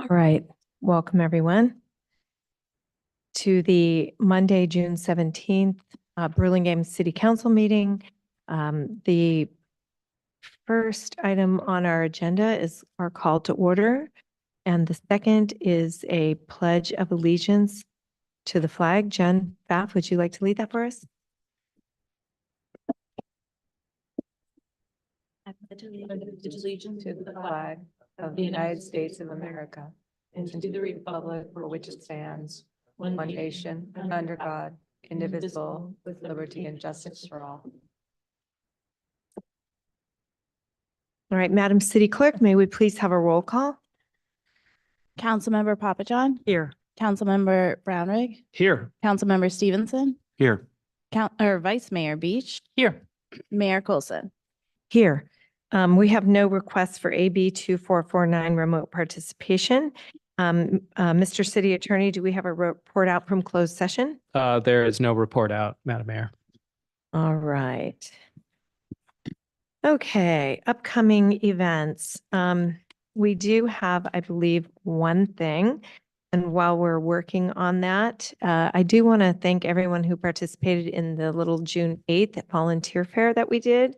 All right, welcome everyone to the Monday, June 17th Burlingame City Council meeting. The first item on our agenda is our call to order, and the second is a pledge of allegiance to the flag. Jen Pfaff, would you like to lead that for us? I pledge allegiance to the flag of the United States of America and to the republic for which it stands, one nation, under God, indivisible, with liberty and justice for all. All right, Madam City Clerk, may we please have a roll call? Councilmember Papajohn. Here. Councilmember Brownrigg. Here. Councilmember Stevenson. Here. Vice Mayor Beach. Here. Mayor Coulson. Here. We have no requests for AB 2449 remote participation. Mr. City Attorney, do we have a report out from closed session? There is no report out, Madam Mayor. All right. Okay, upcoming events. We do have, I believe, one thing. And while we're working on that, I do want to thank everyone who participated in the little June 8th volunteer fair that we did.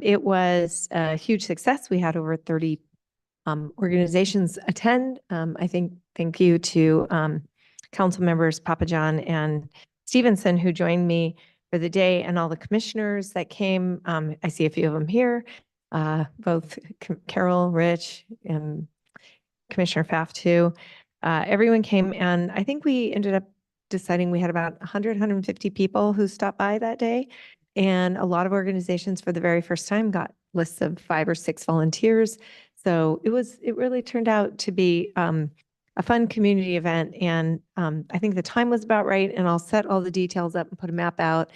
It was a huge success. We had over 30 organizations attend. I think thank you to council members Papajohn and Stevenson who joined me for the day, and all the commissioners that came. I see a few of them here, both Carol, Rich, and Commissioner Pfaff too. Everyone came, and I think we ended up deciding we had about 100, 150 people who stopped by that day. And a lot of organizations for the very first time got lists of 5 or 6 volunteers. So it really turned out to be a fun community event. And I think the time was about right. And I'll set all the details up and put a map out.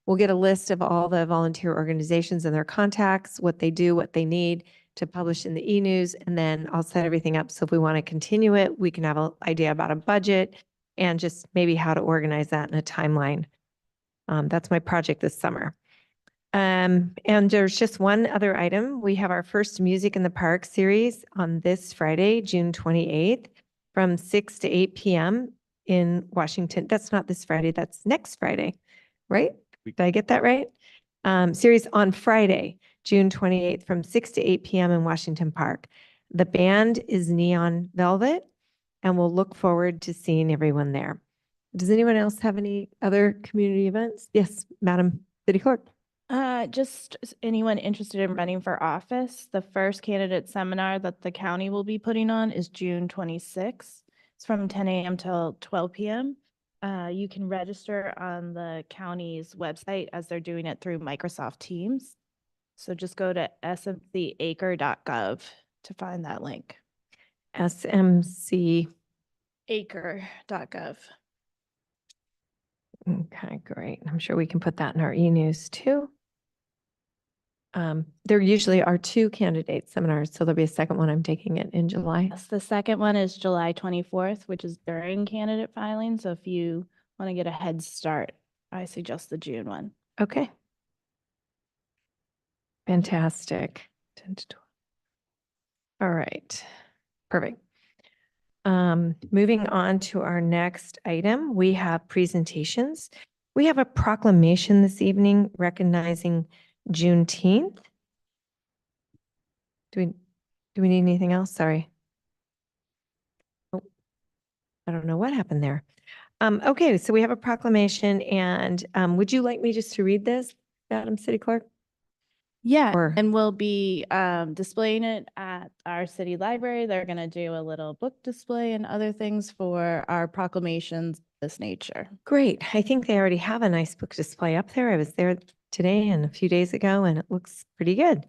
We'll get a list of all the volunteer organizations and their contacts, what they do, what they need to publish in the e-news. And then I'll set everything up. So if we want to continue it, we can have an idea about a budget and just maybe how to organize that in a timeline. That's my project this summer. And there's just one other item. We have our first Music in the Park series on this Friday, June 28th, from 6 to 8 p.m. in Washington. That's not this Friday, that's next Friday, right? Did I get that right? Series on Friday, June 28th, from 6 to 8 p.m. in Washington Park. The band is Neon Velvet, and we'll look forward to seeing everyone there. Does anyone else have any other community events? Yes, Madam City Clerk. Just anyone interested in running for office, the first candidate seminar that the county will be putting on is June 26th. It's from 10 a.m. till 12 p.m. You can register on the county's website as they're doing it through Microsoft Teams. So just go to smcacre.gov to find that link. smcacre.gov. Okay, great. I'm sure we can put that in our e-news too. There usually are 2 candidate seminars, so there'll be a second one. I'm taking it in July. Yes, the second one is July 24th, which is during candidate filing. So if you want to get a head start, I suggest the June one. Okay. Fantastic. 10 to 12. All right. Perfect. Moving on to our next item, we have presentations. We have a proclamation this evening recognizing Juneteenth. Do we need anything else? Sorry. Oh, I don't know what happened there. Okay, so we have a proclamation, and would you like me just to read this, Madam City Clerk? Yeah, Or- and we'll be displaying it at our city library. They're going to do a little book display and other things for our proclamations of this nature. Great. I think they already have a nice book display up there. I was there today and a few days ago, and it looks pretty good.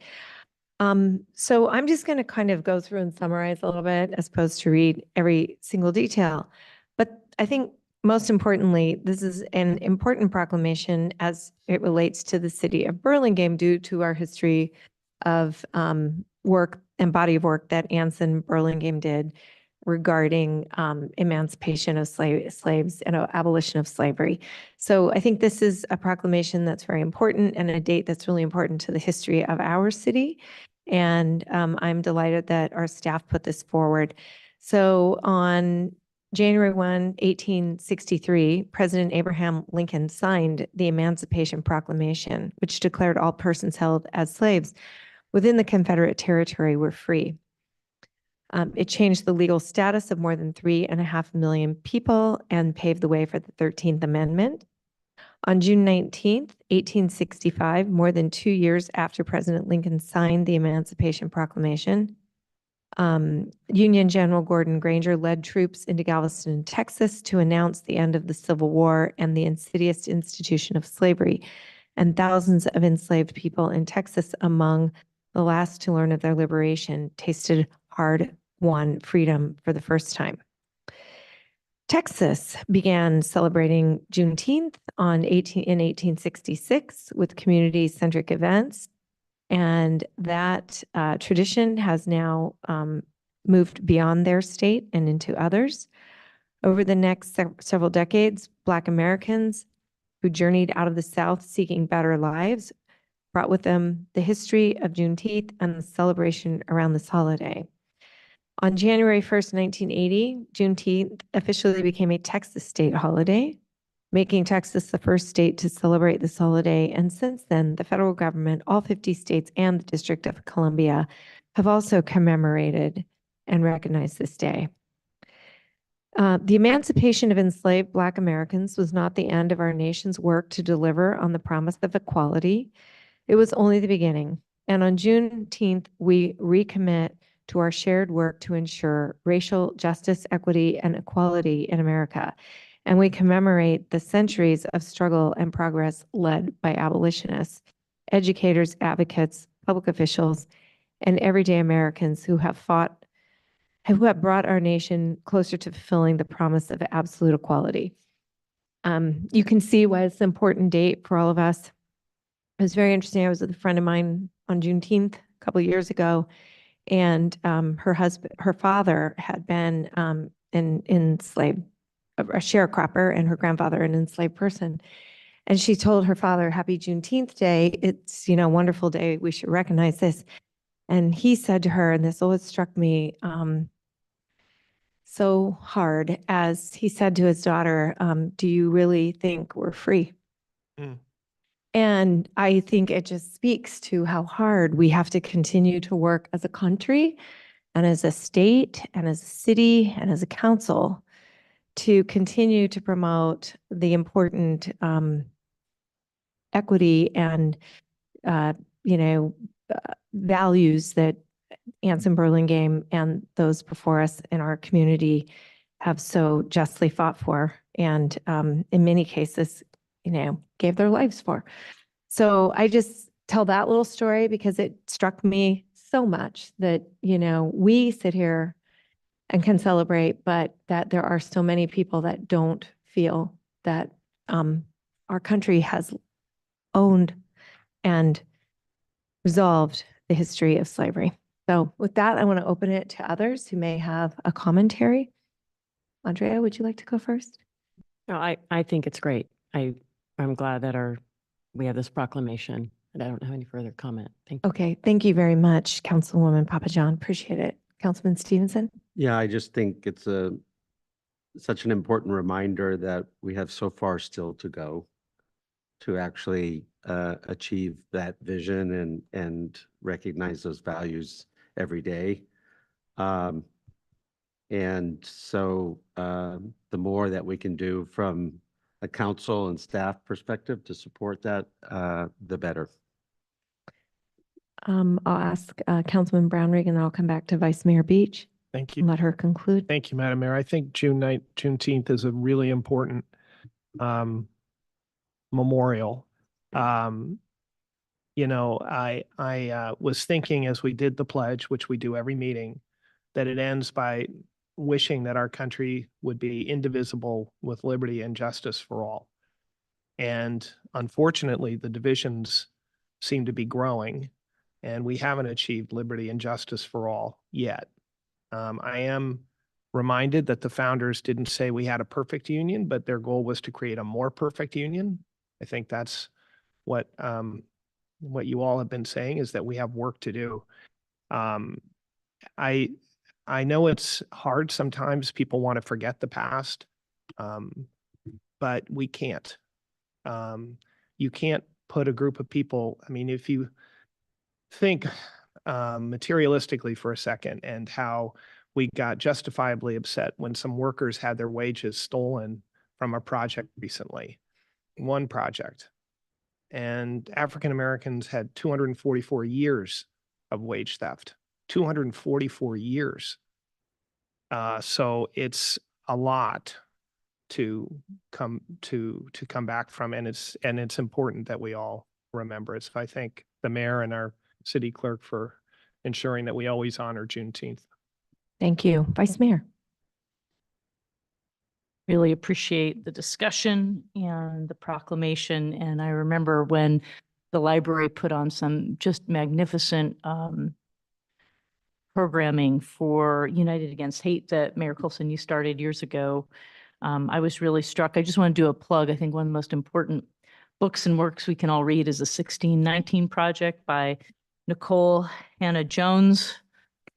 So I'm just going to kind of go through and summarize a little bit as opposed to read every single detail. But I think most importantly, this is an important proclamation as it relates to the city of Burlingame due to our history of work and body of work that Anson Burlingame did regarding emancipation of slaves and abolition of slavery. So I think this is a proclamation that's very important and a date that's really important to the history of our city. And I'm delighted that our staff put this forward. So on January 1, 1863, President Abraham Lincoln signed the Emancipation Proclamation, which declared all persons held as slaves within the Confederate territory were free. It changed the legal status of more than 3.5 million people and paved the way for the 13th Amendment. On June 19th, 1865, more than 2 years after President Lincoln signed the Emancipation Proclamation, Union General Gordon Granger led troops into Galveston, Texas to announce the end of the Civil War and the insidious institution of slavery. And thousands of enslaved people in Texas, among the last to learn of their liberation, tasted hard-won freedom for the first time. Texas began celebrating Juneteenth in 1866 with community-centric events. And that tradition has now moved beyond their state and into others. Over the next several decades, Black Americans who journeyed out of the South seeking better lives brought with them the history of Juneteenth and the celebration around this holiday. On January 1st, 1980, Juneteenth officially became a Texas state holiday, making Texas the first state to celebrate this holiday. And since then, the federal government, all 50 states, and the District of Columbia have also commemorated and recognized this day. The emancipation of enslaved Black Americans was not the end of our nation's work to deliver on the promise of equality. It was only the beginning. And on Juneteenth, we recommit to our shared work to ensure racial justice, equity, and equality in America. And we commemorate the centuries of struggle and progress led by abolitionists, educators, advocates, public officials, and everyday Americans who have brought our nation closer to fulfilling the promise of absolute equality. You can see why it's an important date for all of us. It was very interesting. I was with a friend of mine on Juneteenth a couple of years ago, and her father had been an enslaved, a sharecropper, and her grandfather an enslaved person. And she told her father, "Happy Juneteenth Day. It's, a wonderful day. We should recognize this." And he said to her, and this always struck me so hard, as he said to his daughter, "Do you really think we're free?" Mm. And I think it just speaks to how hard we have to continue to work as a country and as a state and as a city and as a council to continue to promote the important equity and, values that Anson Burlingame and those before us in our community have so justly fought for, and in many cases, gave their lives for. So I just tell that little story because it struck me so much that, we sit here and can celebrate, but that there are still many people that don't feel that our country has owned and resolved the history of slavery. So with that, I want to open it to others who may have a commentary. Andrea, would you like to go first? No, I think it's great. I'm glad that we have this proclamation, and I don't have any further comment. Thank you. Okay, thank you very much, Councilwoman Papajohn. Appreciate it. Councilman Stevenson? Yeah, I just think it's such an important reminder that we have so far still to go to actually achieve that vision and recognize those values every day. And so the more that we can do from a council and staff perspective to support that, the better. I'll ask Councilman Brownrigg, and then I'll come back to Vice Mayor Beach Thank and you. let her conclude. Thank you, Madam Mayor. I think Juneteenth is a really important memorial. I was thinking as we did the pledge, which we do every meeting, that it ends by wishing that our country would be indivisible with liberty and justice for all. And unfortunately, the divisions seem to be growing, and we haven't achieved liberty and justice for all yet. I am reminded that the founders didn't say we had a perfect union, but their goal was to create a more perfect union. I think that's what you all have been saying, is that we have work to do. I I know it's hard sometimes. People want to forget the past. But we can't. You can't put a group of people, I mean, if you think materialistically for a second and how we got justifiably upset when some workers had their wages stolen from a project recently, one project. And African Americans had 244 years of wage theft, 244 years. So it's a lot to come back from, and it's important that we all remember it. So I thank the mayor and our city clerk for ensuring that we always honor Juneteenth. Thank you. Vice Mayor. Really appreciate the discussion and the proclamation. And I remember when the library put on some just magnificent programming for United Against Hate that Mayor Coulson, you started years ago. I was really struck. I just want to do a plug. I think one of the most important books and works we can all read is the 1619 Project by Nicole Hannah Jones,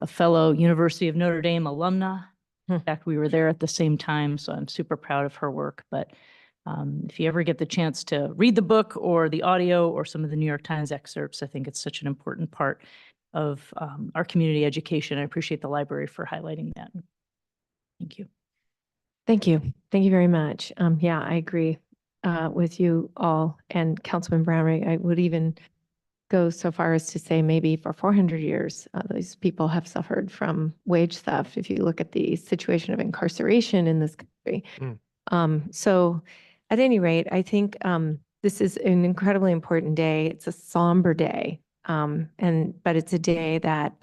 a fellow University of Notre Dame alumna. In fact, we were there at the same time, so I'm super proud of her work. But if you ever get the chance to read the book or the audio or some of the New York Times excerpts, I think it's such an important part of our community education. I appreciate the library for highlighting that. Thank you. Thank you. Thank you very much. Yeah, I agree with you all and Councilman Brownrigg. I would even go so far as to say maybe for 400 years, these people have suffered from wage theft. If you look at the situation of incarceration in this country. So at any rate, I think this is an incredibly important day. It's a somber day. But it's a day that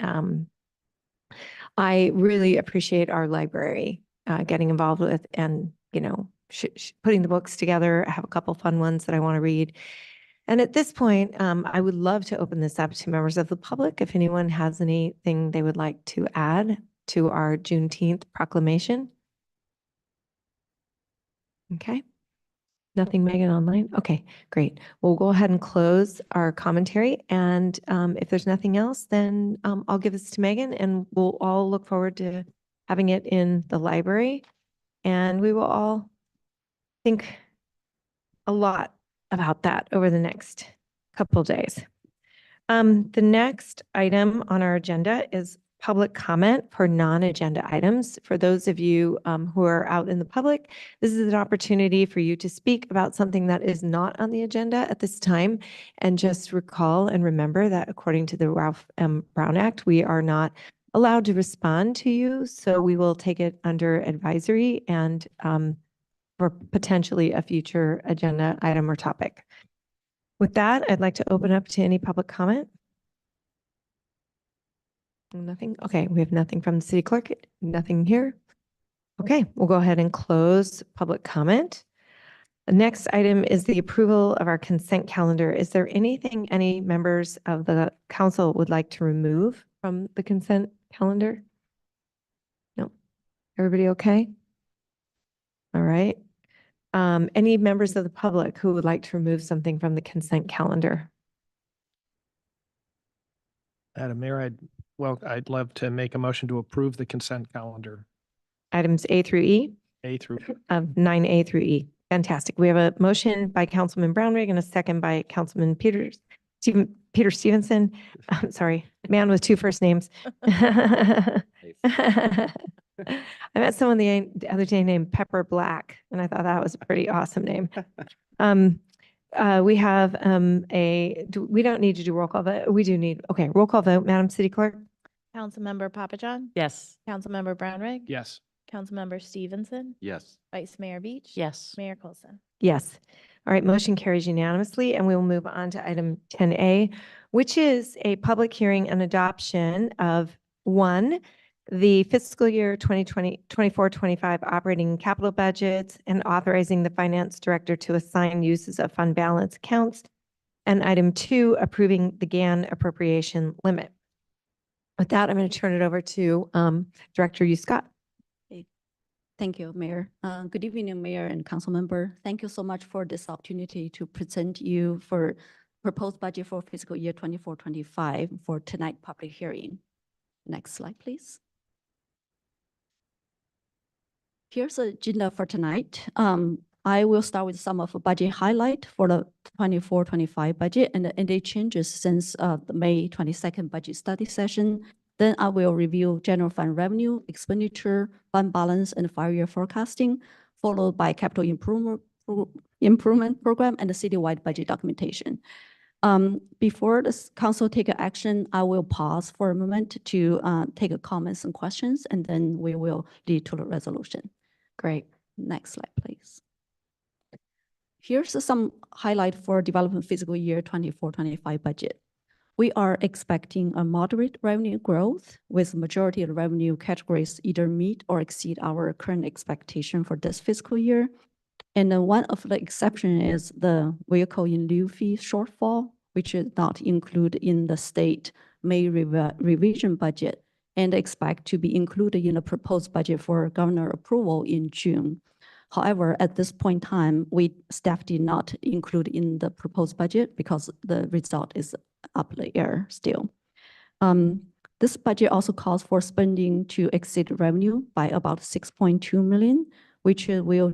I really appreciate our library getting involved with, and, you know, putting the books together. I have a couple fun ones that I want to read. And at this point, I would love to open this up to members of the public. If anyone has anything they would like to add to our Juneteenth proclamation. Okay. Nothing, Megan, online? Okay, great. We'll go ahead and close our commentary. And if there's nothing else, then I'll give this to Megan, and we'll all look forward to having it in the library. And we will all think a lot about that over the next couple of days. The next item on our agenda is public comment for non-agenda items. For those of you who are out in the public, this is an opportunity for you to speak about something that is not on the agenda at this time. And just recall and remember that according to the Ralph M. Brown Act, we are not allowed to respond to you. So we will take it under advisory and for potentially a future agenda item or topic. With that, I'd like to open up to any public comment. Nothing? Okay, we have nothing from the city clerk, nothing here. Okay, we'll go ahead and close public comment. The next item is the approval of our consent calendar. Is there anything any members of the council would like to remove from the consent calendar? No. Everybody okay? All right. Any members of the public who would like to remove something from the consent calendar? Madam Mayor, I'd love to make a motion to approve the consent calendar, Items A through E? A through. 9A through E. Fantastic. We have a motion by Councilman Brownrigg and a second by Councilman Peter Stevenson. I'm sorry, man with two first names. I met someone the other day named Pepper Black, and I thought that was a pretty awesome name. We have we don't need to do roll call vote. We do need, okay, roll call vote, Madam City Clerk. Councilmember Papajohn, Yes. Councilmember Brownrigg, Yes. Councilmember Stevenson, Yes. Vice Mayor Beach. Yes. Mayor Coulson. Yes. All right, motion carries unanimously, and we will move on to item 10A, which is a public hearing and adoption of the fiscal year 24-25 operating capital budgets and authorizing the finance director to assign uses of fund balance accounts. And item 2, approving the GAN appropriation limit. With that, I'm going to turn it over to Director Hugh Scott. Thank you, Mayor. Good evening, Mayor and Council Member. Thank you so much for this opportunity to present you for proposed budget for fiscal year 24-25 for tonight public hearing. Next slide, please. Here's the agenda for tonight. I will start with some of the budget highlight for the 24-25 budget and any changes since the May 22nd budget study session. Then I will review general fund revenue, expenditure, fund balance, and 5-year forecasting, followed by capital improvement program and the citywide budget documentation. Before the council take action, I will pause for a moment to take comments and questions, and then we will lead to the resolution. Great. Next slide, please. Here's some highlight for development fiscal year 24-25 budget. We are expecting a moderate revenue growth with majority of the revenue categories either meet or exceed our current expectation for this fiscal year. And then one of the exception is the vehicle in lieu fee shortfall, which is not included in the state May revision budget and expect to be included in the proposed budget for governor approval in June. However, at this point in time, staff did not include in the proposed budget because the result is up in the air still. This budget also calls for spending to exceed revenue by about 6.2 million, which will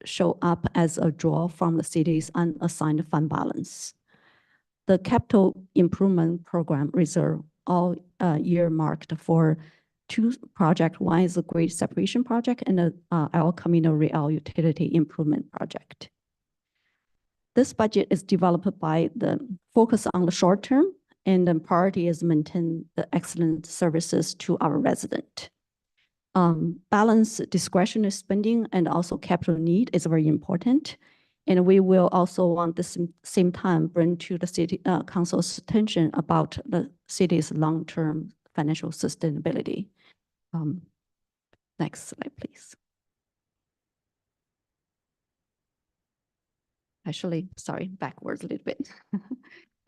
show up as a draw from the city's unassigned fund balance. The capital improvement program reserve all earmarked for 2 projects. One is a grade separation project and a El Camino Real utility improvement project. This budget is developed by the focus on the short term, and the priority is maintain the excellent services to our resident. Balance discretionary spending and also capital need is very important. And we will also want the same time bring to the city council's attention about the city's long-term financial sustainability. Next slide, please. Actually, sorry, backwards a little bit.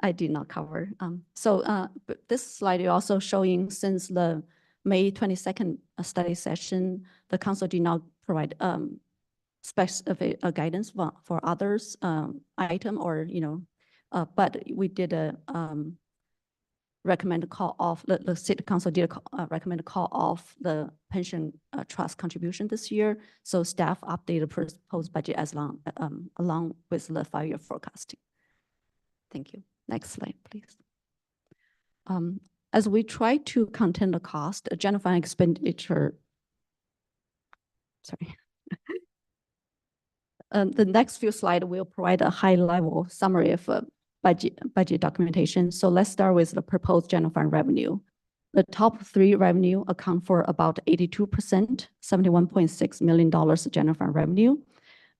I did not cover. But this slide is also showing since the May 22nd study session, the council did not provide specific guidance for others item or, but we did recommend a call off, the city council did recommend a call off the pension trust contribution this year. So staff updated proposed budget along with the 5-year forecasting. Thank you. Next slide, please. As we try to contain the cost, general fund expenditure, sorry. The next few slides will provide a high-level summary of budget documentation. So let's start with the proposed general fund revenue. The top 3 revenue account for about 82%, $71.6 million general fund revenue.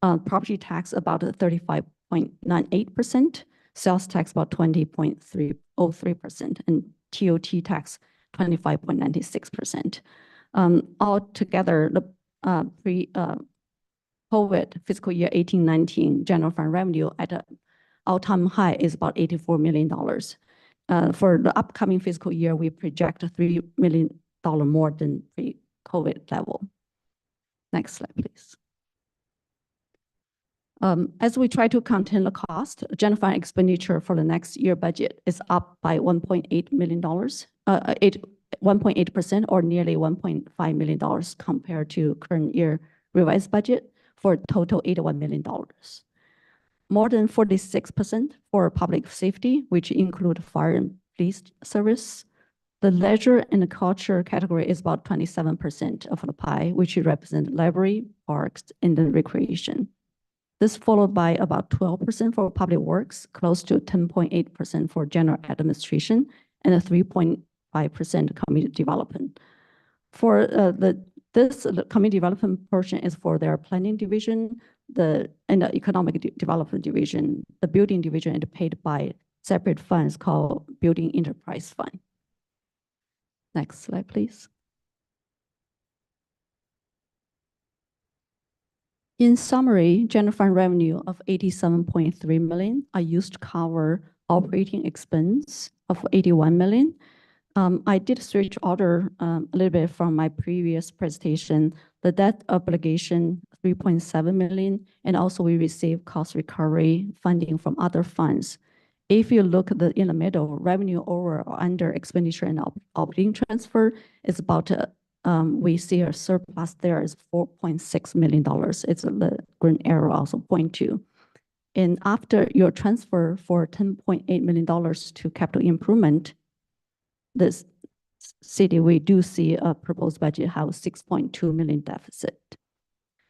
Property tax about 35.98%, sales tax about 20.303%, and TOT tax 25.96%. Altogether, the COVID fiscal year 18-19 general fund revenue at an all-time high is about $84 million. For the upcoming fiscal year, we project $3 million more than pre-COVID level. Next slide, please. As we try to contain the cost, general fund expenditure for the next year budget is up by $1.8 million, 1.8% or nearly $1.5 million compared to current year revised budget for a total $81 million. More than 46% for public safety, which include fire and police service. The leisure and the culture category is about 27% of the pie, which represent library, parks, and the recreation. This followed by about 12% for public works, close to 10.8% for general administration, and a 3.5% community development. For the community development portion is for their planning division, and the economic development division, the building division, and paid by separate funds called Building Enterprise Fund. Next slide, please. In summary, general fund revenue of $87.3 million are used to cover operating expense of $81 million. I did switch order a little bit from my previous presentation. The debt obligation, $3.7 million, and also we received cost recovery funding from other funds. If you look at in the middle, revenue over or under expenditure and operating transfer is about we see a surplus there is $4.6 million. It's the green arrow also point to. And after your transfer for $10.8 million to capital improvement, this city, we do see a proposed budget have $6.2 million deficit.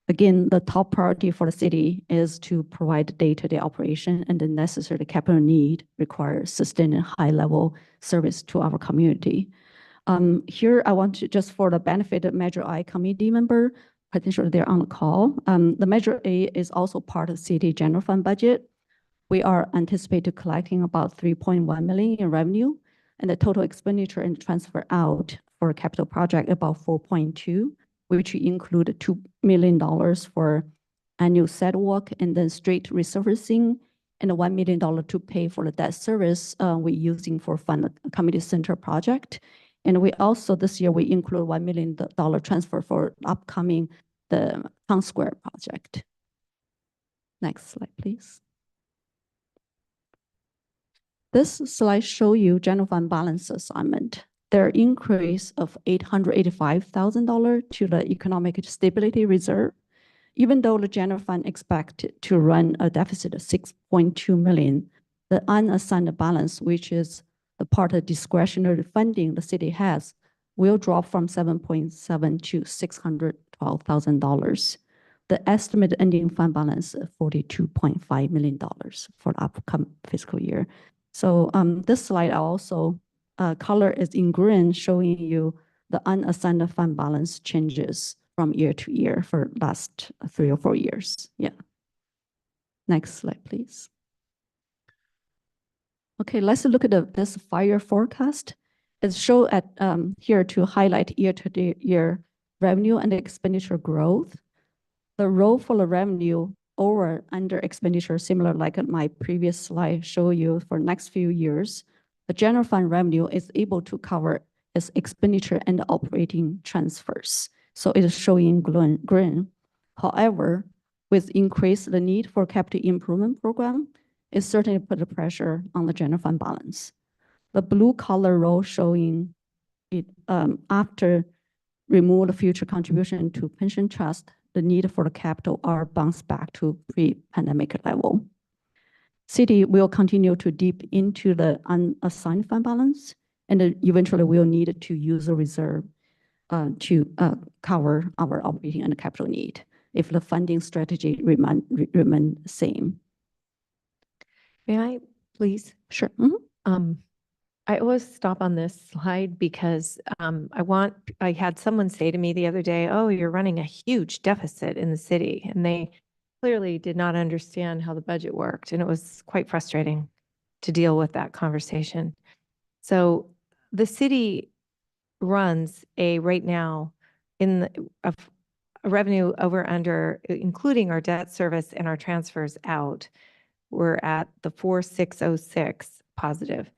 Again, the top priority for the city is to provide day-to-day operation and the necessary capital need requires sustaining high-level service to our community. Here, I want to, just for the benefit of Measure I committee member, potentially they're on the call. The Measure A is also part of city general fund budget. We are anticipated collecting about 3.1 million in revenue, and the total expenditure and transfer out for capital project about 4.2, which include $2 million for annual sidewalk and then street resurfacing, and $1 million to pay for the debt service we're using for fund community center project. And we also, this year, we include $1 million transfer for upcoming the Town Square project. Next slide, please. This slide show you general fund balance assignment. Their increase of $885,000 to the economic stability reserve, even though the general fund expected to run a deficit of 6.2 million, the unassigned balance, which is the part of discretionary funding the city has, will drop from 7.7 to $612,000. The estimated ending fund balance is $42.5 million for the upcoming fiscal year. So this slide also color is in green, showing you the unassigned fund balance changes from year to year for last 3 or 4 years. Yeah. Next slide, please. Okay, let's look at this 5-year forecast. It's shown at here to highlight year-to-year revenue and expenditure growth. The row for the revenue over under expenditure, similar like my previous slide show you for next few years, the general fund revenue is able to cover its expenditure and operating transfers. So it is showing green. However, with increased the need for capital improvement program, it certainly put the pressure on the general fund balance. The blue color row showing it after remove the future contribution to pension trust, the need for the capital are bounced back to pre-pandemic level. City will continue to dip into the unassigned fund balance, and eventually we'll need to use the reserve to cover our operating and capital need if the funding strategy remain the same. May I, please? Sure. I always stop on this slide because I had someone say to me the other day, oh, you're running a huge deficit in the city. And they clearly did not understand how the budget worked. And it was quite frustrating to deal with that conversation. So the city runs right now a revenue over under, including our debt service and our transfers out, we're at the 4606 positive.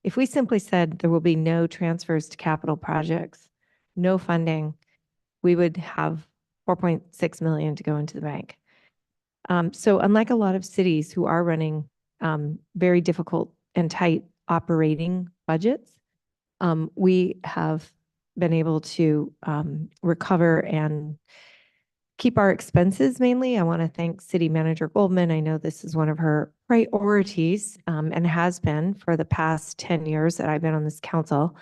If we simply said there will be no transfers to capital projects, no funding, we would have 4.6 million to go into the bank. So unlike a lot of cities who are running very difficult and tight operating budgets, we have been able to recover and keep our expenses mainly. I want to thank City Manager Goldman. I know this is one of her priorities and has been for the past 10 years that I've been on this council.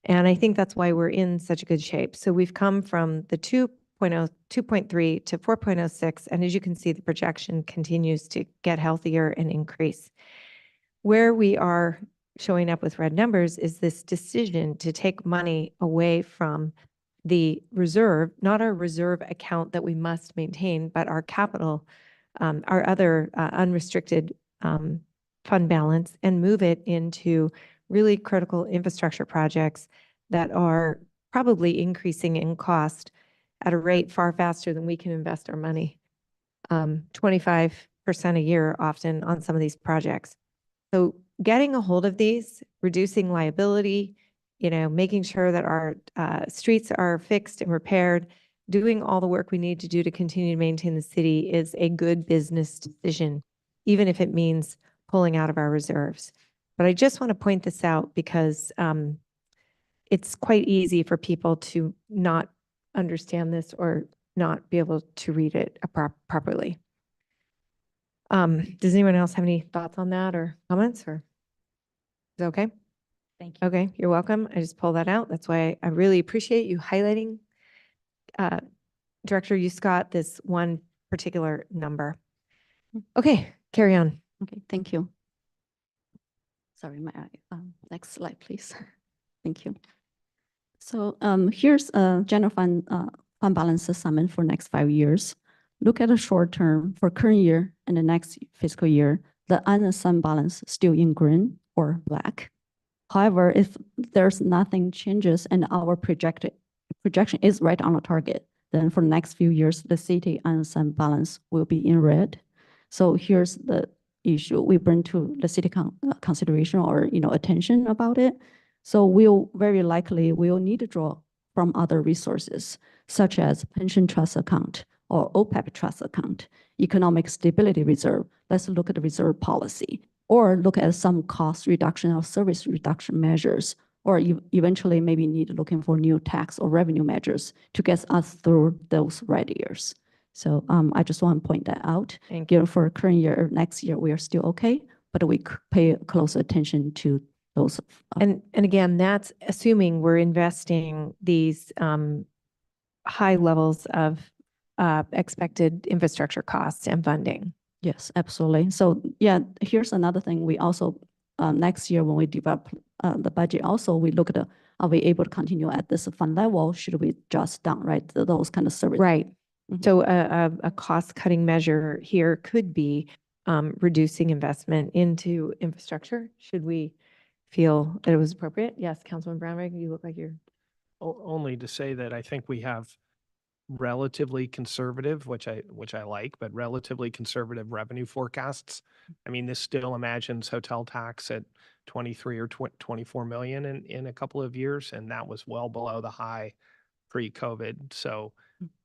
And I think that's why we're in such a good shape. So we've come from the 2.3 to 4.06. And as you can see, the projection continues to get healthier and increase. Where we are showing up with red numbers is this decision to take money away from the reserve, not our reserve account that we must maintain, but our capital, our other unrestricted fund balance, and move it into really critical infrastructure projects that are probably increasing in cost at a rate far faster than we can invest our money. 25% a year often on some of these projects. So getting a hold of these, reducing liability, making sure that our streets are fixed and repaired, doing all the work we need to do to continue to maintain the city is a good business decision, even if it means pulling out of our reserves. But I just want to point this out because it's quite easy for people to not understand this or not be able to read it properly. Does anyone else have any thoughts on that or comments, or is it okay? Thank you. Okay, you're welcome. I just pulled that out. That's why I really appreciate you highlighting, Director Scott, this one particular number. Okay, carry on. Okay, thank you. Sorry, next slide, please. Thank you. So here's a general fund balance assignment for next 5 years. Look at the short term for current year and the next fiscal year. The unassigned balance still in green or black. However, if there's nothing changes and our projection is right on the target, then for the next few years, the city unassigned balance will be in red. So here's the issue we bring to the city consideration or attention about it. So we'll very likely need to draw from other resources such as pension trust account or OPEB trust account, economic stability reserve. Let's look at the reserve policy, or look at some cost reduction or service reduction measures, or eventually maybe need looking for new tax or revenue measures to get us through those red years. So I just want to point that out. Thank you. Given for current year or next year, we are still okay, but we pay close attention to those. And again, that's assuming we're investing these high levels of expected infrastructure costs and funding. Yes, absolutely. So yeah, here's another thing. We also, next year when we develop the budget, also we look at are we able to continue at this fund level? Should we adjust down, right? Those kind of services. Right. Mhm. So a cost-cutting measure here could be reducing investment into infrastructure. Should we feel that it was appropriate? Yes, Councilman Brownrigg, you look like you're. Only to say that I think we have relatively conservative, which I like, but relatively conservative revenue forecasts. I mean, this still imagines hotel tax at 23 or 24 million in a couple of years, and that was well below the high pre-COVID. So,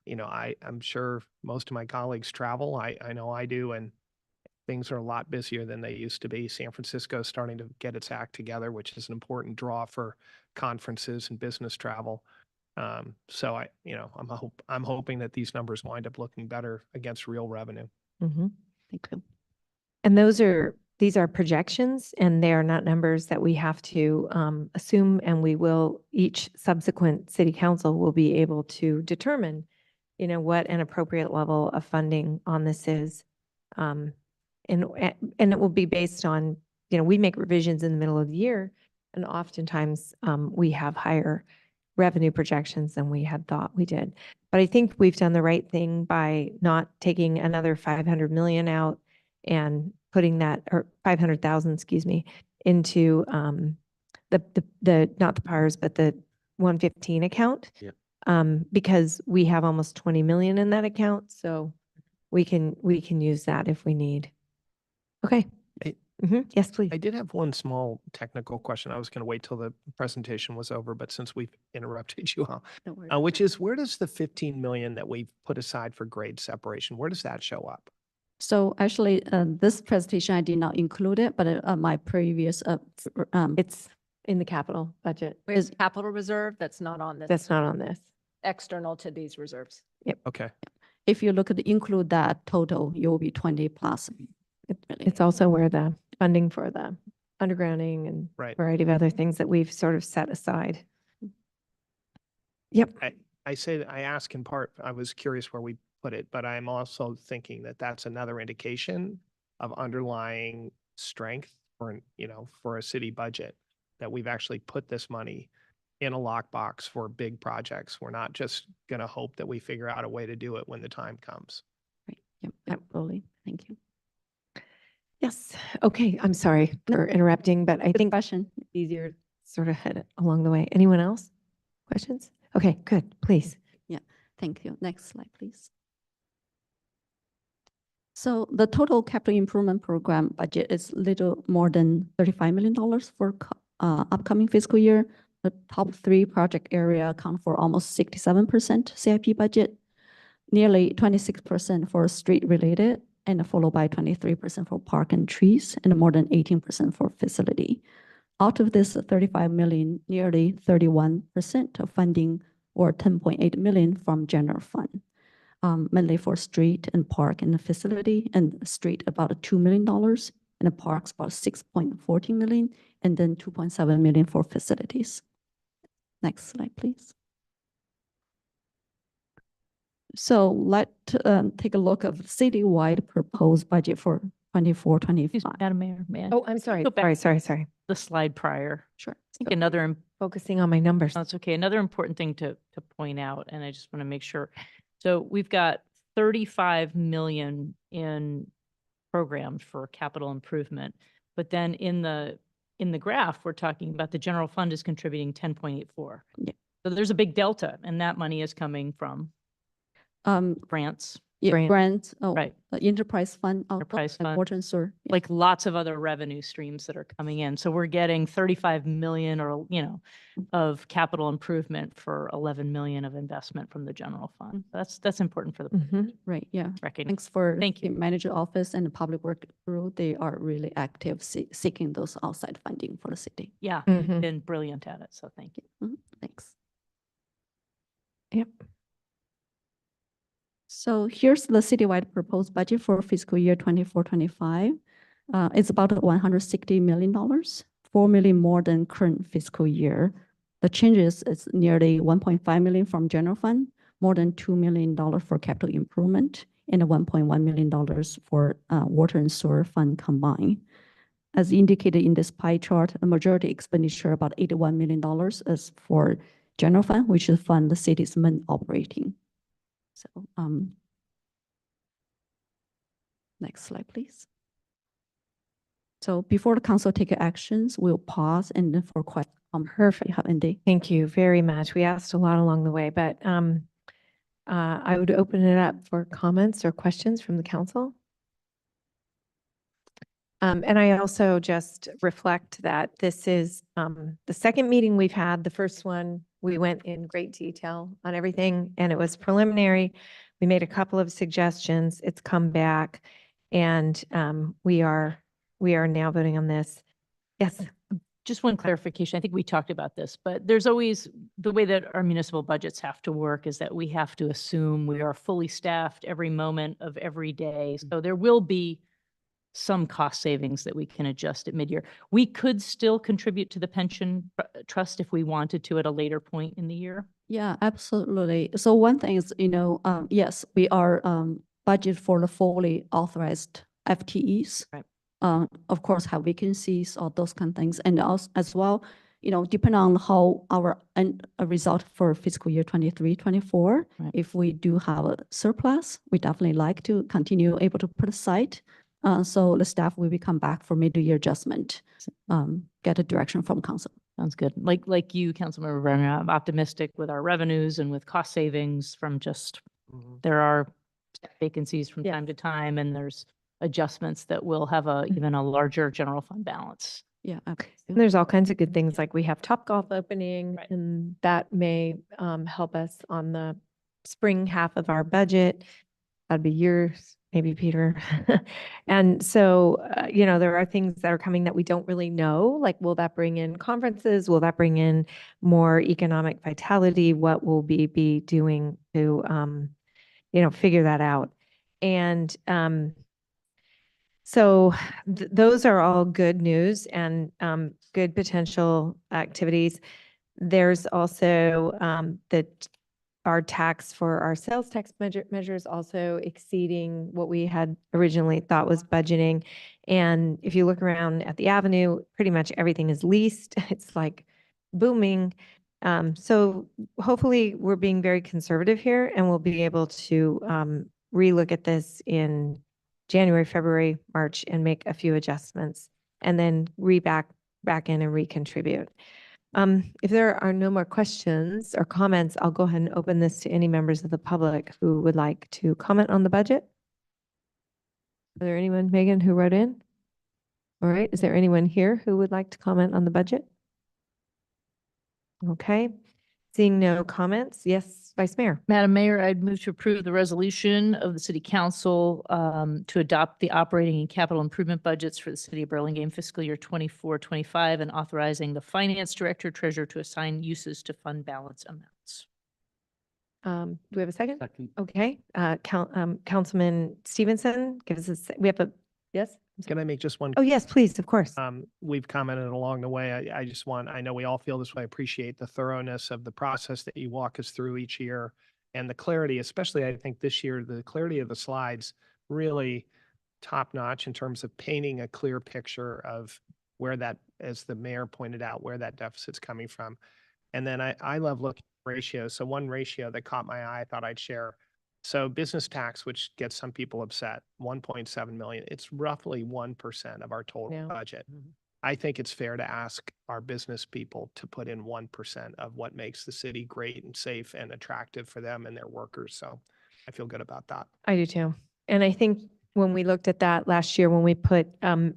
I'm sure most of my colleagues travel. I know I do, and things are a lot busier than they used to be. San Francisco is starting to get its act together, which is an important draw for conferences and business travel. So I'm hoping that these numbers wind up looking better against real revenue. Mhm. Thank you. And these are projections, and they are not numbers that we have to assume, and each subsequent city council will be able to determine, what an appropriate level of funding on this is. And it will be based on, we make revisions in the middle of the year, and oftentimes we have higher revenue projections than we had thought we did. But I think we've done the right thing by not taking another 500 million out and putting that, or 500,000, excuse me, into the not the PARS, but the 115 account. Yep. Because we have almost 20 million in that account, so we can use that if we need. Okay. Yes, please. I did have one small technical question. I was going to wait till the presentation was over, but since we've interrupted you all, Don't worry. which is, where does the 15 million that we've put aside for grade separation, where does that show up? So actually, this presentation, I did not include it, but my previous, It's in the capital budget. Where's capital reserve? That's not on this. That's not on this. External to these reserves. Okay. if you look at include that total, you will be 20 plus. It's also where the funding for the undergrounding and Right. variety of other things that we've sort of set aside. Yep. I say that I ask in part, I was curious where we put it, but I'm also thinking that that's another indication of underlying strength for a city budget, that we've actually put this money in a lockbox for big projects. We're not just going to hope that we figure out a way to do it when the time comes. Right. Yep. Absolutely. Thank you. Yes. Okay. I'm sorry for interrupting, but I Good think question. it's easier to sort of head it along the way. Anyone else? Questions? Okay, good. Please. Thank you. Next slide, please. So the total capital improvement program budget is little more than $35 million for upcoming fiscal year. The top 3 project area account for almost 67% CIP budget, nearly 26% for street related, and followed by 23% for park and trees, and more than 18% for facility. Out of this 35 million, nearly 31% of funding or 10.8 million from general fund, mainly for street and park and facility, and street about $2 million, and the parks about 6.14 million, and then 2.7 million for facilities. Next slide, please. So take a look of citywide proposed budget for 24, Excuse 25. me, Madam Mayor, may I? Oh, I'm sorry. Go back Sorry. The slide prior. Sure. I think another Focusing on my numbers. That's okay. Another important thing to point out, and I just want to make sure. So we've got 35 million in programs for capital improvement. But then in the graph, we're talking about the general fund is contributing 10.84. Yeah. So there's a big delta, and that money is coming from grants, Grant. Grants, right? enterprise fund, Enterprise fund. water and sewer. Yeah. Like lots of other revenue streams that are coming in. So we're getting 35 million or, of capital improvement for 11 million of investment from the general fund. That's important for the Mhm. Right, yeah. recognition. Thanks for Thank the you. manager office and the public work crew. They are really active seeking those outside funding for the city. Yeah, Mhm. you've been brilliant at it. So thank you. Thanks. Yep. So here's the citywide proposed budget for fiscal year 24-25. It's about $160 million, $4 million more than current fiscal year. The changes is nearly 1.5 million from general fund, more than $2 million for capital improvement, and $1.1 million for water and sewer fund combined. As indicated in this pie chart, a majority expenditure, about $81 million, is for general fund, which is fund the city's main operating. So, next slide, please. So before the council take actions, we'll pause and then for questions. Perfect. You have Andy. Thank you very much. We asked a lot along the way, but I would open it up for comments or questions from the council. And I also just reflect that this is the second meeting we've had. The first one, we went in great detail on everything, and it was preliminary. We made a couple of suggestions. It's come back, and we are now voting on this. Yes. Just one clarification. I think we talked about this, but there's always the way that our municipal budgets have to work is that we have to assume we are fully staffed every moment of every day. So there will be some cost savings that we can adjust at mid-year. We could still contribute to the pension trust if we wanted to at a later point in the year. Yeah, absolutely. So one thing is, yes, we are budget for the fully authorized FTEs. Right. Of course, have vacancies or those kind of things. And also as well, depending on how our end result for fiscal year 23-24, Right. if we do have a surplus, we definitely like to continue able to put aside. So the staff will come back for mid-year adjustment, get a direction from council. Sounds good. Like you, Councilmember Brenner, I'm optimistic with our revenues and with cost savings from just, there are vacancies from Yeah. time to time, and there's adjustments that will have even a larger general fund balance. Yeah, And absolutely. there's all kinds of good things, like we have Topgolf opening, Right. and that may help us on the spring half of our budget. That'd be yours, maybe, Peter. And so, there are things that are coming that we don't really know, like, will that bring in conferences? Will that bring in more economic vitality? What will we be doing to, figure that out? And so those are all good news and good potential activities. There's also our tax for our sales tax measures also exceeding what we had originally thought was budgeting. And if you look around at the avenue, pretty much everything is leased. It's like booming. So hopefully we're being very conservative here, and we'll be able to relook at this in January, February, March, and make a few adjustments, and then back in and recontribute. If there are no more questions or comments, I'll go ahead and open this to any members of the public who would like to comment on the budget. Are there anyone, Megan, who wrote in? All right. Is there anyone here who would like to comment on the budget? Okay. Seeing no comments, yes, Vice Mayor. Madam Mayor, I'd move to approve the resolution of the City Council to adopt the operating and capital improvement budgets for the City of Burlingame fiscal year 24-25 and authorizing the Finance Director Treasurer to assign uses to fund balance amounts. Do we have a second? Second. Okay, Councilman Stevenson, give us we have a, yes? Can I make just one? Oh, yes, please, of course. We've commented along the way. I know we all feel this way. I appreciate the thoroughness of the process that you walk us through each year and the clarity, especially I think this year, the clarity of the slides really top notch in terms of painting a clear picture of where that, as the mayor pointed out, where that deficit's coming from. And then I love looking at ratios. So one ratio that caught my eye, I thought I'd share. So business tax, which gets some people upset, 1.7 million, it's roughly 1% of our total Yeah. budget. Mhm. I think it's fair to ask our business people to put in 1% of what makes the city great and safe and attractive for them and their workers. So I feel good about that. I do too. And I think when we looked at that last year, when we put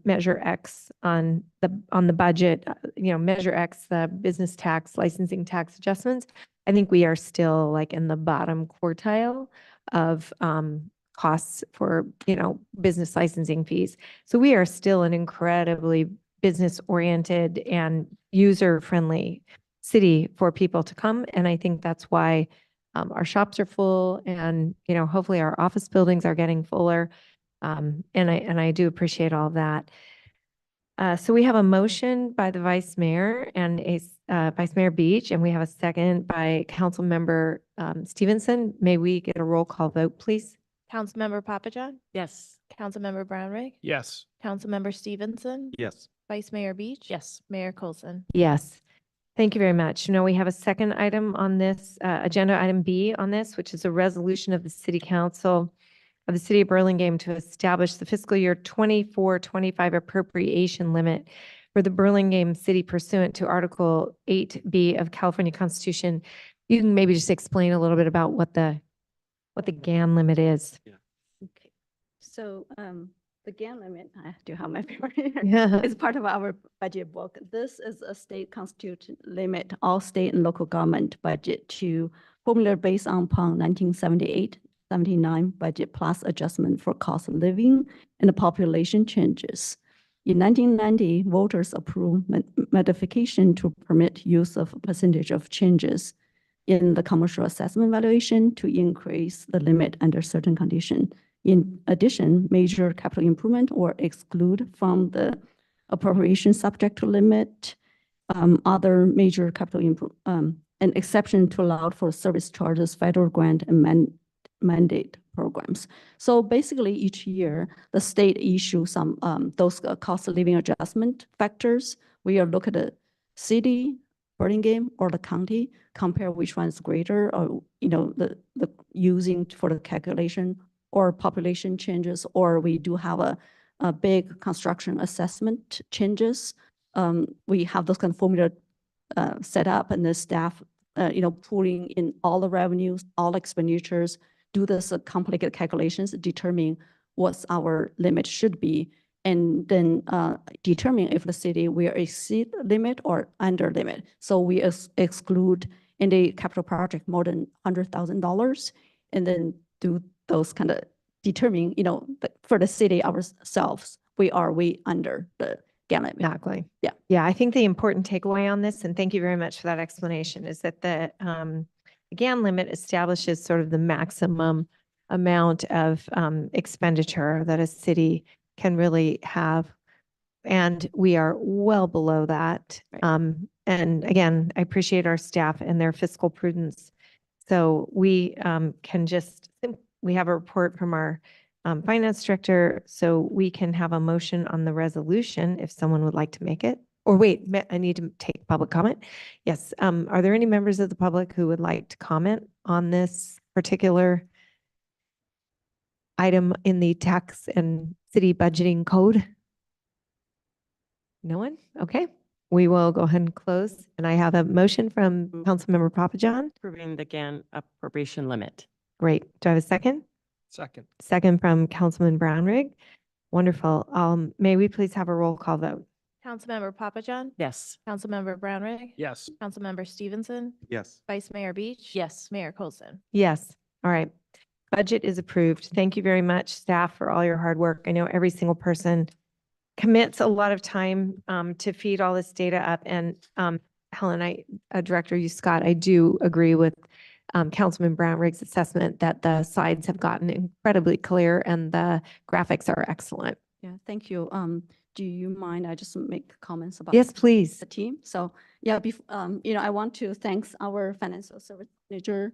Measure X on the budget, Measure X, the business tax, licensing tax adjustments, I think we are still like in the bottom quartile of costs for, business licensing fees. So we are still an incredibly business-oriented and user-friendly city for people to come. And I think that's why our shops are full and, hopefully our office buildings are getting fuller. And I do appreciate all of that. So we have a motion by the Vice Mayor and Vice Mayor Beach, and we have a second by Councilmember Stevenson. May we get a roll call vote, please? Councilmember Papajohn, Yes. Councilmember Brownrigg, Yes. Councilmember Stevenson, Yes. Vice Mayor Beach. Yes. Mayor Coulson. Yes. Thank you very much. Now we have a second item on this, agenda item B on this, which is a resolution of the City Council of the City of Burlingame to establish the fiscal year 24-25 appropriation limit for the Burlingame City pursuant to Article 8B of California Constitution. You can maybe just explain a little bit about what the GAN limit is. Okay, so the GAN limit, I do have my paper Yeah. here. It's part of our budget book. This is a state constitution limit, all state and local government budget to formula based upon 1978-79 budget plus adjustment for cost of living and the population changes. In 1990, voters approved modification to permit use of percentage of changes in the commercial assessment valuation to increase the limit under certain condition. In addition, major capital improvement or exclude from the appropriation subject to limit, other major capital an exception to allow for service charges, federal grant and mandate programs. So basically each year, the state issues some, those cost of living adjustment factors. We are look at the city, Burlingame or the county, compare which one is greater or, the using for the calculation or population changes, or we do have a big construction assessment changes. We have those kind of formula set up and the staff, pulling in all the revenues, all expenditures, do this complicated calculations, determine what's our limit should be, and then determine if the city will exceed limit or under limit. So we exclude any capital project more than $100,000, and then do those kind of determine, for the city ourselves, we are way under the GAN limit. Exactly. Yeah. Yeah, I think the important takeaway on this, and thank you very much for that explanation, is that the GAN limit establishes sort of the maximum amount of expenditure that a city can really have. And we are well below that. Right. And again, I appreciate our staff and their fiscal prudence. So we can just, we have a report from our finance director, so we can have a motion on the resolution if someone would like to make it. Or wait, I need to take public comment. Yes. Are there any members of the public who would like to comment on this particular item in the tax and city budgeting code? No one? Okay. We will go ahead and close. And I have a motion from Councilmember Papajohn. Approving the GAN appropriation limit. Great. Do I have a second? Second. Second from Councilman Brownrigg. Wonderful. May we please have a roll call vote? Councilmember Papajohn, Yes. Councilmember Brownrigg, Yes. Councilmember Stevenson, Yes. Vice Mayor Beach. Yes. Mayor Coulson. Yes. All right. Budget is approved. Thank you very much, staff, for all your hard work. I know every single person commits a lot of time to feed all this data up. And Helen, Director Scott, I do agree with Councilman Brownrigg's assessment that the slides have gotten incredibly clear and the graphics are excellent. Yeah, thank you. Do you mind I just make comments about? Yes, please. The team? So, yeah, I want to thank our financial service manager,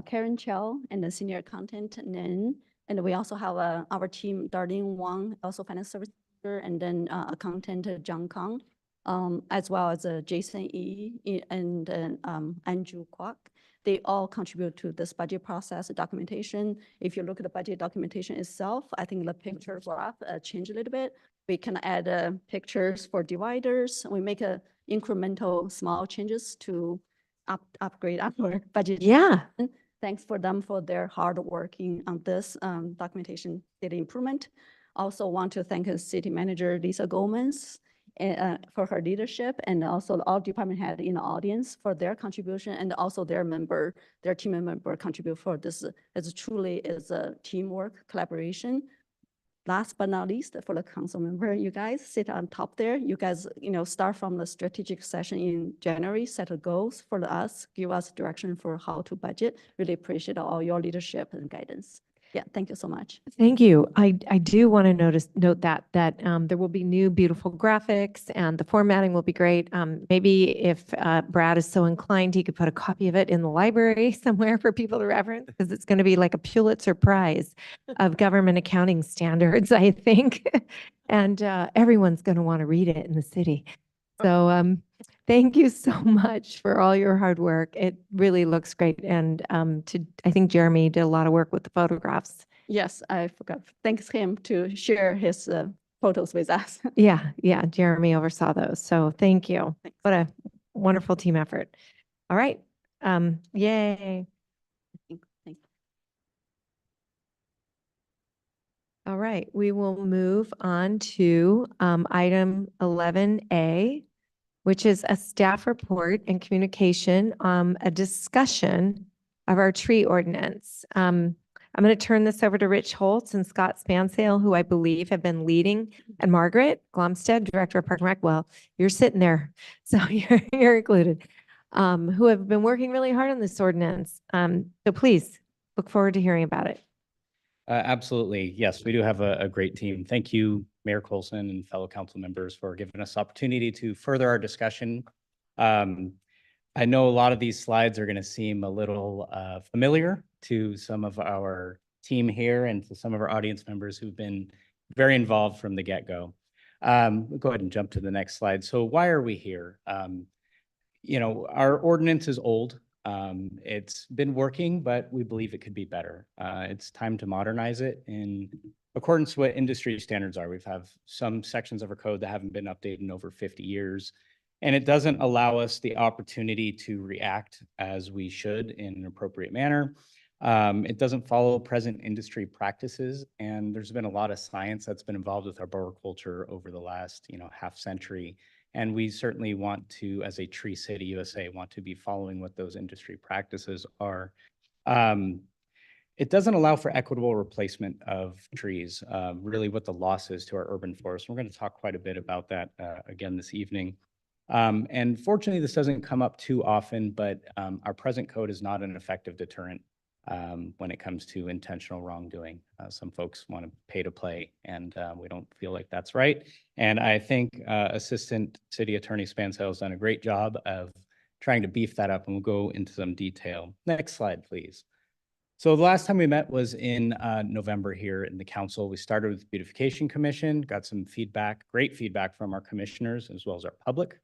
Karen Chow, and the senior accountant, Nen. And we also have our team, Darlene Wang, also finance service manager, and then accountant John Kang, as well as Jason and Andrew Kwok. They all contribute to this budget process documentation. If you look at the budget documentation itself, I think the picture graph changed a little bit. We can add pictures for dividers. We make incremental small changes to upgrade our budget. Yeah. Thanks for them for their hard working on this documentation data improvement. Also want to thank City Manager Lisa Gomez for her leadership, and also all department head in the audience for their contribution, and also their team member contribute for this. It truly is a teamwork collaboration. Last but not least, for the council member, you guys sit on top there. You guys, start from the strategic session in January, set a goals for us, give us direction for how to budget. Really appreciate all your leadership and guidance. Yeah, thank you so much. Thank you. I do want to note that there will be new beautiful graphics and the formatting will be great. Maybe if Brad is so inclined, he could put a copy of it in the library somewhere for people to reference, because it's going to be like a Pulitzer Prize of government accounting standards, I think. And everyone's going to want to read it in the city. So thank you so much for all your hard work. It really looks great. And I think Jeremy did a lot of work with the photographs. Yes, I forgot. Thanks him to share his photos with us. Yeah, Jeremy oversaw those. So thank you. Thanks. What a wonderful team effort. All right. Yay. Thank you. All right, we will move on to item 11A, which is a staff report and communication, a discussion of our tree ordinance. I'm going to turn this over to Rich Holtz and Scott Spansale, who I believe have been leading, and Margaret Glomstead, Director of Park and Rec. Well, you're sitting there, so you're included, who have been working really hard on this ordinance. So please look forward to hearing about it. Absolutely. Yes, we do have a great team. Thank you, Mayor Coulson and fellow council members, for giving us opportunity to further our discussion. I know a lot of these slides are going to seem a little familiar to some of our team here and to some of our audience members who've been very involved from the get-go. We'll go ahead and jump to the next slide. So why are we here? Our ordinance is old. It's been working, but we believe it could be better. It's time to modernize it in accordance to what industry standards are. We've have some sections of our code that haven't been updated in over 50 years, and it doesn't allow us the opportunity to react as we should in an appropriate manner. It doesn't follow present industry practices, and there's been a lot of science that's been involved with arboriculture over the last, half century. And we certainly want to, as a Tree City USA, want to be following what those industry practices are. It doesn't allow for equitable replacement of trees, really what the loss is to our urban forest. We're going to talk quite a bit about that again this evening. And fortunately, this doesn't come up too often, but our present code is not an effective deterrent when it comes to intentional wrongdoing. Some folks want to pay to play, and we don't feel like that's right. And I think Assistant City Attorney Spansale has done a great job of trying to beef that up, and we'll go into some detail. Next slide, please. So the last time we met was in November here in the council. We started with the Beautification Commission, got some feedback, great feedback from our commissioners as well as our public.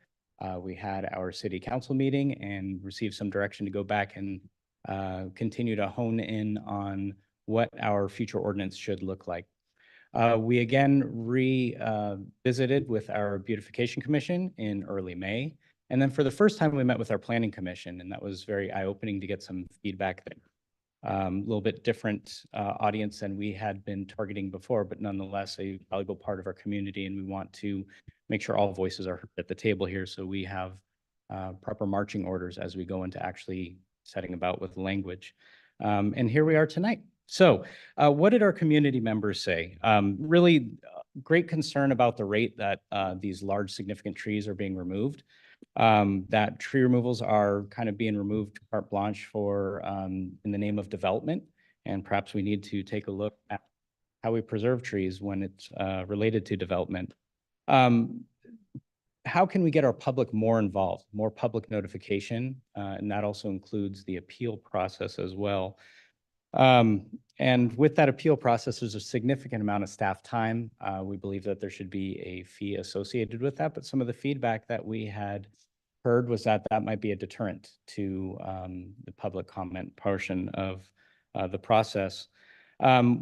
We had our city council meeting and received some direction to go back and continue to hone in on what our future ordinance should look like. We again revisited with our Beautification Commission in early May. And then for the first time, we met with our Planning Commission, and that was very eye-opening to get some feedback there. A little bit different audience than we had been targeting before, but nonetheless a valuable part of our community. And we want to make sure all voices are heard at the table here, so we have proper marching orders as we go into actually setting about with language. And here we are tonight. So what did our community members say? Really great concern about the rate that these large significant trees are being removed. That tree removals are kind of being removed carte blanche for in the name of development. And perhaps we need to take a look at how we preserve trees when it's related to development. How can we get our public more involved, more public notification? And that also includes the appeal process as well. And with that appeal process, there's a significant amount of staff time. We believe that there should be a fee associated with that, but some of the feedback that we had heard was that that might be a deterrent to the public comment portion of the process.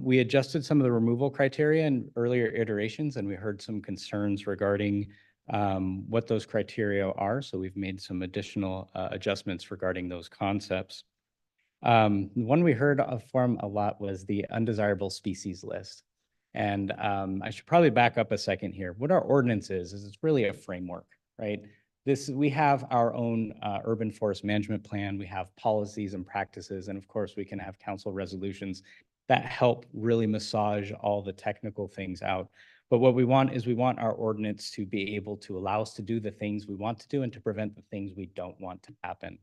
We adjusted some of the removal criteria in earlier iterations, and we heard some concerns regarding what those criteria are. So we've made some additional adjustments regarding those concepts. The one we heard from a lot was the undesirable species list. And I should probably back up a second here. What our ordinance is it's really a framework, right? We have our own urban forest management plan. We have policies and practices. And of course, we can have council resolutions that help really massage all the technical things out. But what we want is we want our ordinance to be able to allow us to do the things we want to do and to prevent the things we don't want to happen.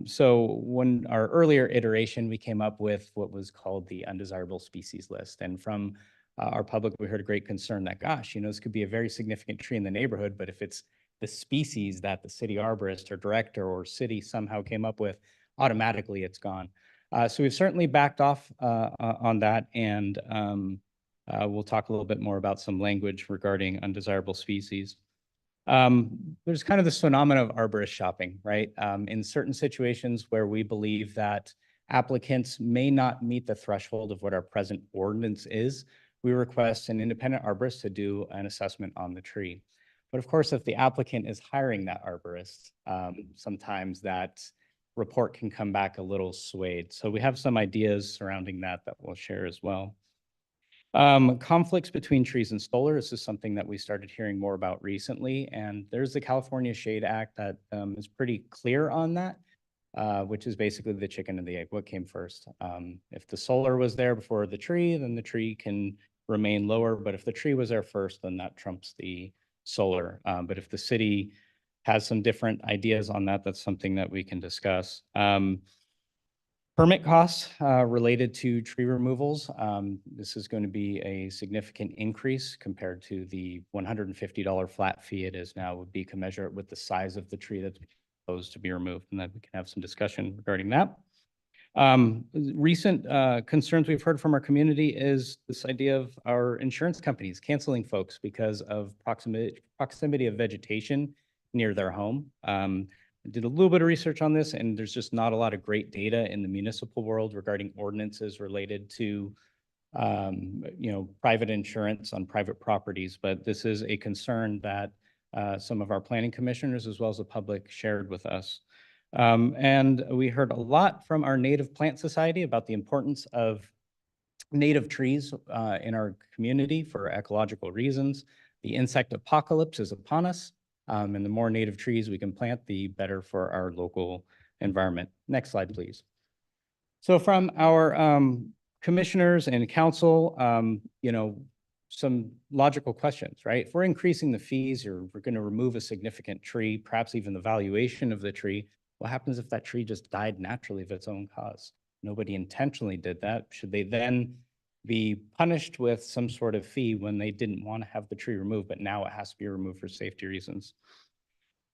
So when our earlier iteration, we came up with what was called the undesirable species list. And from our public, we heard a great concern that, gosh, this could be a very significant tree in the neighborhood, but if it's the species that the city arborist or director or city somehow came up with, automatically it's gone. So we've certainly backed off on that, and we'll talk a little bit more about some language regarding undesirable species. There's kind of this phenomenon of arborist shopping, right? In certain situations where we believe that applicants may not meet the threshold of what our present ordinance is, we request an independent arborist to do an assessment on the tree. But of course, if the applicant is hiring that arborist, sometimes that report can come back a little swayed. So we have some ideas surrounding that we'll share as well. Conflicts between trees and solar. This is something that we started hearing more about recently. And there's the California Shade Act that is pretty clear on that, which is basically the chicken and the egg. What came first? If the solar was there before the tree, then the tree can remain lower. But if the tree was there first, then that trumps the solar. But if the city has some different ideas on that, that's something that we can discuss. Permit costs related to tree removals. This is going to be a significant increase compared to the $150 flat fee it is now. Would be commensurate with the size of the tree that's proposed to be removed, and then we can have some discussion regarding that. Recent concerns we've heard from our community is this idea of our insurance companies canceling folks because of proximity of vegetation near their home. I did a little bit of research on this, and there's just not a lot of great data in the municipal world regarding ordinances related to, private insurance on private properties. But this is a concern that some of our planning commissioners, as well as the public, shared with us. And we heard a lot from our Native Plant Society about the importance of native trees in our community for ecological reasons. The insect apocalypse is upon us. And the more native trees we can plant, the better for our local environment. Next slide, please. So from our commissioners and council, some logical questions, right? If we're increasing the fees or we're going to remove a significant tree, perhaps even the valuation of the tree, what happens if that tree just died naturally of its own cause? Nobody intentionally did that. Should they then be punished with some sort of fee when they didn't want to have the tree removed, but now it has to be removed for safety reasons?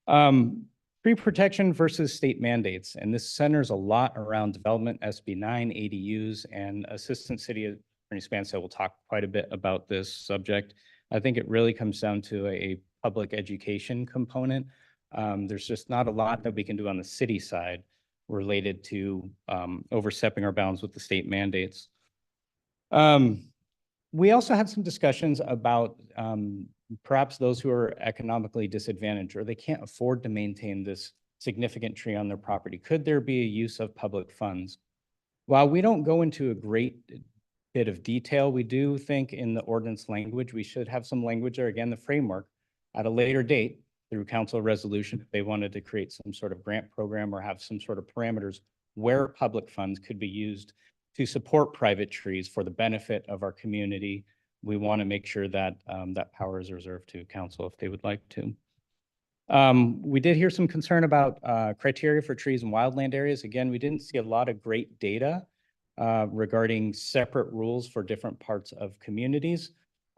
Tree protection versus state mandates. And this centers a lot around development, SB 9, ADUs, and Assistant City Attorney Spansdale will talk quite a bit about this subject. I think it really comes down to a public education component. There's just not a lot that we can do on the city side related to overstepping our bounds with the state mandates. We also had some discussions about perhaps those who are economically disadvantaged or they can't afford to maintain this significant tree on their property. Could there be a use of public funds? While we don't go into a great bit of detail, we do think in the ordinance language, we should have some language there, again, the framework at a later date through council resolution, if they wanted to create some sort of grant program or have some sort of parameters where public funds could be used to support private trees for the benefit of our community. We want to make sure that that power is reserved to council if they would like to. We did hear some concern about criteria for trees and wildland areas. Again, we didn't see a lot of great data regarding separate rules for different parts of communities.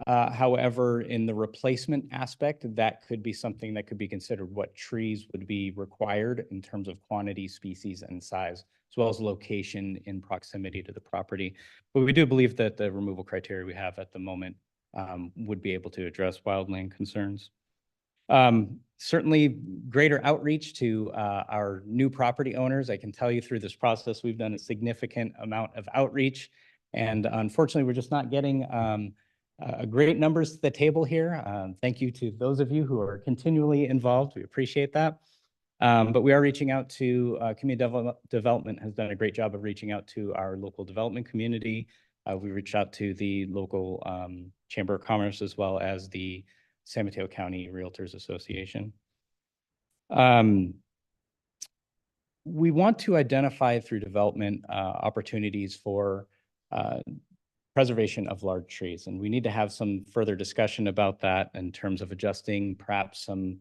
However, in the replacement aspect, that could be something that could be considered what trees would be required in terms of quantity, species, and size, as well as location in proximity to the property. But we do believe that the removal criteria we have at the moment would be able to address wildland concerns. Certainly greater outreach to our new property owners. I can tell you through this process, we've done a significant amount of outreach. And unfortunately, we're just not getting great numbers to the table here. Thank you to those of you who are continually involved. We appreciate that. But we are reaching out to community development has done a great job of reaching out to our local development community. We reached out to the local Chamber of Commerce as well as the San Mateo County Realtors Association. We want to identify through development opportunities for preservation of large trees. And we need to have some further discussion about that in terms of adjusting perhaps some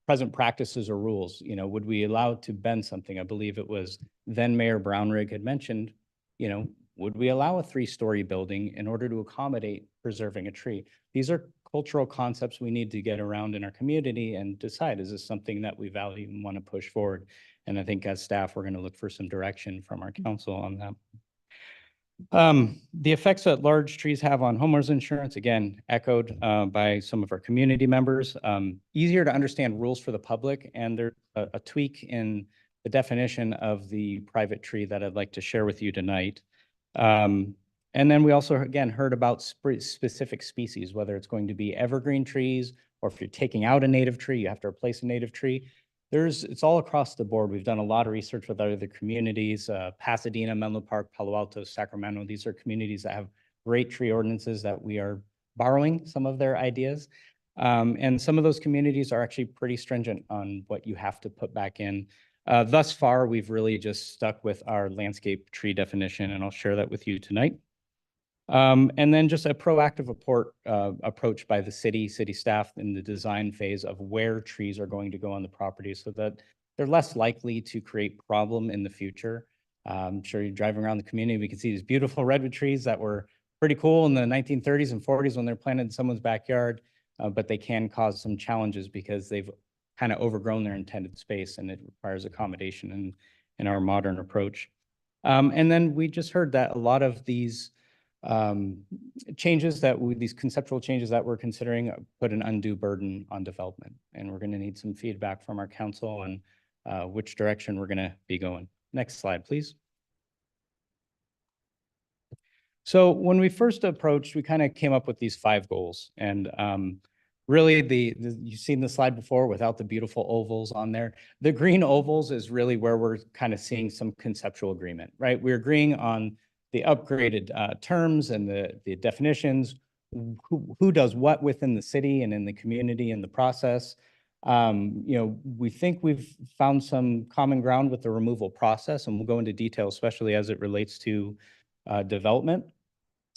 present practices or rules. You know, would we allow to bend something? I believe it was then Mayor Brownrigg had mentioned, you know, would we allow a 3-story building in order to accommodate preserving a tree? These are cultural concepts we need to get around in our community and decide, is this something that we value and want to push forward? And I think as staff, we're going to look for some direction from our council on that. The effects that large trees have on homeowners insurance, again, echoed by some of our community members. Easier to understand rules for the public, and there's a tweak in the definition of the private tree that I'd like to share with you tonight. And then we also, again, heard about specific species, whether it's going to be evergreen trees, or if you're taking out a native tree, you have to replace a native tree. It's all across the board. We've done a lot of research with other communities, Pasadena, Menlo Park, Palo Alto, Sacramento. These are communities that have great tree ordinances that we are borrowing some of their ideas. And some of those communities are actually pretty stringent on what you have to put back in. Thus far, we've really just stuck with our landscape tree definition, and I'll share that with you tonight. And then just a proactive approach by the city staff in the design phase of where trees are going to go on the property so that they're less likely to create problem in the future. I'm sure you're driving around the community, we can see these beautiful redwood trees that were pretty cool in the 1930s and 40s when they're planted in someone's backyard, but they can cause some challenges because they've kind of overgrown their intended space, and it requires accommodation in our modern approach. And then we just heard that a lot of these these conceptual changes that we're considering put an undue burden on development. And we're going to need some feedback from our council on which direction we're going to be going. Next slide, please. So when we first approached, we kind of came up with these 5 goals. And really, you've seen the slide before without the beautiful ovals on there. The green ovals is really where we're kind of seeing some conceptual agreement, right? We're agreeing on the upgraded terms and the definitions, who does what within the city and in the community in the process. You know, we think we've found some common ground with the removal process, and we'll go into detail, especially as it relates to development.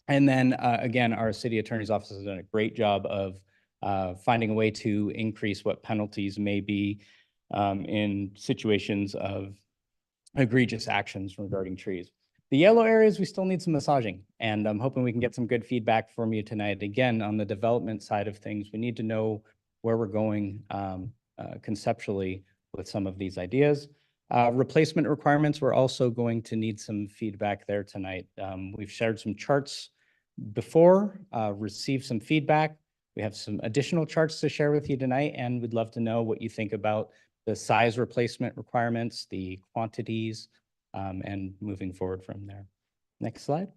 And then again, our city attorney's office has done a great job of finding a way to increase what penalties may be in situations of egregious actions regarding trees. The yellow areas, we still need some massaging, and I'm hoping we can get some good feedback from you tonight. Again, on the development side of things, we need to know where we're going conceptually with some of these ideas. Replacement requirements, we're also going to need some feedback there tonight. We've shared some charts before, received some feedback. We have some additional charts to share with you tonight, and we'd love to know what you think about the size replacement requirements, the quantities, and moving forward from there. Next slide.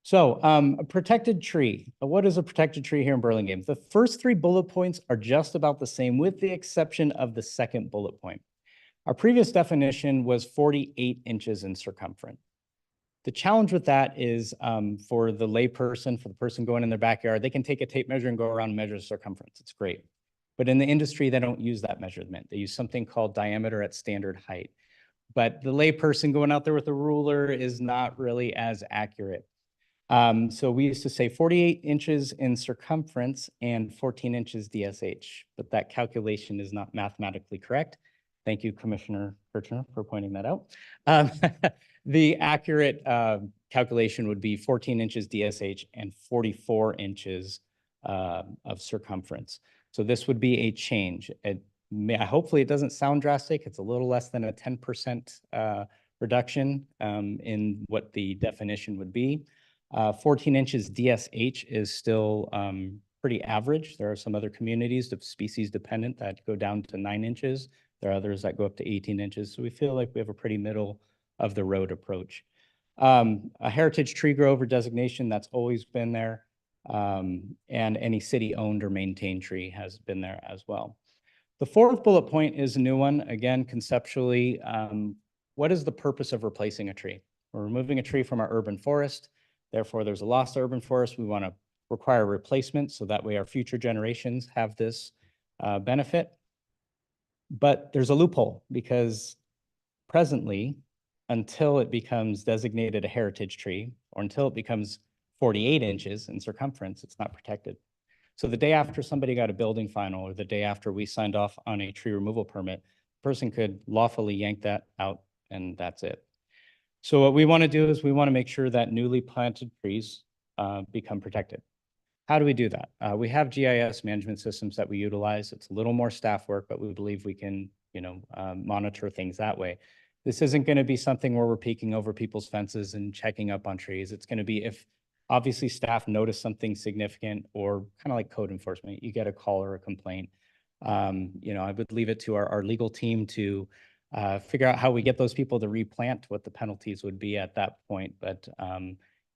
So a protected tree. What is a protected tree here in Burlingame? The first 3 bullet points are just about the same with the exception of the second bullet point. Our previous definition was 48 inches in circumference. The challenge with that is for the layperson, for the person going in their backyard, they can take a tape measure and go around and measure circumference. It's great. But in the industry, they don't use that measurement. They use something called diameter at standard height. But the layperson going out there with a ruler is not really as accurate. So we used to say 48 inches in circumference and 14 inches DSH, but that calculation is not mathematically correct. Thank you, Commissioner Kirchner, for pointing that out. The accurate calculation would be 14 inches DSH and 44 inches of circumference. So this would be a change. Hopefully it doesn't sound drastic. It's a little less than a 10% reduction in what the definition would be. 14 inches DSH is still pretty average. There are some other communities of species dependent that go down to 9 inches. There are others that go up to 18 inches. So we feel like we have a pretty middle of the road approach. A heritage tree grove or designation, that's always been there. And any city owned or maintained tree has been there as well. The fourth bullet point is a new one. Again, conceptually, what is the purpose of replacing a tree? We're removing a tree from our urban forest. Therefore, there's a loss to urban forest. We want to require replacement so that way our future generations have this benefit. But there's a loophole because presently, until it becomes designated a heritage tree or until it becomes 48 inches in circumference, it's not protected. So the day after somebody got a building final or the day after we signed off on a tree removal permit, the person could lawfully yank that out and that's it. So what we want to do is we want to make sure that newly planted trees become protected. How do we do that? We have GIS management systems that we utilize. It's a little more staff work, but we believe we can, monitor things that way. This isn't going to be something where we're peeking over people's fences and checking up on trees. It's going to be if obviously staff notice something significant or kind of like code enforcement, you get a call or a complaint. I would leave it to our legal team to figure out how we get those people to replant, what the penalties would be at that point. But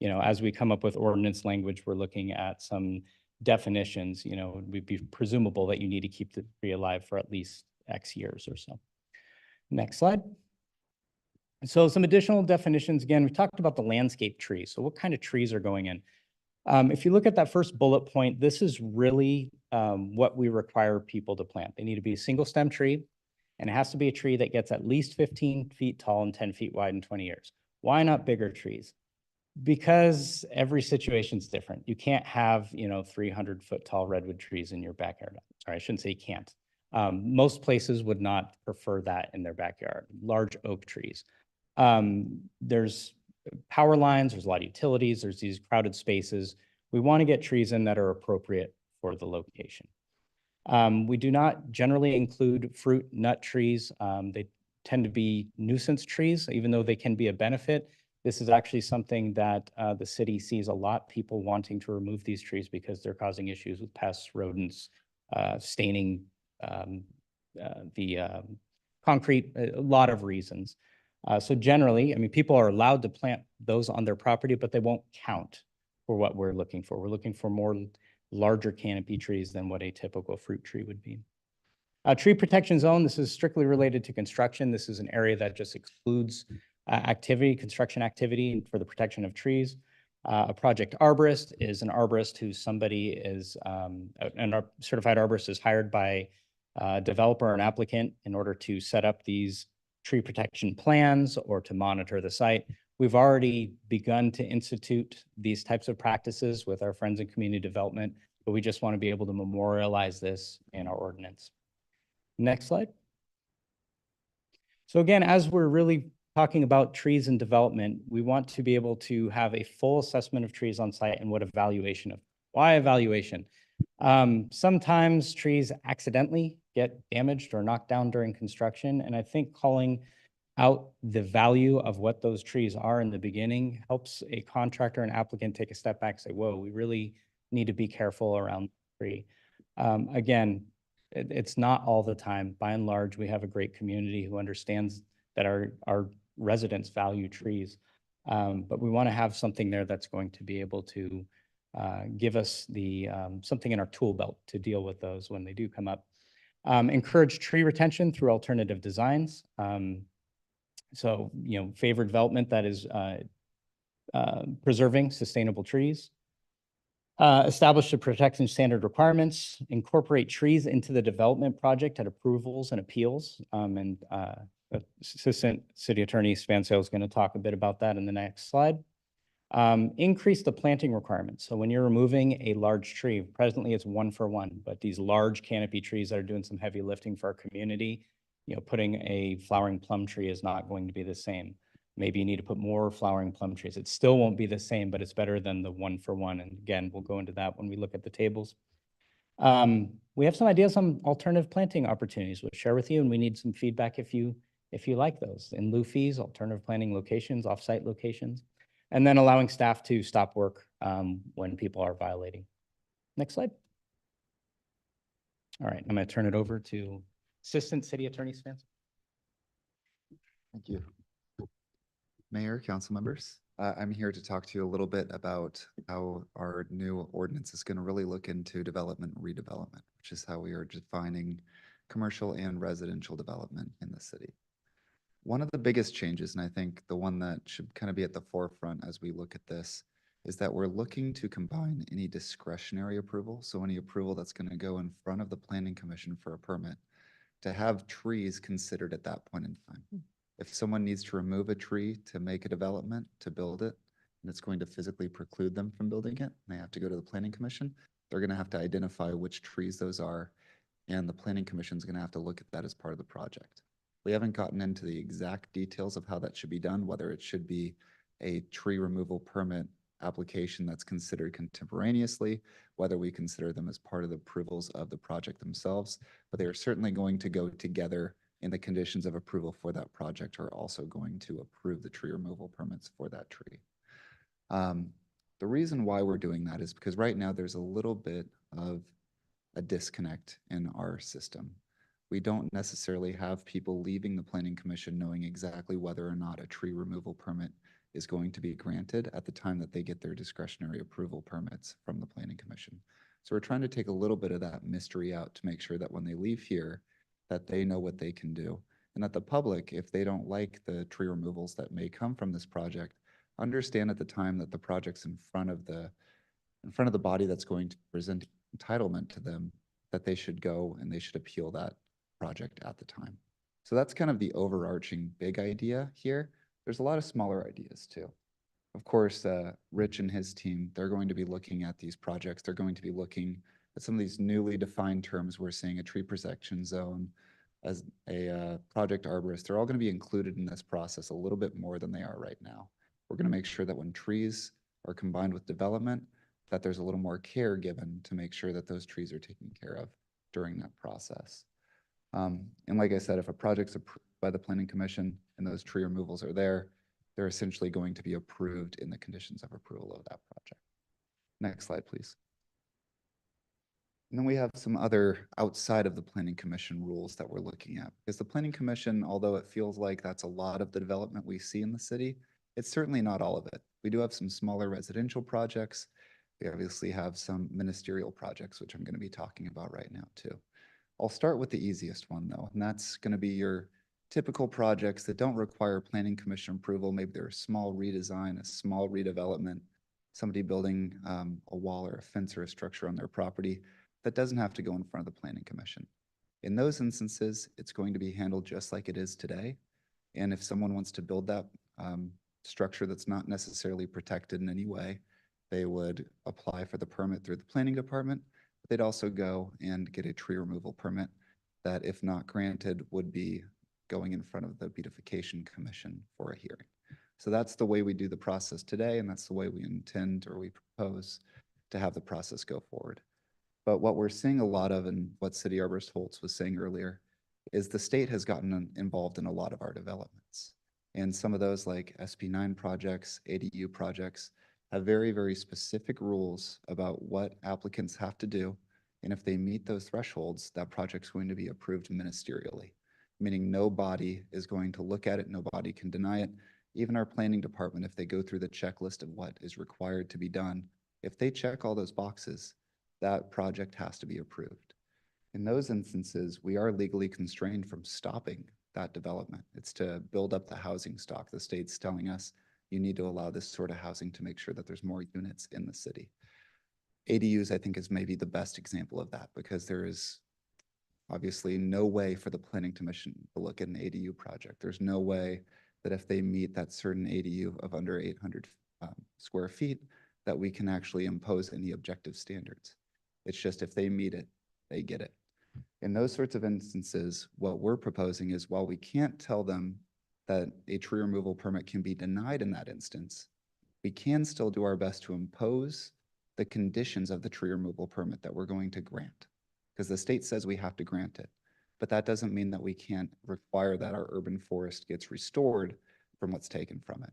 as we come up with ordinance language, we're looking at some definitions. It would be presumable that you need to keep the tree alive for at least X years or so. Next slide. So some additional definitions. Again, we talked about the landscape tree. So what kind of trees are going in? If you look at that first bullet point, this is really what we require people to plant. They need to be a single stem tree, and it has to be a tree that gets at least 15 feet tall and 10 feet wide in 20 years. Why not bigger trees? Because every situation is different. You can't have, 300-foot tall redwood trees in your backyard. Sorry, I shouldn't say you can't. Most places would not prefer that in their backyard. Large oak trees. There's power lines, there's a lot of utilities, there's these crowded spaces. We want to get trees in that are appropriate for the location. We do not generally include fruit nut trees. They tend to be nuisance trees, even though they can be a benefit. This is actually something that the city sees a lot, people wanting to remove these trees because they're causing issues with pests, rodents, staining the concrete, a lot of reasons. So generally, people are allowed to plant those on their property, but they won't count for what we're looking for. We're looking for more larger canopy trees than what a typical fruit tree would be. Tree protection zone, this is strictly related to construction. This is an area that just excludes construction activity for the protection of trees. A project arborist is an arborist who somebody is, a certified arborist is hired by a developer or an applicant in order to set up these tree protection plans or to monitor the site. We've already begun to institute these types of practices with our friends in community development, but we just want to be able to memorialize this in our ordinance. Next slide. So again, as we're really talking about trees and development, we want to be able to have a full assessment of trees on site and what evaluation of. Why evaluation? Sometimes trees accidentally get damaged or knocked down during construction, and I think calling out the value of what those trees are in the beginning helps a contractor and applicant take a step back and say, whoa, we really need to be careful around the tree. Again, it's not all the time. By and large, we have a great community who understands that our residents value trees. But we want to have something there that's going to be able to give us the something in our tool belt to deal with those when they do come up. Encourage tree retention through alternative designs. So, favor development that is preserving sustainable trees. Establish the protection standard requirements, incorporate trees into the development project at approvals and appeals. Assistant City Attorney Spansale is going to talk a bit about that in the next slide. Increase the planting requirements. So when you're removing a large tree, presently it's 1-for-1, but these large canopy trees that are doing some heavy lifting for our community, putting a flowering plum tree is not going to be the same. Maybe you need to put more flowering plum trees. It still won't be the same, but it's better than the 1-for-1. And again, we'll go into that when we look at the tables. We have some ideas on alternative planting opportunities we'll share with you, and we need some feedback if you like those. In lieu fees, alternative planting locations, offsite locations, and then allowing staff to stop work when people are violating. Next slide. All right, I'm going to turn it over to Assistant City Attorney Spence. Thank you. Mayor, council members, I'm here to talk to you a little bit about how our new ordinance is going to really look into development and redevelopment, which is how we are defining commercial and residential development in the city. One of the biggest changes, and I think the one that should kind of be at the forefront as we look at this, is that we're looking to combine any discretionary approval, so any approval that's going to go in front of the Planning Commission for a permit, to have trees considered at that point in time. If someone needs to remove a tree to make a development, to build it, and it's going to physically preclude them from building it, and they have to go to the Planning Commission, they're going to have to identify which trees those are, and the Planning Commission is going to have to look at that as part of the project. We haven't gotten into the exact details of how that should be done, whether it should be a tree removal permit application that's considered contemporaneously, whether we consider them as part of the approvals of the project themselves, but they are certainly going to go together in the conditions of approval for that project are also going to approve the tree removal permits for that tree. The reason why we're doing that is because right now there's a little bit of a disconnect in our system. We don't necessarily have people leaving the Planning Commission knowing exactly whether or not a tree removal permit is going to be granted at the time that they get their discretionary approval permits from the Planning Commission. So we're trying to take a little bit of that mystery out to make sure that when they leave here, that they know what they can do. And that the public, if they don't like the tree removals that may come from this project, understand at the time that the project's in front of the body that's going to present entitlement to them, that they should go and they should appeal that project at the time. So that's kind of the overarching big idea here. There's a lot of smaller ideas too. Of course, Rich and his team, they're going to be looking at these projects. They're going to be looking at some of these newly defined terms. We're seeing a tree protection zone as a project arborist. They're all going to be included in this process a little bit more than they are right now. We're going to make sure that when trees are combined with development, that there's a little more care given to make sure that those trees are taken care of during that process. And like I said, if a project's approved by the Planning Commission and those tree removals are there, they're essentially going to be approved in the conditions of approval of that project. Next slide, please. And then we have some other outside of the Planning Commission rules that we're looking at. Because the Planning Commission, although it feels like that's a lot of the development we see in the city, it's certainly not all of it. We do have some smaller residential projects. We obviously have some ministerial projects, which I'm going to be talking about right now too. I'll start with the easiest one though, and that's going to be your typical projects that don't require Planning Commission approval. Maybe they're a small redesign, a small redevelopment, somebody building a wall or a fence or a structure on their property that doesn't have to go in front of the Planning Commission. In those instances, it's going to be handled just like it is today. And if someone wants to build that structure that's not necessarily protected in any way, they would apply for the permit through the planning department. They'd also go and get a tree removal permit that, if not granted, would be going in front of the Beautification Commission for a hearing. So that's the way we do the process today, and that's the way we intend or we propose to have the process go forward. But what we're seeing a lot of, and what City Arborist Holtz was saying earlier, is the state has gotten involved in a lot of our developments. And some of those, like SB9 projects, ADU projects, have very, very specific rules about what applicants have to do. And if they meet those thresholds, that project's going to be approved ministerially, meaning nobody is going to look at it, nobody can deny it. Even our planning department, if they go through the checklist of what is required to be done, if they check all those boxes, that project has to be approved. In those instances, we are legally constrained from stopping that development. It's to build up the housing stock. The state's telling us you need to allow this sort of housing to make sure that there's more units in the city. ADUs, I think, is maybe the best example of that because there is obviously no way for the Planning Commission to look at an ADU project. There's no way that if they meet that certain ADU of under 800 square feet, that we can actually impose any objective standards. It's just if they meet it, they get it. In those sorts of instances, what we're proposing is while we can't tell them that a tree removal permit can be denied in that instance, we can still do our best to impose the conditions of the tree removal permit that we're going to grant. Because the state says we have to grant it, but that doesn't mean that we can't require that our urban forest gets restored from what's taken from it.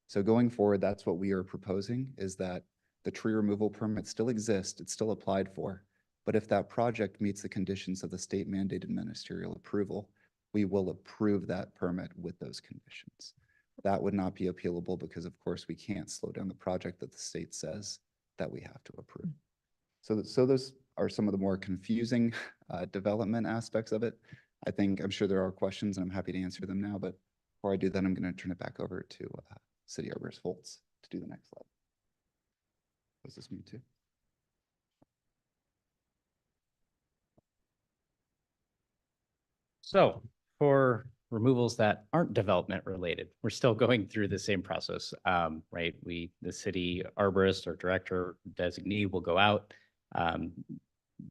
So going forward, that's what we are proposing, is that the tree removal permit still exists, it's still applied for, but if that project meets the conditions of the state mandated ministerial approval, we will approve that permit with those conditions. That would not be appealable because of course we can't slow down the project that the state says that we have to approve. So those are some of the more confusing development aspects of it. I'm sure there are questions and I'm happy to answer them now, but before I do that, I'm going to turn it back over to City Arborist Foltz to do the next slide. Was this me too? So for removals that aren't development related, we're still going through the same process, right? The city arborist or director designee will go out,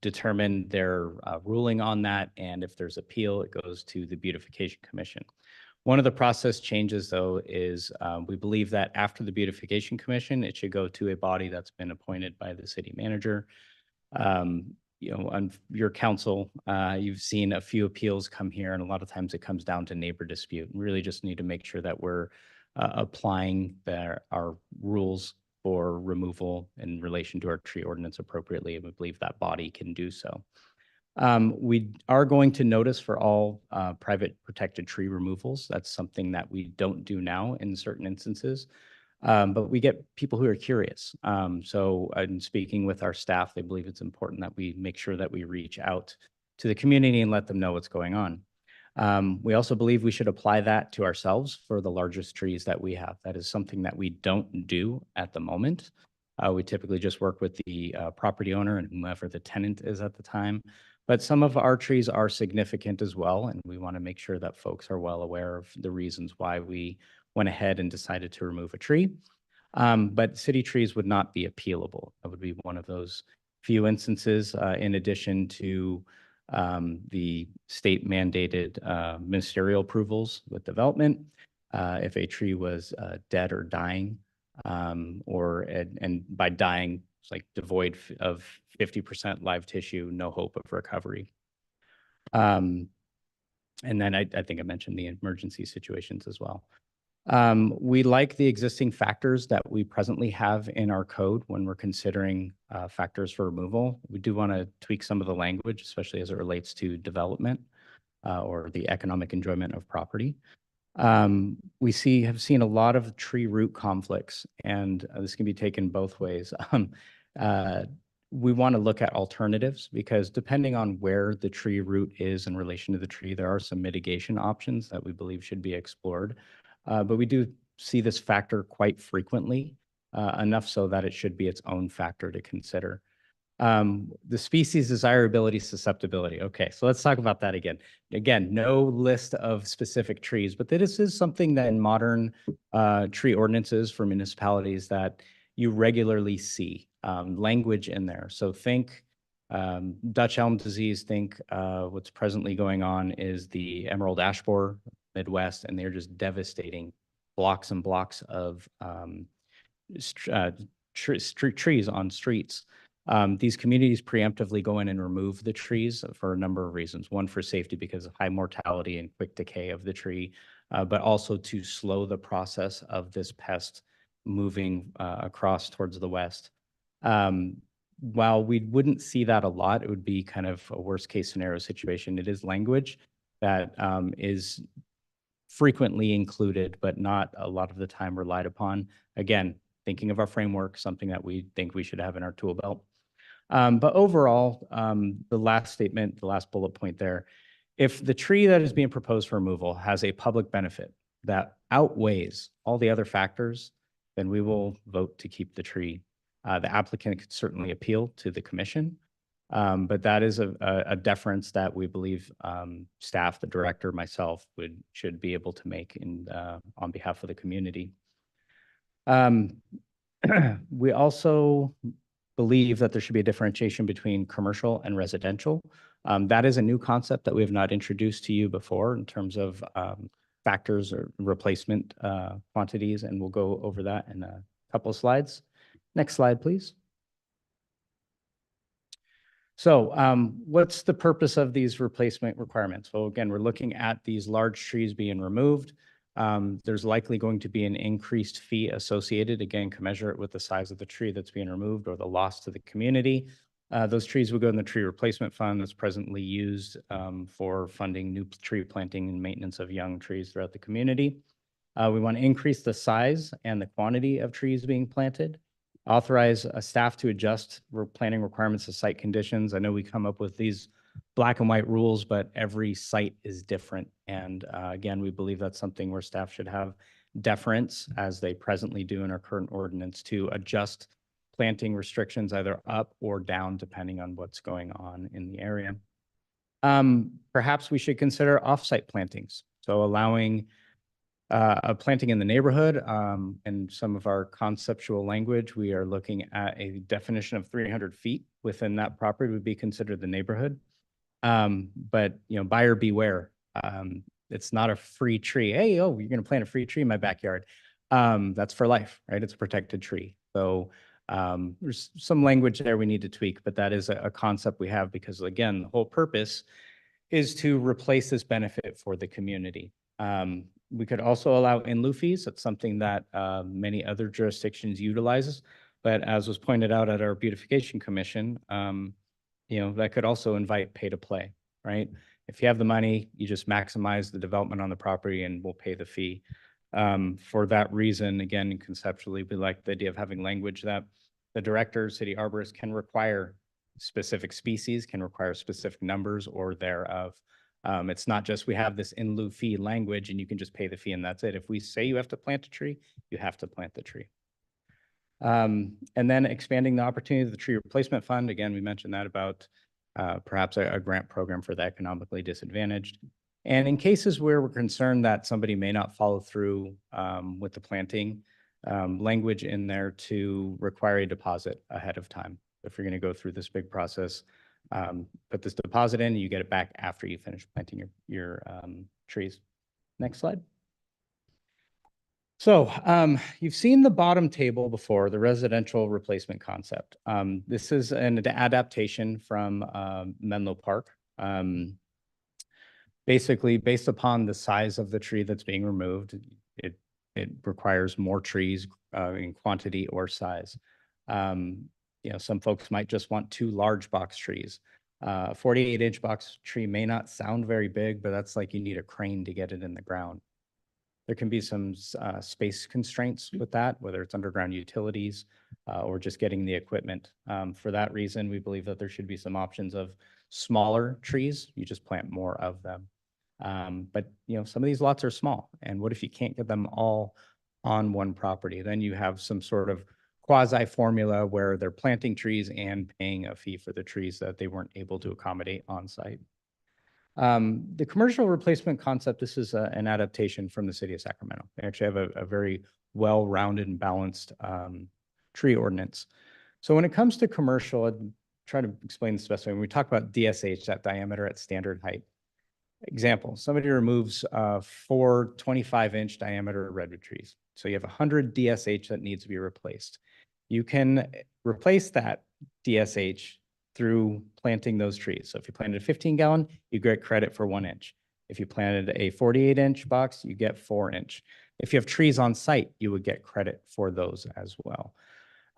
determine their ruling on that, and if there's appeal, it goes to the Beautification Commission. One of the process changes, though, is we believe that after the Beautification Commission, it should go to a body that's been appointed by the city manager. On your council, you've seen a few appeals come here, and a lot of times it comes down to neighbor dispute. We really just need to make sure that we're applying our rules for removal in relation to our tree ordinance appropriately, and we believe that body can do so. We are going to notice for all private protected tree removals. That's something that we don't do now in certain instances. But we get people who are curious. So in speaking with our staff, they believe it's important that we make sure that we reach out to the community and let them know what's going on. We also believe we should apply that to ourselves for the largest trees that we have. That is something that we don't do at the moment. We typically just work with the property owner and whomever the tenant is at the time. But some of our trees are significant as well, and we want to make sure that folks are well aware of the reasons why we went ahead and decided to remove a tree. But city trees would not be appealable. That would be one of those few instances, in addition to the state mandated ministerial approvals with development. If a tree was dead or dying, and by dying, it's like devoid of 50% live tissue, no hope of recovery. And then I think I mentioned the emergency situations as well. We like the existing factors that we presently have in our code when we're considering factors for removal. We do want to tweak some of the language, especially as it relates to development or the economic enjoyment of property. We have seen a lot of tree root conflicts, and this can be taken both ways. We want to look at alternatives because depending on where the tree root is in relation to the tree, there are some mitigation options that we believe should be explored. But we do see this factor quite frequently, enough so that it should be its own factor to consider. The species desirability susceptibility. Okay, so let's talk about that again. Again, no list of specific trees, but this is something that in modern tree ordinances for municipalities that you regularly see language in there. So think Dutch elm disease, think what's presently going on is the emerald ash borer Midwest, and they're just devastating blocks and blocks of trees on streets. These communities preemptively go in and remove the trees for a number of reasons. One, for safety because of high mortality and quick decay of the tree, but also to slow the process of this pest moving across towards the west. While we wouldn't see that a lot, it would be kind of a worst case scenario situation. It is language that is frequently included, but not a lot of the time relied upon. Again, thinking of our framework, something that we think we should have in our tool belt. But overall, the last statement, the last bullet point there, if the tree that is being proposed for removal has a public benefit that outweighs all the other factors, then we will vote to keep the tree. The applicant could certainly appeal to the commission, but that is a deference that we believe staff, the director, myself should be able to make on behalf of the community. We also believe that there should be a differentiation between commercial and residential. That is a new concept that we have not introduced to you before in terms of factors or replacement quantities, and we'll go over that in a couple of slides. Next slide, please. So what's the purpose of these replacement requirements? Well, again, we're looking at these large trees being removed. There's likely going to be an increased fee associated, again, commensurate with the size of the tree that's being removed or the loss to the community. Those trees will go in the tree replacement fund that's presently used for funding new tree planting and maintenance of young trees throughout the community. We want to increase the size and the quantity of trees being planted. Authorize staff to adjust planting requirements to site conditions. I know we come up with these black and white rules, but every site is different. And again, we believe that's something where staff should have deference, as they presently do in our current ordinance, to adjust planting restrictions either up or down depending on what's going on in the area. Perhaps we should consider offsite plantings. So allowing a planting in the neighborhood. And some of our conceptual language, we are looking at a definition of 300 feet within that property would be considered the neighborhood. But buyer beware. It's not a free tree. Hey, you're going to plant a free tree in my backyard. That's for life, right? It's a protected tree. So there's some language there we need to tweak, but that is a concept we have because, again, the whole purpose is to replace this benefit for the community. We could also allow in lieu fees. That's something that many other jurisdictions utilizes. But as was pointed out at our beautification commission, that could also invite pay to play, right? If you have the money, you just maximize the development on the property and we'll pay the fee. For that reason, again, conceptually, we like the idea of having language that the director, city arborist can require specific species, can require specific numbers or thereof. It's not just we have this in lieu fee language and you can just pay the fee and that's it. If we say you have to plant a tree, you have to plant the tree. And then expanding the opportunity of the tree replacement fund. Again, we mentioned that about perhaps a grant program for the economically disadvantaged. And in cases where we're concerned that somebody may not follow through with the planting, language in there to require a deposit ahead of time. If you're going to go through this big process, put this deposit in, you get it back after you finish planting your trees. Next slide. So you've seen the bottom table before, the residential replacement concept. This is an adaptation from Menlo Park. Basically, based upon the size of the tree that's being removed, it requires more trees in quantity or size. Some folks might just want 2 large box trees. 48-inch box tree may not sound very big, but that's like you need a crane to get it in the ground. There can be some space constraints with that, whether it's underground utilities or just getting the equipment. For that reason, we believe that there should be some options of smaller trees. You just plant more of them. But some of these lots are small. And what if you can't get them all on one property? Then you have some sort of quasi formula where they're planting trees and paying a fee for the trees that they weren't able to accommodate on site. The commercial replacement concept, this is an adaptation from the city of Sacramento. They actually have a very well-rounded and balanced tree ordinance. So when it comes to commercial, I'd try to explain this best way. When we talk about DSH, that diameter at standard height. Example, somebody removes 4 25-inch diameter redwood trees. So you have 100 DSH that needs to be replaced. You can replace that DSH through planting those trees. So if you planted a 15-gallon, you get credit for 1 inch. If you planted a 48-inch box, you get 4 inch. If you have trees on site, you would get credit for those as well.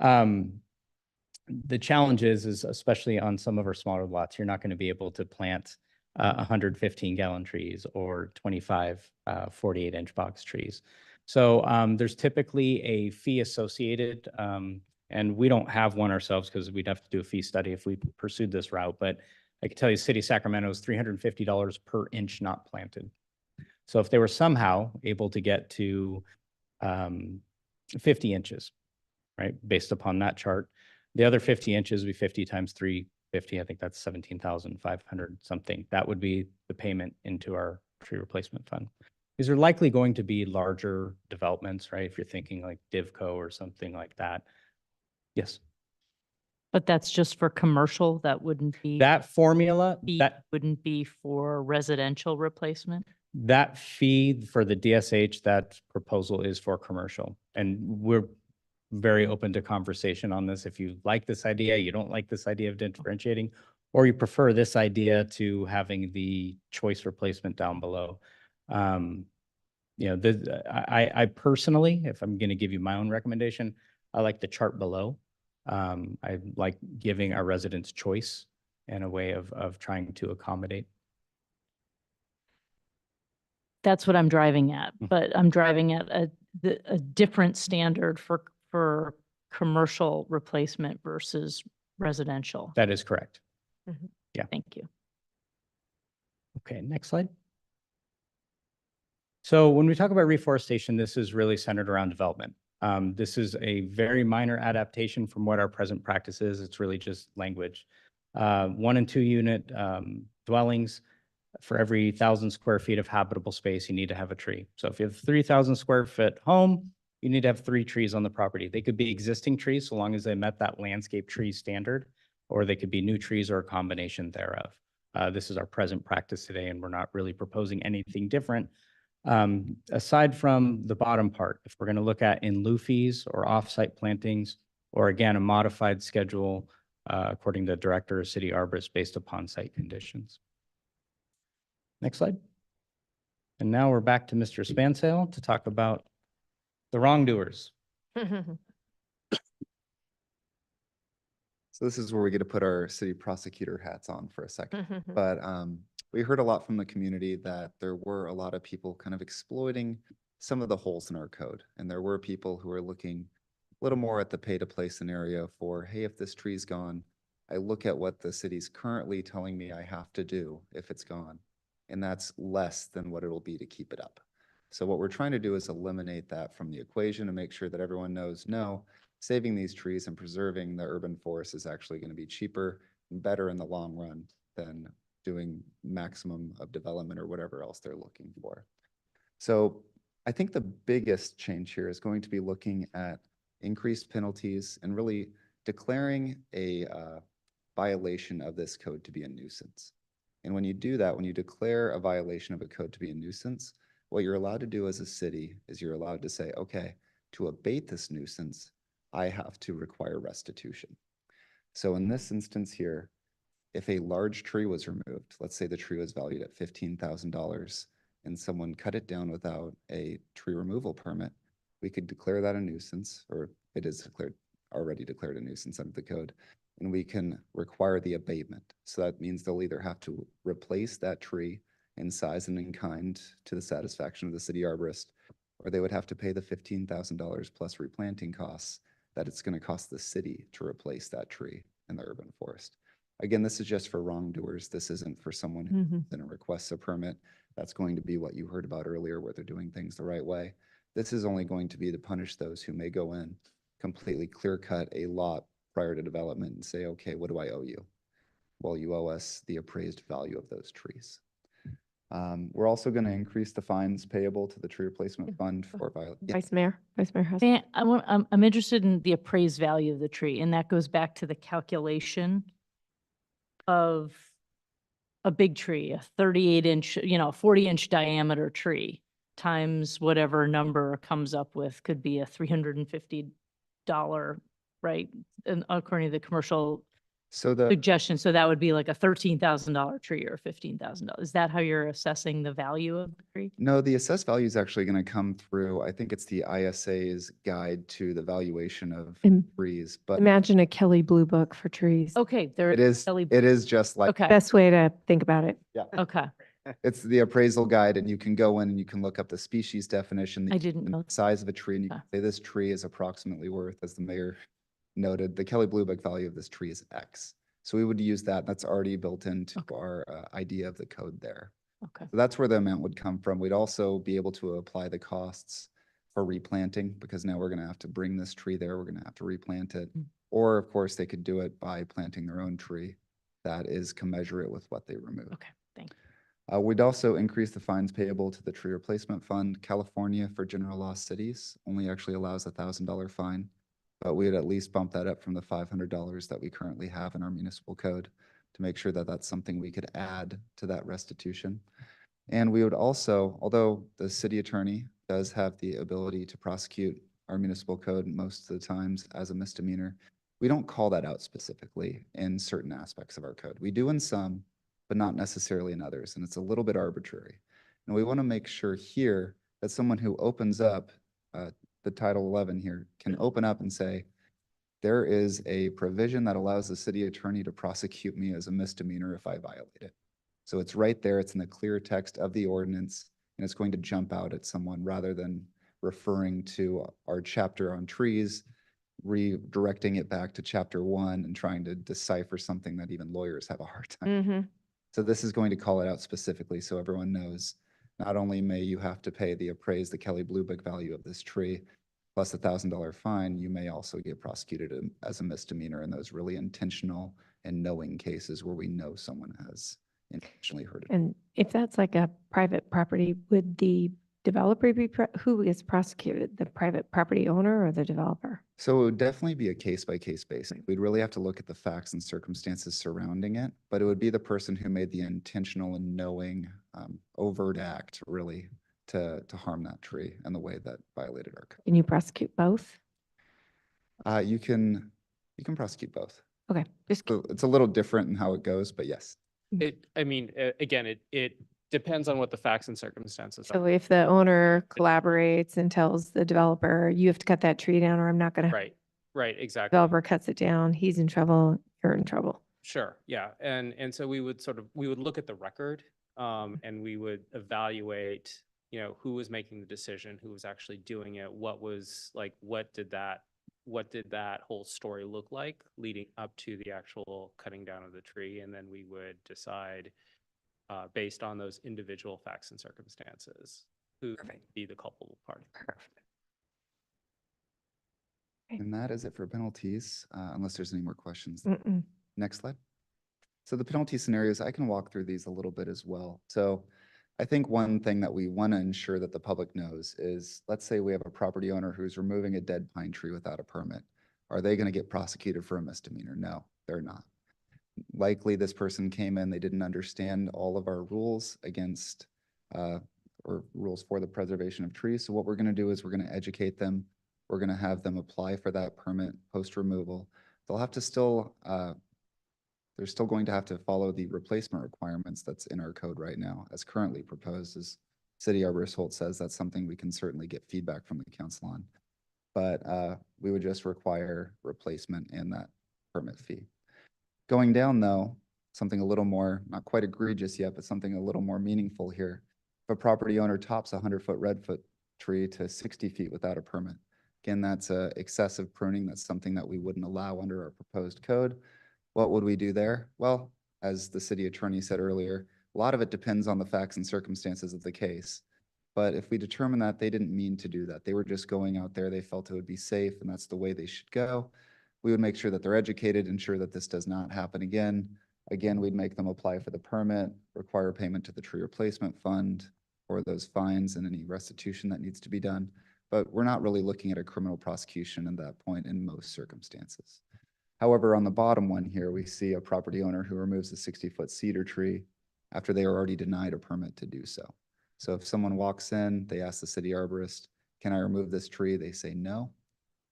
The challenge is especially on some of our smaller lots, you're not going to be able to plant 115-gallon trees or 25 48-inch box trees. So there's typically a fee associated, and And we don't have one ourselves because we'd have to do a fee study if we pursued this route. But I can tell you, City of Sacramento is $350 per inch not planted. So if they were somehow able to get to 50 inches, right, based upon that chart, the other 50 inches would be 50 times 350. I think that's 17,500 something. That would be the payment into our tree replacement fund. These are likely going to be larger developments, right? If you're thinking like Divco or something like that. Yes. But that's just for commercial, that wouldn't be. That formula, fee that wouldn't be for residential replacement? that fee for the DSH, that proposal is for commercial. And we're very open to conversation on this. If you like this idea, you don't like this idea of differentiating, or you prefer this idea to having the choice replacement down below. You know, I personally, if I'm going to give you my own recommendation, I like the chart below. I like giving our residents choice and a way of trying to accommodate. That's what I'm driving at, Mhm. but I'm driving at a different standard for commercial replacement versus residential. That is correct. Thank you. Okay, next slide. So when we talk about reforestation, this is really centered around development. This is a very minor adaptation from what our present practice is. It's really just language. 1 and 2 unit dwellings, for every 1,000 square feet of habitable space, you need to have a tree. So if you have 3,000 square foot home, you need to have 3 trees on the property. They could be existing trees so long as they met that landscape tree standard, or they could be new trees or a combination thereof. This is our present practice today, and we're not really proposing anything different. Aside from the bottom part, if we're going to look at in lieu fees or offsite plantings, or again, a modified schedule according to director or city arborist based upon site conditions. Next slide. And now we're back to Mr. Spansale to talk about the wrongdoers. So this is where we get to put our city prosecutor hats on for a second. But we heard a lot from the community that there were a lot of people kind of exploiting some of the holes in our code. And there were people who are looking a little more at the pay-to-play scenario for, hey, if this tree's gone, I look at what the city's currently telling me I have to do if it's gone. And that's less than what it'll be to keep it up. So what we're trying to do is eliminate that from the equation and make sure that everyone knows, no, saving these trees and preserving the urban forest is actually going to be cheaper and better in the long run than doing maximum of development or whatever else they're looking for. So I think the biggest change here is going to be looking at increased penalties and really declaring a violation of this code to be a nuisance. And when you do that, when you declare a violation of a code to be a nuisance, what you're allowed to do as a city is you're allowed to say, okay, to abate this nuisance, I have to require restitution. So in this instance here, if a large tree was removed, let's say the tree was valued at $15,000 and someone cut it down without a tree removal permit, we could declare that a nuisance, or it is already declared a nuisance under the code, and we can require the abatement. So that means they'll either have to replace that tree in size and in kind to the satisfaction of the city arborist, or they would have to pay the $15,000 plus replanting costs that it's going to cost the city to replace that tree in the urban forest. Again, this is just for wrongdoers. This isn't for someone who then requests a permit. That's going to be what you heard about earlier, where they're doing things the right way. This is only going to be to punish those who may go in, completely clear cut a lot prior to development and say, okay, what do I owe you? Well, you owe us the appraised value of those trees. We're also going to increase the fines payable to the tree replacement fund for Vice Mayor Husband. Dan, I'm interested in the appraised value of the tree, and that goes back to the calculation of a big tree, a 38-inch, 40-inch diameter tree times whatever number comes up with, could be a $350, right? And according to the commercial So the suggestion, so that would be like a $13,000 tree or $15,000. Is that how you're assessing the value of the tree? No, the assessed value is actually going to come through. I think it's the ISA's guide to the valuation of trees, but Imagine a Kelly Blue Book for trees. Okay, there it is just like, Okay, Best way to think about it. okay. it's the appraisal guide, and you can go in and you can look up the species definition, I didn't know. the size of a tree, and you can Okay. say this tree is approximately worth, as the mayor noted, the Kelly Blue Book value of this tree is X. So we would use that. That's already built into Okay. our idea of the code there. Okay. So that's where the amount would come from. We'd also be able to apply the costs for replanting because now we're going to have to bring this tree there. We're going to have to replant it. Mm. Or of course, they could do it by planting their own tree that is commensurate with what they remove. Okay, thank you. We'd also increase the fines payable to the tree replacement fund. California, for general law cities, only actually allows a $1,000 fine, but we would at least bump that up from the $500 that we currently have in our municipal code to make sure that that's something we could add to that restitution. And we would also, although the city attorney does have the ability to prosecute our municipal code most of the times as a misdemeanor, we don't call that out specifically in certain aspects of our code. We do in some, but not necessarily in others, and it's a little bit arbitrary. And we want to make sure here that someone who opens up the Title 11 here can open up and say, there is a provision that allows the city attorney to prosecute me as a misdemeanor if I violate it. So it's right there, it's in the clear text of the ordinance, and it's going to jump out at someone rather than referring to our chapter on trees, redirecting it back to chapter 1 and trying to decipher something that even lawyers have a hard time. Mm-hmm. So this is going to call it out specifically so everyone knows, not only may you have to pay the appraised, the Kelly Blue Book value of this tree, plus a $1,000 fine, you may also get prosecuted as a misdemeanor in those really intentional and knowing cases where we know someone has intentionally hurt it. And if that's like a private property, would the developer be, who is prosecuted, the private property owner or the developer? So it would definitely be a case-by-case basis. We'd really have to look at the facts and circumstances surrounding it, but it would be the person who made the intentional and knowing overt act really to harm that tree and the way that violated our code. Can you prosecute both? You can prosecute both. Okay, just, So it's a little different in how it goes, but yes. Again, it depends on what the facts and circumstances so are. if the owner collaborates and tells the developer, you have to cut that tree down or I'm not going to, Right, exactly. developer cuts it down, he's in trouble, you're in trouble. Sure, yeah. And so we would look at the record, and we would evaluate, who was making the decision, who was actually doing it, what did that whole story look like leading up to the actual cutting down of the tree? And then we would decide, based on those individual facts and circumstances, who would be the culpable party. Perfect. And that is it for penalties, unless there's any more questions. Mm-mm. Next slide. So the penalty scenarios, I can walk through these a little bit as well. So I think one thing that we want to ensure that the public knows is, let's say we have a property owner who's removing a dead pine tree without a permit. Are they going to get prosecuted for a misdemeanor? No, they're not. Likely this person came in, they didn't understand all of our rules against or rules for the preservation of trees. So what we're going to do is we're going to educate them. We're going to have them apply for that permit post removal. They'll have to still, they're still going to have to follow the replacement requirements that's in our code right now as currently proposed. As City Arborist Holt says, that's something we can certainly get feedback from the council on. But we would just require replacement and that permit fee. Going down though, something a little more, not quite egregious yet, but something a little more meaningful here. If a property owner tops a 100-foot redfoot tree to 60 feet without a permit, again, that's excessive pruning. That's something that we wouldn't allow under our proposed code. What would we do there? Well, as the city attorney said earlier, a lot of it depends on the facts and circumstances of the case. But if we determine that they didn't mean to do that, they were just going out there, they felt it would be safe and that's the way they should go, we would make sure that they're educated, ensure that this does not happen again. Again, we'd make them apply for the permit, require payment to the tree replacement fund for those fines and any restitution that needs to be done. But we're not really looking at a criminal prosecution at that point in most circumstances. However, on the bottom one here, we see a property owner who removes a 60-foot cedar tree after they are already denied a permit to do so. So if someone walks in, they ask the city arborist, can I remove this tree? They say no.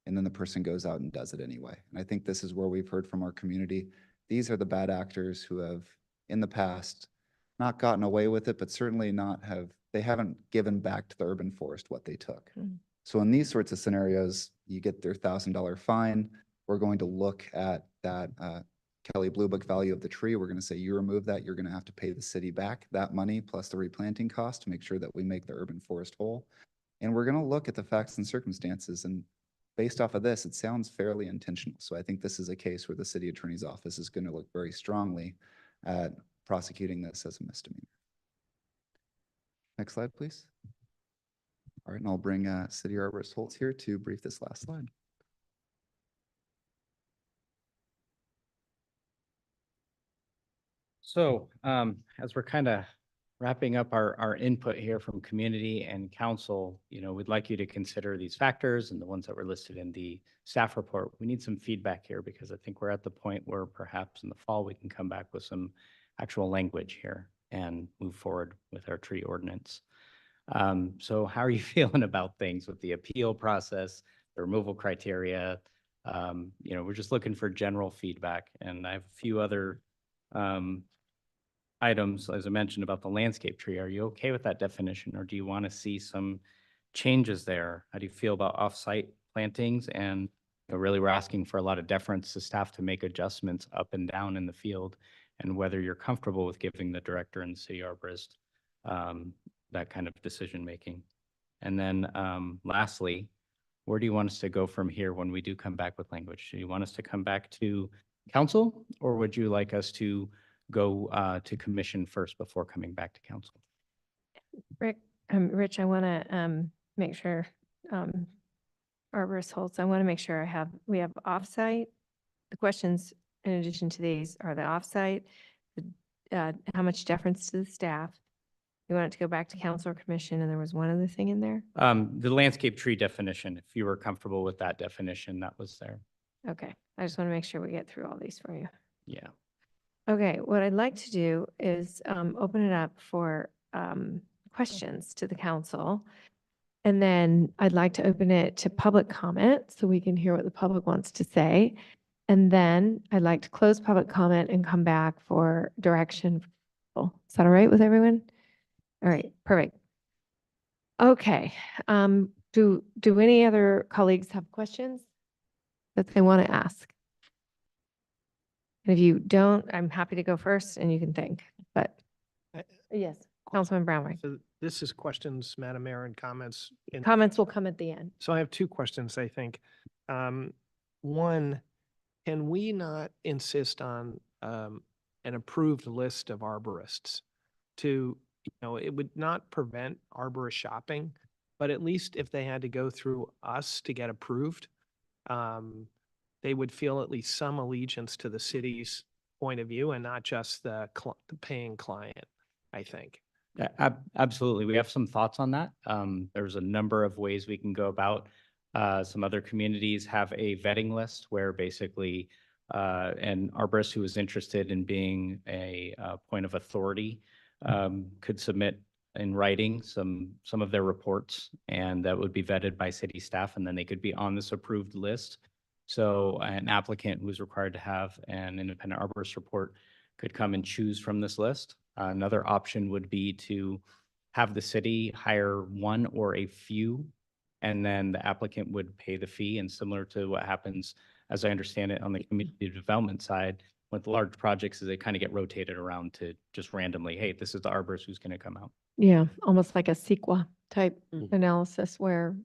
And then the person goes out and does it anyway. And I think this is where we've heard from our community. These are the bad actors who have, in the past, not gotten away with it, but certainly they haven't given back to the urban forest what they took. Mm. So in these sorts of scenarios, you get their $1,000 fine. We're going to look at that Kelly Blue Book value of the tree. We're going to say, you remove that, you're going to have to pay the city back that money plus the replanting cost to make sure that we make the urban forest whole. And we're going to look at the facts and circumstances. And based off of this, it sounds fairly intentional. So I think this is a case where the city attorney's office is going to look very strongly at prosecuting this as a misdemeanor. Next slide, please. All right, and I'll bring City Arborist Holtz here to brief this last slide. So as we're kind of wrapping up our input here from community and council, we'd like you to consider these factors and the ones that were listed in the staff report. We need some feedback here because I think we're at the point where perhaps in the fall we can come back with some actual language here and move forward with our tree ordinance. So how are you feeling about things with the appeal process, the removal criteria? We're just looking for general feedback, and I have a few other items, as I mentioned, about the landscape tree. Are you okay with that definition, or do you want to see some changes there? How do you feel about off-site plantings? And really, we're asking for a lot of deference to staff to make adjustments up and down in the field, and whether you're comfortable with giving the director and the city arborist that kind of decision-making. And then lastly, where do you want us to go from here when we do come back with language? Do you want us to come back to council, or would you like us to go to commission first before coming back to council? Rich, I want to make sure, Arborist Holtz, I want to make sure we have offsite. The questions in addition to these are the offsite, how much deference to the staff. You want it to go back to council or commission, and there was one other thing in there? The landscape tree definition, if you were comfortable with that definition, that was there. Okay, I just want to make sure we get through all these for you. Yeah. Okay, what I'd like to do is open it up for questions to the council. And then I'd like to open it to public comment so we can hear what the public wants to say. And then I'd like to close public comment and come back for direction. Is that all right with everyone? All right, perfect. Okay, do any other colleagues have questions that they want to ask? And if you don't, I'm happy to go first and you can think, but yes, Councilman Brownway. So this is questions, Madam Mayor, and comments. Comments will come at the end. So I have two questions, I think. One, can we not insist on an approved list of arborists to, it would not prevent arborist shopping, but at least if they had to go through us to get approved, they would feel at least some allegiance to the city's point of view and not just the paying client, I think. Yeah, absolutely. We have some thoughts on that. There's a number of ways we can go about. Some other communities have a vetting list where basically an arborist who is interested in being a point of authority could submit in writing some of their reports, and that would be vetted by city staff, and then they could be on this approved list. So an applicant who's required to have an independent arborist report could come and choose from this list. Another option would be to have the city hire one or a few, and then the applicant would pay the fee. And similar to what happens, as I understand it, on the community development side, with large projects, is they kind of get rotated around to just randomly, hey, this is the arborist who's going to come out. Yeah, almost like a CEQA type analysis where,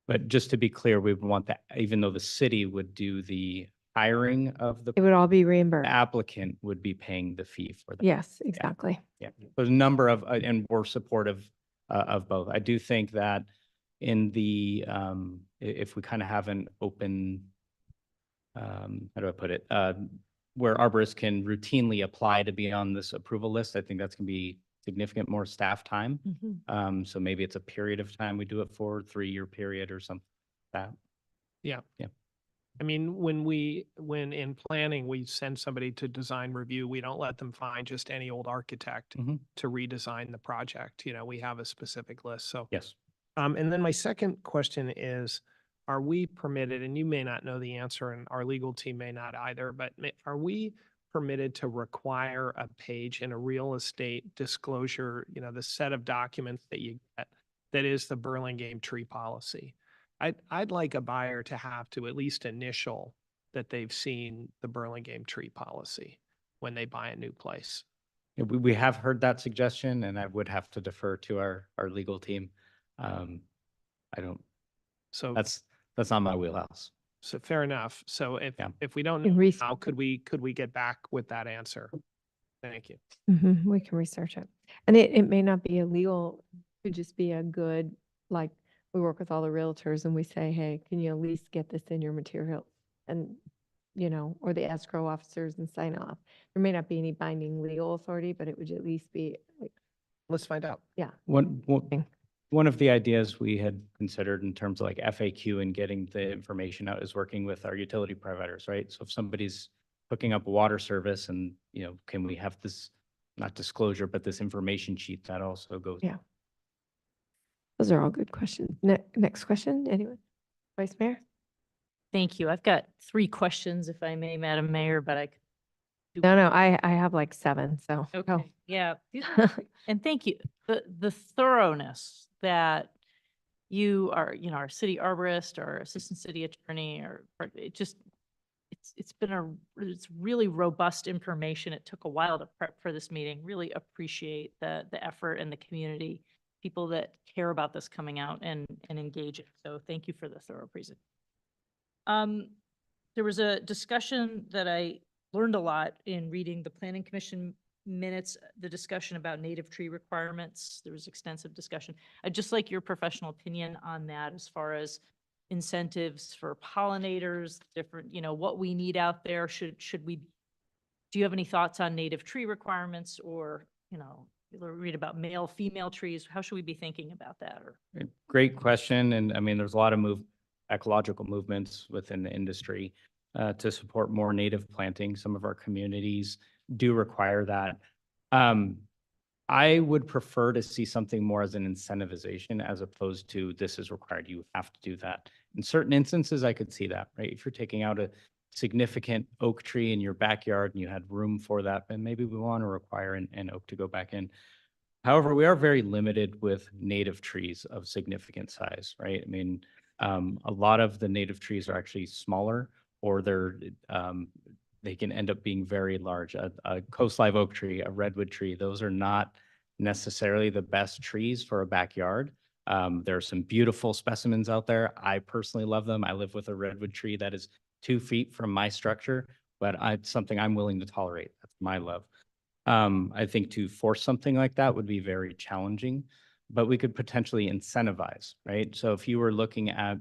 But just to be clear, we would want that, even though the city would do the hiring of the it would all be reimbursed. applicant would be paying the fee for that. Yes, exactly. Yeah, there's a number of, and we're supportive of both. I do think that in the, if we kind of have an open, how do I put it? Where arborists can routinely apply to be on this approval list, I think that's going to be significant more staff time. Mhm. So maybe it's a period of time we do it for, 3-year period or something like that. Yeah. Yeah. I mean, when in planning, we send somebody to design review, we don't let them find just any old architect Mhm. to redesign the project. We have a specific list. So, Yes. and then my second question is, are we permitted, and you may not know the answer and our legal team may not either, but are we permitted to require a page in a real estate disclosure, the set of documents that you get, that is the Burlingame tree policy? I'd like a buyer to have to at least initial that they've seen the Burlingame tree policy when they buy a new place. Yeah, we have heard that suggestion, and I would have to defer to our legal team. I don't So, That's not my wheelhouse. so fair enough. So Yeah. if we don't In know res- now, could we get back with that answer? Thank you. We can research it. And it may not be illegal, it could just be a good, like, we work with all the realtors and we say, hey, can you at least get this in your material? And, or the escrow officers and sign off. There may not be any binding legal authority, but it would at least be, like, Let's find out. yeah. One of the ideas we had considered in terms of like FAQ and getting the information out is working with our utility providers, right? So if somebody's hooking up a water service and, can we have this, not disclosure, but this information sheet that also goes. Yeah. Those are all good questions. Next question, anyone? Vice Mayor? Thank you. I've got 3 questions, if I may, Madam Mayor, but I. No, I have like 7, so. go. Okay, yeah. And thank you. The thoroughness that you are, our city arborist or assistant city attorney, or it's really robust information. It took a while to prep for this meeting. Really appreciate the effort and the community, people that care about this coming out and engaging. So thank you for the thorough presentation. There was a discussion that I learned a lot in reading the Planning Commission minutes, the discussion about native tree requirements. There was extensive discussion. I'd just like your professional opinion on that as far as incentives for pollinators, different, what we need out there. Do you have any thoughts on native tree requirements, or, read about male, female trees? How should we be thinking about that? Or Great question. And I mean, there's a lot of ecological movements within the industry to support more native planting. Some of our communities do require that. I would prefer to see something more as an incentivization as opposed to this is required, you have to do that. In certain instances, I could see that, right? If you're taking out a significant oak tree in your backyard and you had room for that, then maybe we want to require an oak to go back in. However, we are very limited with native trees of significant size, right? I mean, a lot of the native trees are actually smaller, or they can end up being very large. A coast live oak tree, a redwood tree, those are not necessarily the best trees for a backyard. There are some beautiful specimens out there. I personally love them. I live with a redwood tree that is 2 feet from my structure, but it's something I'm willing to tolerate. That's my love. I think to force something like that would be very challenging, but we could potentially incentivize, right? So if you were looking at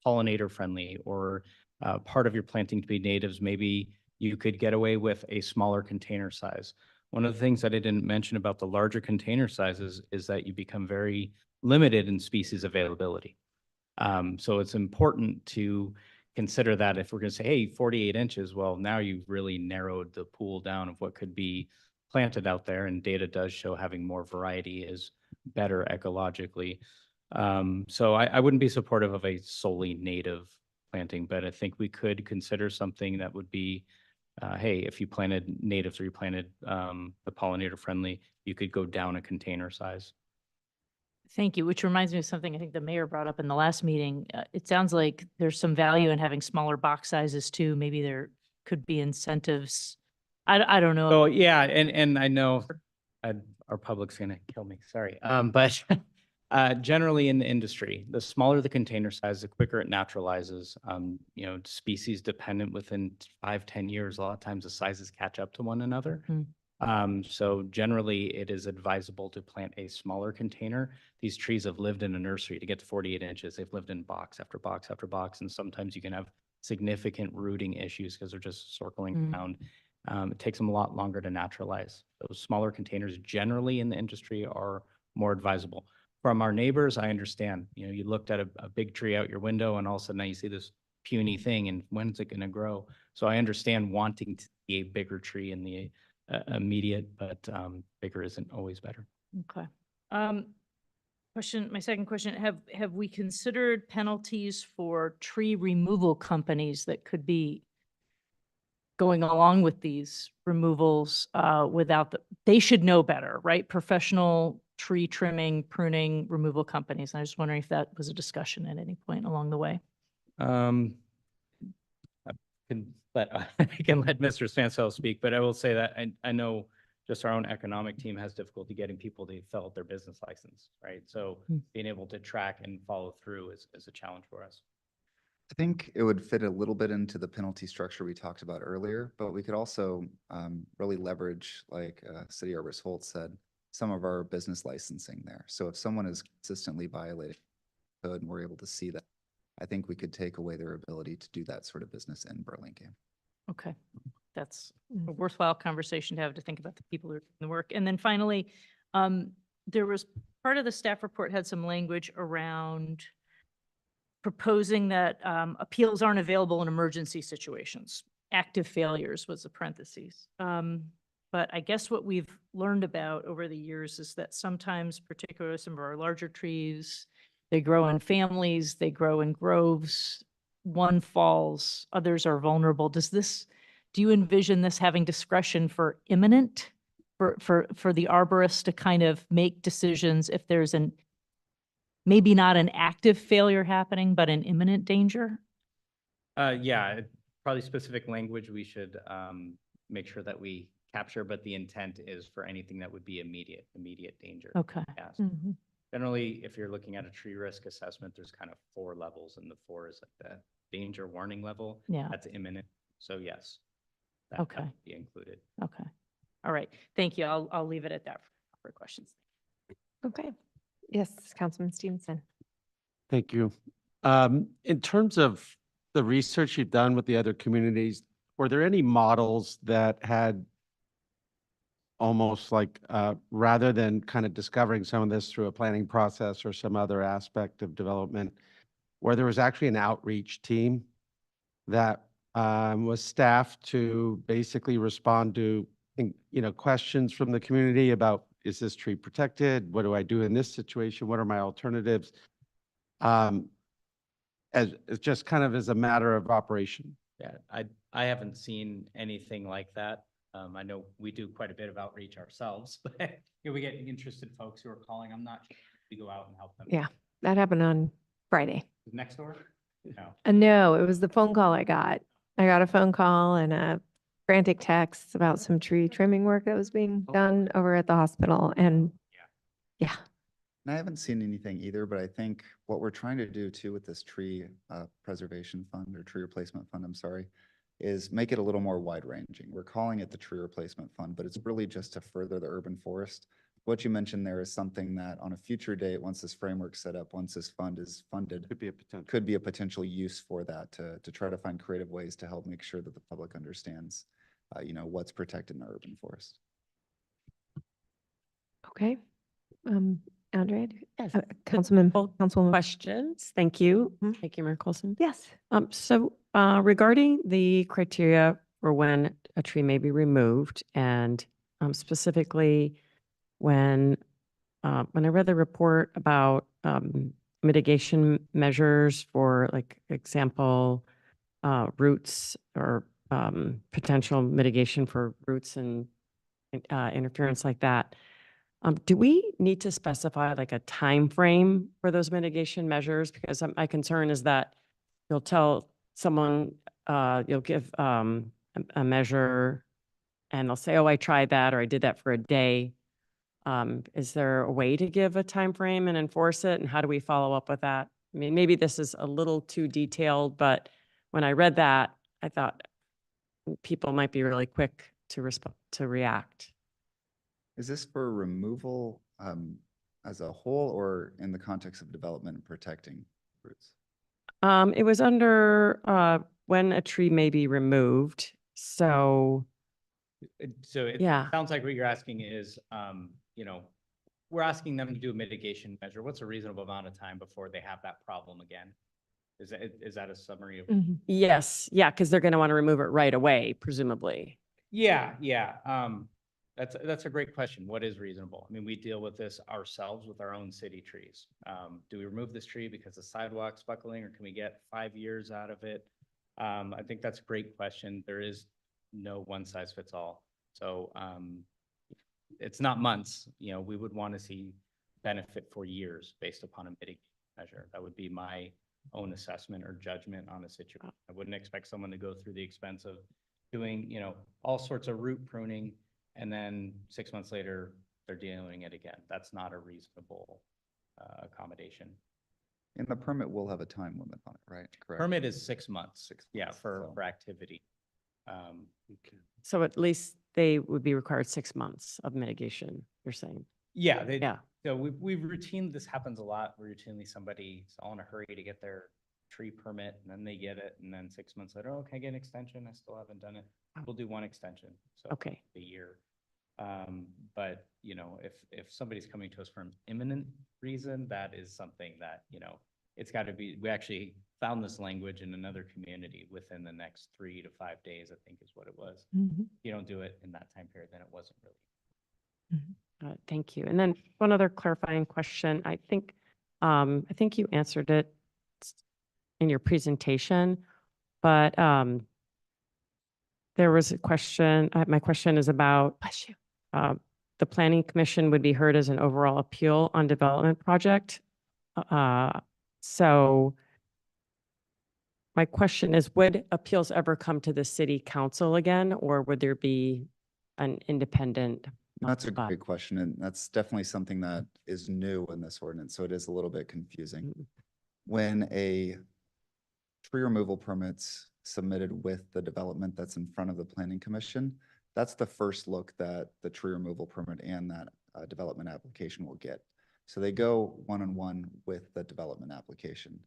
pollinator friendly or part of your planting to be natives, maybe you could get away with a smaller container size. One of the things that I didn't mention about the larger container sizes is that you become very limited in species availability. So it's important to consider that if we're going to say, hey, 48 inches, well, now you've really narrowed the pool down of what could be planted out there, and data does show having more variety is better ecologically. So I wouldn't be supportive of a solely native planting, but I think we could consider something that would be, hey, if you planted natives or you planted the pollinator friendly, you could go down a container size. thank you, which reminds me of something I think the mayor brought up in the last meeting. It sounds like there's some value in having smaller box sizes too. Maybe there could be incentives. I don't know. Oh, yeah, and I know our public's gonna kill me, sorry. But generally in the industry, the smaller the container size, the quicker it naturalizes. Species dependent within 5-10 years, a lot of times the sizes catch up to one another. So generally it is advisable to plant a smaller container. These trees have lived in a nursery to get to 48 inches. They've lived in box after box after box, and sometimes you can have significant rooting issues because they're just circling around. It takes them a lot longer to naturalize. Those smaller containers generally in the industry are more advisable. From our neighbors, I understand, you looked at a big tree out your window and all of a sudden now you see this puny thing, and when's it going to grow? So I understand wanting to see a bigger tree in the immediate, but bigger isn't always better. Okay. My second question, have we considered penalties for tree removal companies that could be going along with these removals they should know better, right? Professional tree trimming, pruning, removal companies. And I was just wondering if that was a discussion at any point along the way. I can let Mr. Stansel speak, but I will say that I know just our own economic team has difficulty getting people to fill out their business license, right? So Hmm. being able to track and follow through is a challenge for us. I think it would fit a little bit into the penalty structure we talked about earlier, but we could also really leverage, like City Arborist Holt said, some of our business licensing there. So if someone is consistently violating code and we're able to see that, I think we could take away their ability to do that sort of business in Burlingame. Okay, that's a worthwhile conversation to have, to think about the people who are doing the work. And then finally, there was part of the staff report had some language around proposing that appeals aren't available in emergency situations. Active failures was the parentheses. But I guess what we've learned about over the years is that sometimes, particularly some of our larger trees, they grow in families, they grow in groves. One falls, others are vulnerable. Do you envision this having discretion for imminent, for the arborist to kind of make decisions if there's maybe not an active failure happening, but an imminent danger? Yeah, probably specific language we should make sure that we capture, but the intent is for anything that would be immediate danger. Okay. Yes. Mhm. Generally, if you're looking at a tree risk assessment, there's kind of 4 levels, and the 4 is like the danger warning level. Yeah. That's imminent. So yes. That Okay. would be included. Okay. All right. Thank you. I'll leave it at that for questions. Okay. Yes, Councilman Stevenson. Thank you. In terms of the research you've done with the other communities, were there any models that had almost like, rather than kind of discovering some of this through a planning process or some other aspect of development, where there was actually an outreach team that was staffed to basically respond to, questions from the community about, is this tree protected? What do I do in this situation? What are my alternatives? As just kind of as a matter of operation. Yeah, I haven't seen anything like that. I know we do quite a bit of outreach ourselves, but we get interested folks who are calling. I'm not sure we go out and help them. Yeah, that happened on Friday. Next door? No. No, it was the phone call I got. I got a phone call and a frantic text about some tree trimming work that was being done over at the hospital. And yeah. And I haven't seen anything either, but I think what we're trying to do too with this tree preservation fund, or tree replacement fund, I'm sorry, is make it a little more wide ranging. We're calling it the tree replacement fund, but it's really just to further the urban forest. What you mentioned there is something that on a future date, once this framework's set up, once this fund is funded, could be a potential use for that, to try to find creative ways to help make sure that the public understands, what's protected in our urban forest. Okay. Andrea? Yes. Councilwoman. Questions? Thank you. Mhm. Thank you, Mayor Coulson. Yes. So regarding the criteria for when a tree may be removed, and specifically when I read the report about mitigation measures for, like, example, roots, or potential mitigation for roots and interference like that. Do we need to specify like a time frame for those mitigation measures? Because my concern is that you'll tell someone, you'll give a measure, and they'll say, oh, I tried that, or I did that for a day. Is there a way to give a time frame and enforce it? And how do we follow up with that? I mean, maybe this is a little too detailed, but when I read that, I thought people might be really quick to react. Is this for removal as a whole, or in the context of development and protecting roots? It was under when a tree may be removed. So So it Yeah. sounds like what you're asking is, we're asking them to do a mitigation measure. What's a reasonable amount of time before they have that problem again? Is that a summary of? yes, yeah, because they're going to want to remove it right away, presumably. Yeah. That's a great question. What is reasonable? I mean, we deal with this ourselves with our own city trees. Do we remove this tree because the sidewalk's buckling, or can we get 5 years out of it? I think that's a great question. There is no one size fits all. So it's not months. We would want to see benefit for years based upon a mitigation measure. That would be my own assessment or judgment on the situation. I wouldn't expect someone to go through the expense of doing, all sorts of root pruning and then 6 months later, they're doing it again. That's not a reasonable accommodation. And the permit will have a time limit on it, right? Correct. Permit is 6 months. 6 Yeah, months, for, so- for activity. So at least they would be required 6 months of mitigation, you're saying? Yeah, Yeah. so this happens a lot. Routinely, somebody's all in a hurry to get their tree permit, and then they get it, and then 6 months later, oh, can I get an extension? I still haven't done it. We'll do one extension, so Okay. a year. But you know, if somebody's coming to us for an imminent reason, that is something that, you know, it's got to be, we actually found this language in another community within the next 3 to 5 days, I think is what it was. Mhm. You don't do it in that time period, then it wasn't really. Thank you. And then one other clarifying question. I think you answered it in your presentation, but there was a question. My question is about the Planning Commission would be heard as an overall appeal on development project. So my question is, would appeals ever come to the city council again, or would there be an independent? That's a body? great question, and that's definitely something that is new in this ordinance, so it is a little bit confusing. Mm. When a tree removal permit's submitted with the development that's in front of the planning commission, that's the first look that the tree removal permit and that development application will get. So they go one-on-one with the development application.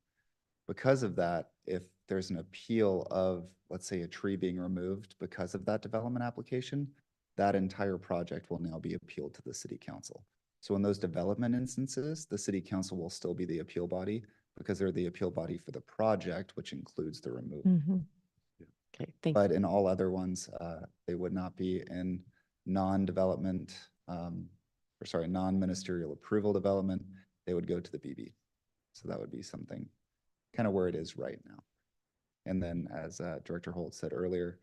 Because of that, if there's an appeal of, let's say, a tree being removed because of that development application, that entire project will now be appealed to the city council. So in those development instances, the city council will still be the appeal body because they're the appeal body for the project, which includes the removal. Mhm. Okay, thank you. But in all other ones, they would not be in non-development, non-ministerial approval development. They would go to the BB. So that would be something kind of where it is right now. And then as Director Holt said earlier,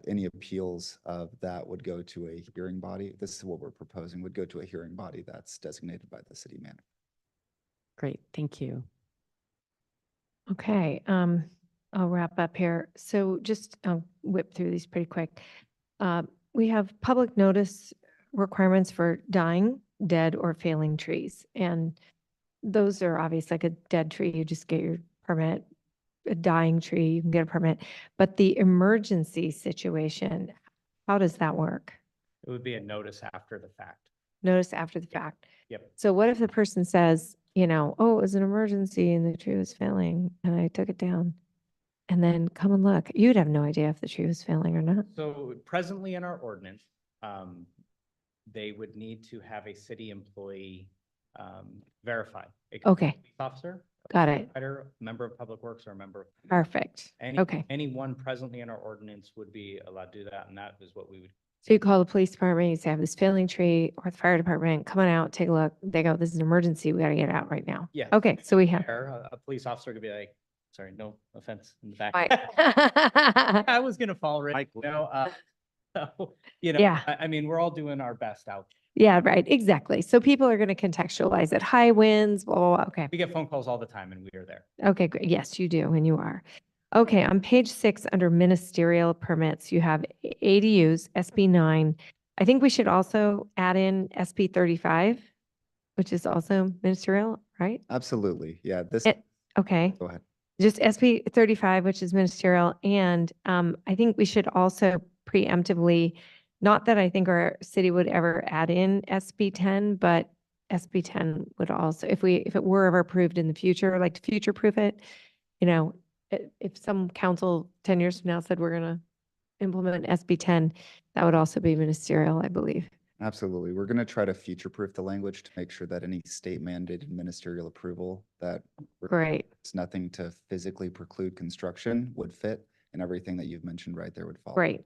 any appeals of that would go to a hearing body. This is what we're proposing, would go to a hearing body that's designated by the city manager. Great, thank you. Okay, I'll wrap up here. So just I'll whip through these pretty quick. We have public notice requirements for dying, dead, or failing trees. And those are obvious, like a dead tree, you just get your permit. A dying tree, you can get a permit. But the emergency situation, how does that work? It would be a notice after the fact. Notice after the fact. Yep. So what if the person says, you know, oh, it was an emergency and the tree was failing and I took it down? And then come and look. You'd have no idea if the tree was failing or not. So presently in our ordinance, they would need to have a city employee verify. It could be a Okay. police officer, Got it. firefighter, member of public works, or a member of. Perfect. Okay. Anyone presently in our ordinance would be allowed to do that, and that is what we would. So you call the police department, you say, I have this failing tree, or the fire department, come on out, take a look. They go, this is an emergency. We got to get it out right now. Yeah. Okay, so we have. A police officer could be like, sorry, no offense in the back. Right. I was gonna fall right, so, Yeah. I mean, we're all doing our best out. Yeah, right, exactly. So people are going to contextualize it. High winds, blah, blah, blah. Okay. We get phone calls all the time and we are there. Okay, great. Yes, you do, and you are. Okay, on page 6, under ministerial permits, you have ADUs, SB 9. I think we should also add in SB 35, which is also ministerial, right? Absolutely. Yeah, this, Okay, go ahead. just SB 35, which is ministerial. And I think we should also preemptively, not that I think our city would ever add in SB 10, but SB 10 would also, if it were ever approved in the future, like to future-proof it, you know, if some council 10 years from now said we're going to implement SB 10, that would also be ministerial, I believe. Absolutely. We're going to try to future-proof the language to make sure that any state mandated ministerial approval that Great. it's nothing to physically preclude construction would fit, and everything that you've mentioned right there would fall. Great.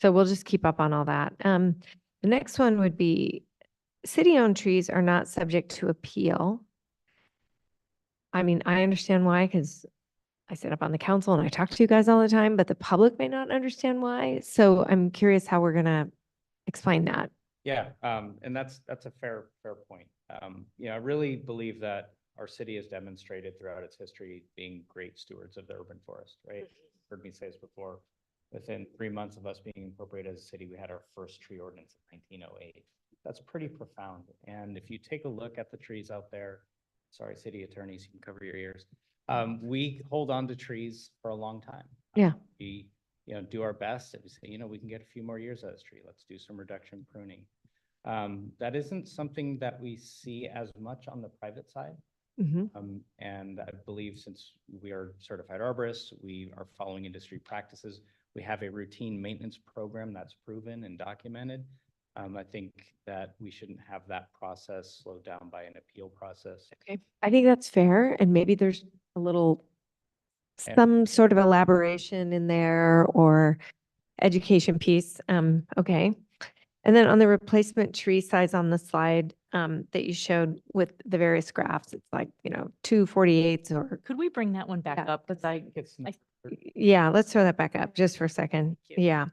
So we'll just keep up on all that. The next one would be city-owned trees are not subject to appeal. I mean, I understand why, because I sit up on the council and I talk to you guys all the time, but the public may not understand why. So I'm curious how we're going to explain that. Yeah, and that's a fair point. I really believe that our city has demonstrated throughout its history being great stewards of the urban forest, right? Heard me say this before. within 3 months of us being incorporated as a city, we had our first tree ordinance in 1908. That's pretty profound. And if you take a look at the trees out there, sorry, city attorneys, you can cover your ears. We hold on to trees for a long time. Yeah. We, do our best. And we say, we can get a few more years out of this tree. Let's do some reduction pruning. That isn't something that we see as much on the private side. And I believe since we are certified arborists, we are following industry practices. We have a routine maintenance program that's proven and documented. I think that we shouldn't have that process slowed down by an appeal process. Okay, I think that's fair. And maybe there's a little, Yeah. some sort of elaboration in there or education piece. Okay. And then on the replacement tree size on the slide that you showed with the various graphs, it's like, 248s or, Could we bring that one back Yeah, up? Because yeah, let's throw that back up just for a second. Thank you. Yeah.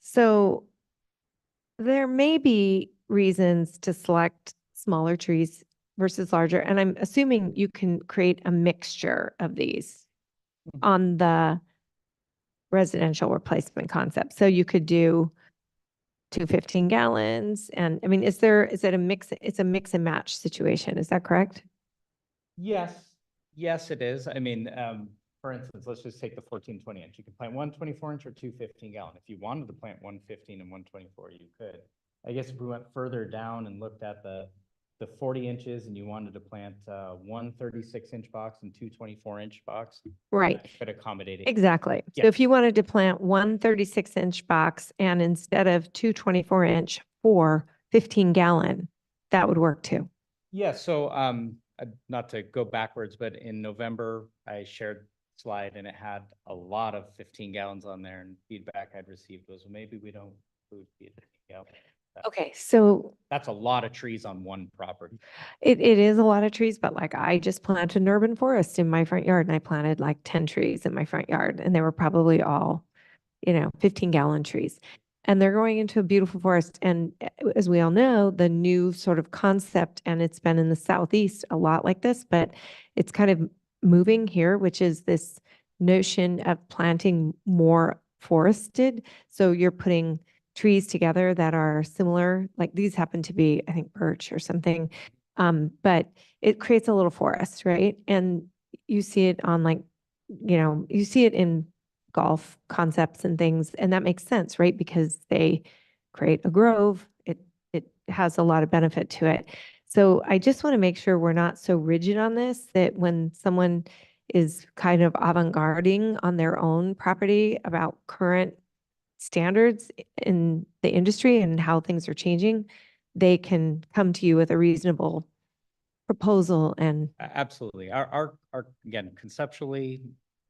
So there may be reasons to select smaller trees versus larger, and I'm assuming you can create a mixture of these on the residential replacement concept. So you could do 2 15 gallons. And I mean, is it a mix? It's a mix and match situation. Is that correct? Yes, yes, it is. I mean, for instance, let's just take the 14, 20 inch. You can plant 1 24 inch or 2 15 gallon. If you wanted to plant 1 15 and 1 24, you could. I guess if we went further down and looked at the 40 inches and you wanted to plant 1 36 inch box and 2 24 inch box, Right. that could accommodate it. Exactly. Yeah. So if you wanted to plant 1 36-inch box and instead of 2 24-inch, 4 15 gallon, that would work too. Yeah, so not to go backwards, but in November, I shared a slide and it had a lot of 15 gallons on there, and feedback I'd received was, well, maybe we don't include 15 gallons. Okay, so That's a lot of trees on one property. it is a lot of trees, but like I just planted an urban forest in my front yard and I planted like 10 trees in my front yard and they were probably all, 15-gallon trees. And they're going into a beautiful forest. And as we all know, the new sort of concept, and it's been in the Southeast a lot like this, but it's kind of moving here, which is this notion of planting more forested. So you're putting trees together that are similar, like these happen to be, I think, birch or something. But it creates a little forest, right? And you see it on you see it in golf concepts and things, and that makes sense, right? Because they create a grove. It has a lot of benefit to it. So I just want to make sure we're not so rigid on this, that when someone is kind of avant-garding on their own property about current standards in the industry and how things are changing, they can come to you with a reasonable proposal. And Absolutely. Our again, conceptually,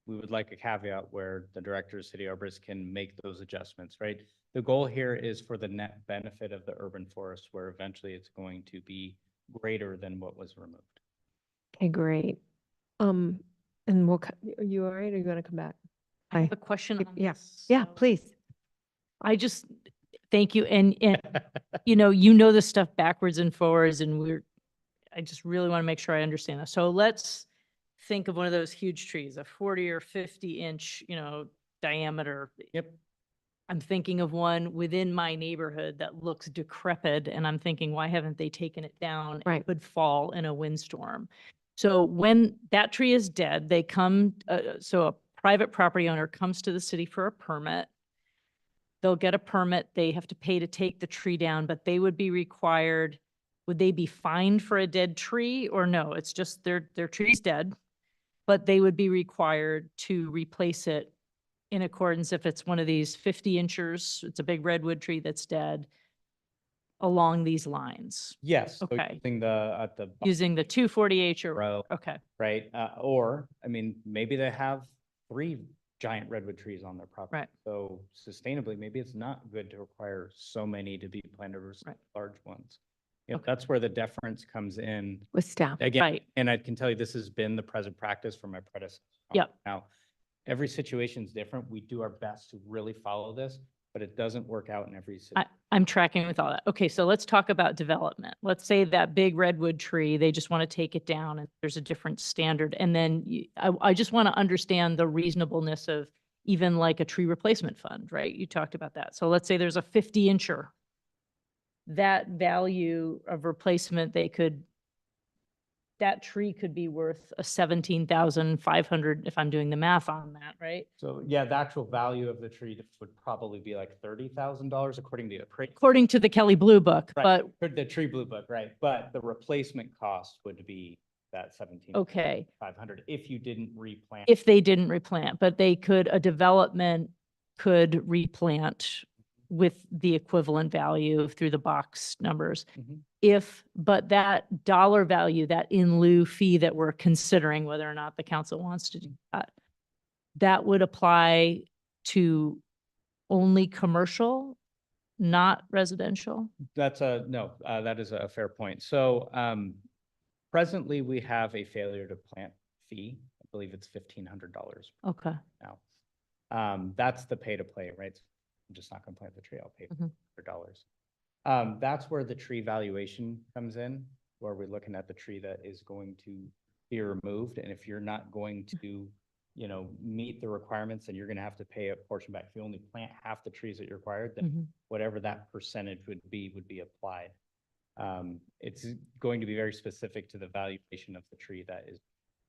we would like a caveat where the director of city arborists can make those adjustments, right? The goal here is for the net benefit of the urban forest, where eventually it's going to be greater than what was removed. okay, great. And are you all right? Or you want to come back? I have a question on Yeah. this. Yeah, So please. I just, thank you. And you know this stuff backwards and forwards, and I just really want to make sure I understand this. So let's think of one of those huge trees, a 40 or 50 inch, diameter. Yep. I'm thinking of one within my neighborhood that looks decrepit, and I'm thinking, why haven't they taken it down? Right. It could fall in a windstorm. So when that tree is dead, they come, so a private property owner comes to the city for a permit. They'll get a permit. They have to pay to take the tree down, but they would be required, would they be fined for a dead tree or no? It's just their tree's dead, but they would be required to replace it in accordance if it's one of these 50 inchers, it's a big redwood tree that's dead, along these lines, Yes. so Okay. using the using the 240H or, row, okay. right? Or, I mean, maybe they have 3 giant redwood trees on their property. Right. So sustainably, maybe it's not good to require so many to be planted versus Right. large ones. You know, Okay. that's where the deference comes in. With staff. Again, Right. and I can tell you, this has been the present practice for my predecessor. Yep. Now, every situation is different. We do our best to really follow this, but it doesn't work out in every situation. I'm tracking with all that. Okay, so let's talk about development. Let's say that big redwood tree, they just want to take it down and there's a different standard. And then I just want to understand the reasonableness of even like a tree replacement fund, right? You talked about that. So let's say there's a 50-incher. That value of replacement, that tree could be worth a 17,500 if I'm doing the math on that, right? So yeah, the actual value of the tree would probably be like $30,000 according to the appraisal. According to the Kelly Blue Book, Right, but for the tree blue book, right? But the replacement cost would be that 17. okay. 500 if you didn't replant. If they didn't replant, but a development could replant with the equivalent value through the box numbers. Mhm. But that dollar value, that in lieu fee that we're considering whether or not the council wants to do that, that would apply to only commercial, not residential? No, that is a fair point. So presently we have a failure to plant fee. I believe it's $1,500 Okay. now. That's the pay to play, right? I'm just not gonna plant the tree, I'll pay Mhm. $100. That's where the tree valuation comes in, where we're looking at the tree that is going to be removed. And if you're not going to, meet the requirements, then you're gonna have to pay a portion back. If you only plant half the trees that you're required, then Mhm. whatever that percentage would be applied. It's going to be very specific to the valuation of the tree that is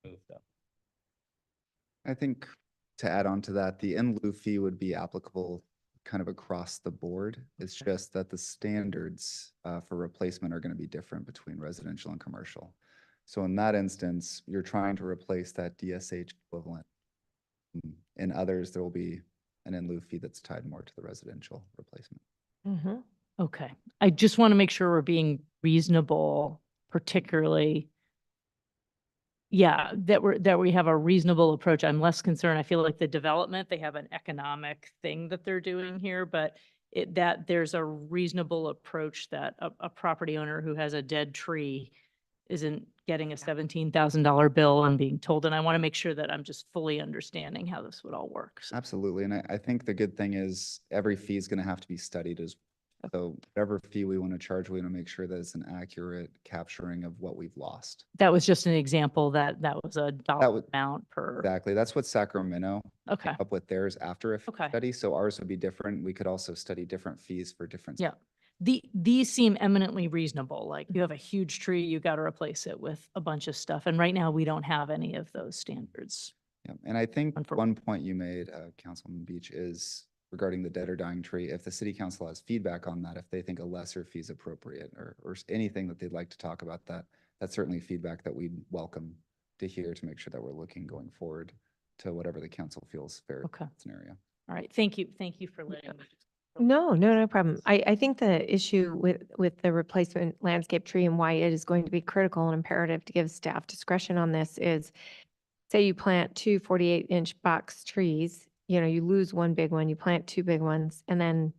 moved though. I think to add on to that, the in lieu fee would be applicable kind of across the board. It's just that the standards for replacement are going to be different between residential and commercial. So in that instance, you're trying to replace that DSH equivalent. In others, there will be an in lieu fee that's tied more to the residential replacement. Mhm. Okay. I just want to make sure we're being reasonable, particularly, that we have a reasonable approach. I'm less concerned. I feel like the development, they have an economic thing that they're doing here, but that there's a reasonable approach that a property owner who has a dead tree isn't getting a $17,000 bill and being told, and I want to make sure that I'm just fully understanding how this would all work. So, Absolutely. And I think the good thing is every fee is going to have to be studied as so whatever fee we want to charge, we want to make sure that it's an accurate capturing of what we've lost. that was just an example that was a dollar would- amount per. Exactly. That's what Sacramento Okay. came up with theirs after a fee Okay. study. So ours would be different. We could also study different fees for different. Yeah. These seem eminently reasonable. Like you have a huge tree, you got to replace it with a bunch of stuff. And right now we don't have any of those standards. Yeah. And I think One for one point you made, Councilman Beach, is regarding the dead or dying tree. If the city council has feedback on that, if they think a lesser fee is appropriate or anything that they'd like to talk about that, that's certainly feedback that we'd welcome to hear to make sure that we're looking going forward to whatever the council feels fair Okay. scenario. All right. Thank you. Thank you for letting me. No problem. I think the issue with the replacement landscape tree and why it is going to be critical and imperative to give staff discretion on this is, say you plant two 48-inch box trees, you lose one big one, you plant two big ones, and then,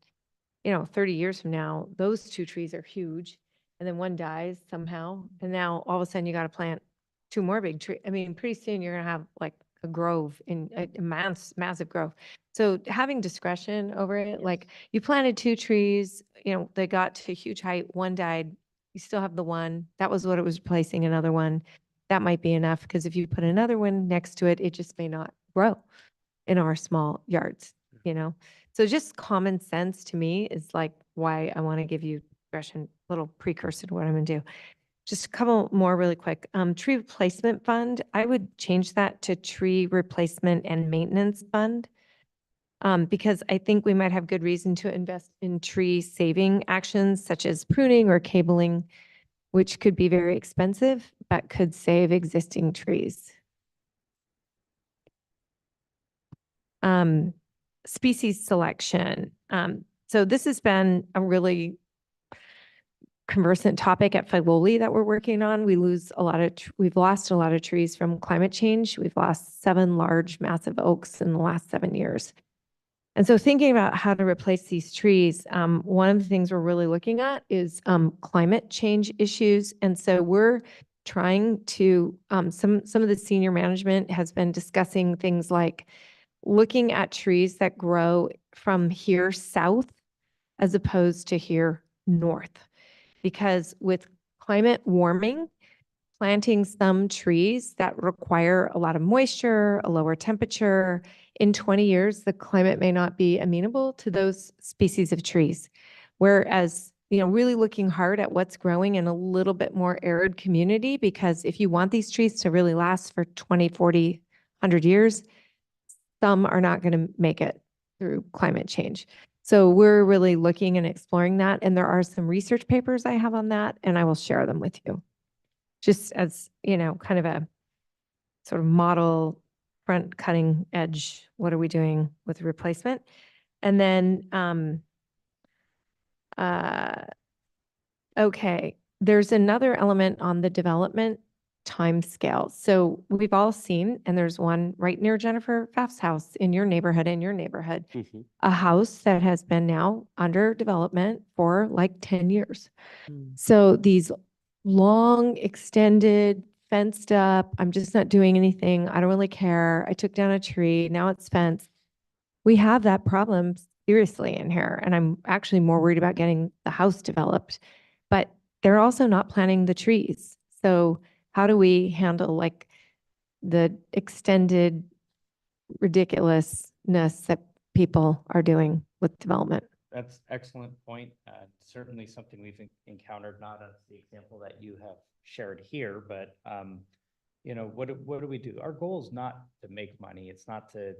30 years from now, those two trees are huge, and then one dies somehow, and now all of a sudden you got to plant two more big trees. I mean, pretty soon you're going to have like a grove in a massive grove. So having discretion over it, like you planted two trees, they got to huge height, one died, you still have the one, that was what it was replacing, another one. That might be enough, because if you put another one next to it, it just may not grow in our small yards, So just common sense to me is like why I want to give you discretion, little precursor to what I'm going to do. Just a couple more really quick. Tree replacement fund, I would change that to tree replacement and maintenance fund. Because I think we might have good reason to invest in tree saving actions such as pruning or cabling, which could be very expensive, but could save existing trees. Species selection. So this has been a really conversant topic at Filoli that we're working on. We've lost a lot of trees from climate change. We've lost 7 large, massive oaks in the last 7 years. And so thinking about how to replace these trees, one of the things we're really looking at is climate change issues. And so we're trying to, some of the senior management has been discussing things like looking at trees that grow from here south as opposed to here north. Because with climate warming, planting some trees that require a lot of moisture, a lower temperature. In 20 years, the climate may not be amenable to those species of trees. Whereas, really looking hard at what's growing in a little bit more arid community, because if you want these trees to really last for 20, 40, 100 years, some are not going to make it through climate change. So we're really looking and exploring that. And there are some research papers I have on that, and I will share them with you. Just as, kind of a sort of model front cutting edge. What are we doing with replacement? And then, okay, there's another element on the development time scale. So we've all seen, and there's one right near Jennifer Pfaff's house in your neighborhood, Mhm. a house that has been now under development for like 10 years. Mm. So these long, extended, fenced up, I'm just not doing anything. I don't really care. I took down a tree. Now it's fenced. We have that problem seriously in here. And I'm actually more worried about getting the house developed. But they're also not planting the trees. So how do we handle like the extended ridiculousness that people are doing with development? That's excellent point. Certainly something we've encountered, not as the example that you have shared here, but what do we do? Our goal is not to make money. It's not to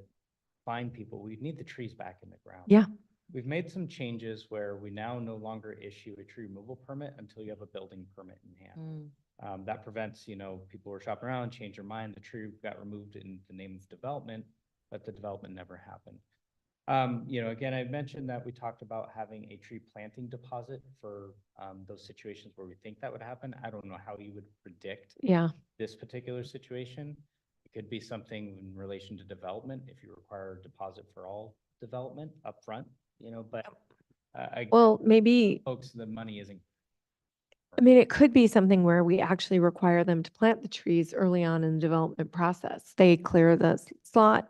find people. We need the trees back in the ground. Yeah. We've made some changes where we now no longer issue a tree removal permit until you have a building permit in hand. That prevents, people who are shopping around, change their mind. The tree got removed in the name of development, but the development never happened. Again, I mentioned that we talked about having a tree planting deposit for those situations where we think that would happen. I don't know how you would predict this particular situation. It could be something in relation to development if you require a deposit for all development up front, but Well, maybe, folks, the money isn't. I mean, it could be something where we actually require them to plant the trees early on in the development process. They clear the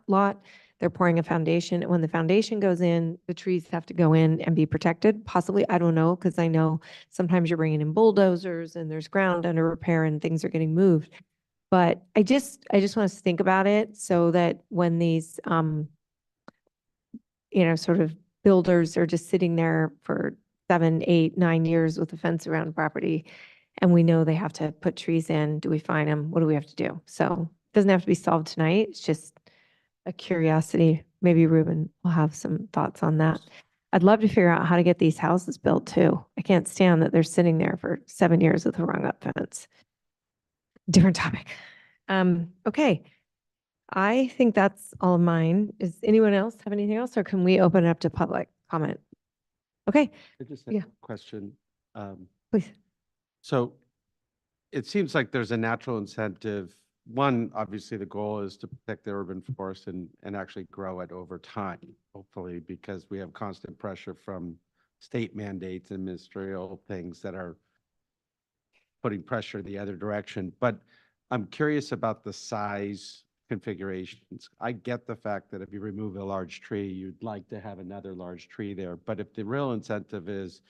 lot, they're pouring a foundation, and when the foundation goes in, the trees have to go in and be protected. Possibly, I don't know, because I know sometimes you're bringing in bulldozers and there's ground under repair and things are getting moved. But I just want us to think about it so that when these, sort of builders are just sitting there for 7, 8, 9 years with a fence around the property, and we know they have to put trees in, do we fine them? What do we have to do? So it doesn't have to be solved tonight. It's just a curiosity. Maybe Ruben will have some thoughts on that. I'd love to figure out how to get these houses built too. I can't stand that they're sitting there for 7 years with a rung up fence. Different topic. Okay. I think that's all of mine. Does anyone else have anything else, or can we open it up to public comment? Okay, I just have Yeah. a question. please. So it seems like there's a natural incentive. One, obviously, the goal is to protect the urban forest and actually grow it over time, hopefully, because we have constant pressure from state mandates and ministerial things that are putting pressure the other direction. But I'm curious about the size configurations. I get the fact that if you remove a large tree, you'd like to have another large tree there. But if the real incentive is,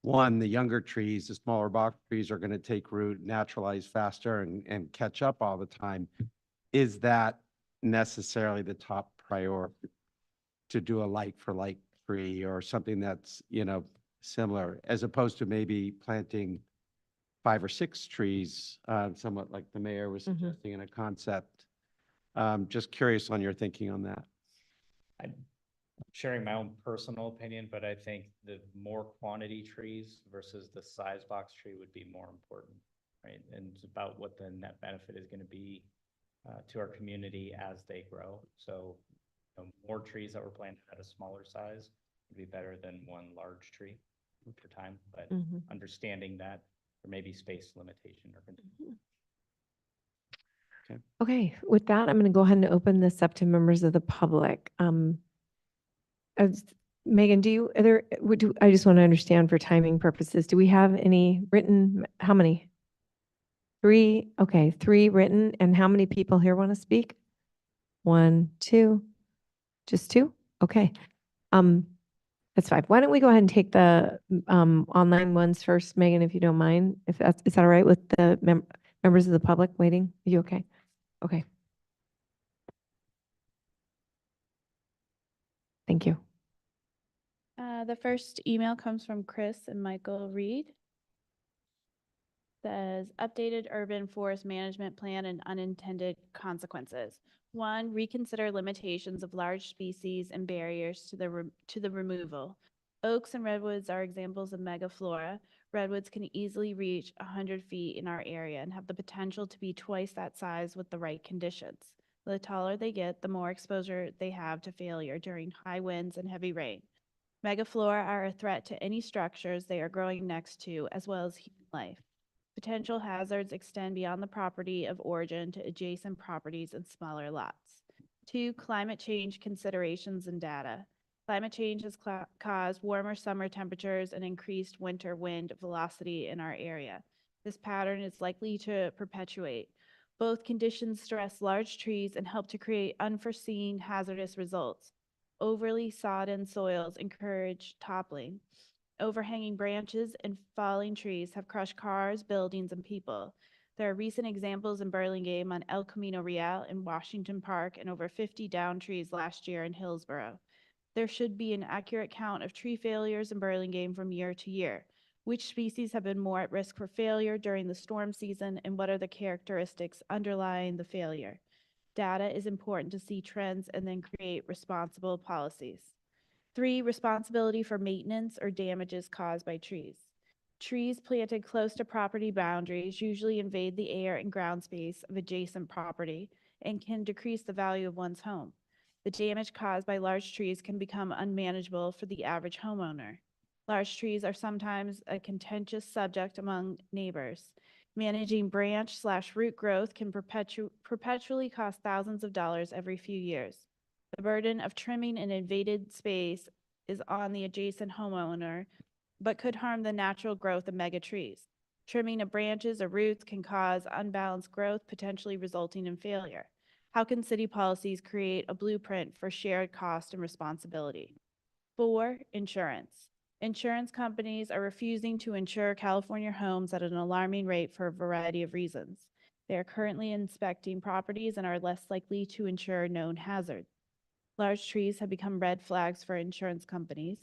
one, the younger trees, the smaller box trees are going to take root, naturalize faster and catch up all the time, is that necessarily the top priority to do a like for like tree or something that's, similar, as opposed to maybe planting 5 or 6 trees, somewhat like the mayor was suggesting in a concept? Just curious on your thinking on that. I'm sharing my own personal opinion, but I think the more quantity trees versus the size box tree would be more important, right? And it's about what the net benefit is going to be to our community as they grow. So more trees that were planted at a smaller size would be better than one large tree for time, but understanding that there may be space limitation or Okay, with that, I'm going to go ahead and open this up to members of the public. Megan, I just want to understand for timing purposes, do we have any written, how many? 3, okay, 3 written, and how many people here want to speak? 1, 2, just 2? Okay. That's fine. Why don't we go ahead and take the online ones first, Megan, if you don't mind, is that all right with the Members of the public waiting? Are you okay? Okay. Thank you. The first email comes from Chris and Michael Reed. Says updated urban forest management plan and unintended consequences. 1, reconsider limitations of large species and barriers to the removal. Oaks and redwoods are examples of megaflora. Redwoods can easily reach 100 feet in our area and have the potential to be twice that size with the right conditions. The taller they get, the more exposure they have to failure during high winds and heavy rain. Megaflora are a threat to any structures they are growing next to, as well as human life. Potential hazards extend beyond the property of origin to adjacent properties and smaller lots. 2, climate change considerations and data. Climate change has caused warmer summer temperatures and increased winter wind velocity in our area. This pattern is likely to perpetuate. Both conditions stress large trees and help to create unforeseen hazardous results. Overly sodden soils encourage toppling. Overhanging branches and falling trees have crushed cars, buildings, and people. There are recent examples in Burlingame on El Camino Real in Washington Park and over 50 downed trees last year in Hillsborough. There should be an accurate count of tree failures in Burlingame from year to year. Which species have been more at risk for failure during the storm season, and what are the characteristics underlying the failure? Data is important to see trends and then create responsible policies. 3, responsibility for maintenance or damages caused by trees. Trees planted close to property boundaries usually invade the air and ground space of adjacent property and can decrease the value of one's home. The damage caused by large trees can become unmanageable for the average homeowner. Large trees are sometimes a contentious subject among neighbors. Managing branch/root growth can perpetually cost thousands of dollars every few years. The burden of trimming an invaded space is on the adjacent homeowner, but could harm the natural growth of mega trees. Trimming of branches or roots can cause unbalanced growth, potentially resulting in failure. How can city policies create a blueprint for shared cost and responsibility? 4, insurance. Insurance companies are refusing to insure California homes at an alarming rate for a variety of reasons. They are currently inspecting properties and are less likely to insure known hazards. Large trees have become red flags for insurance companies.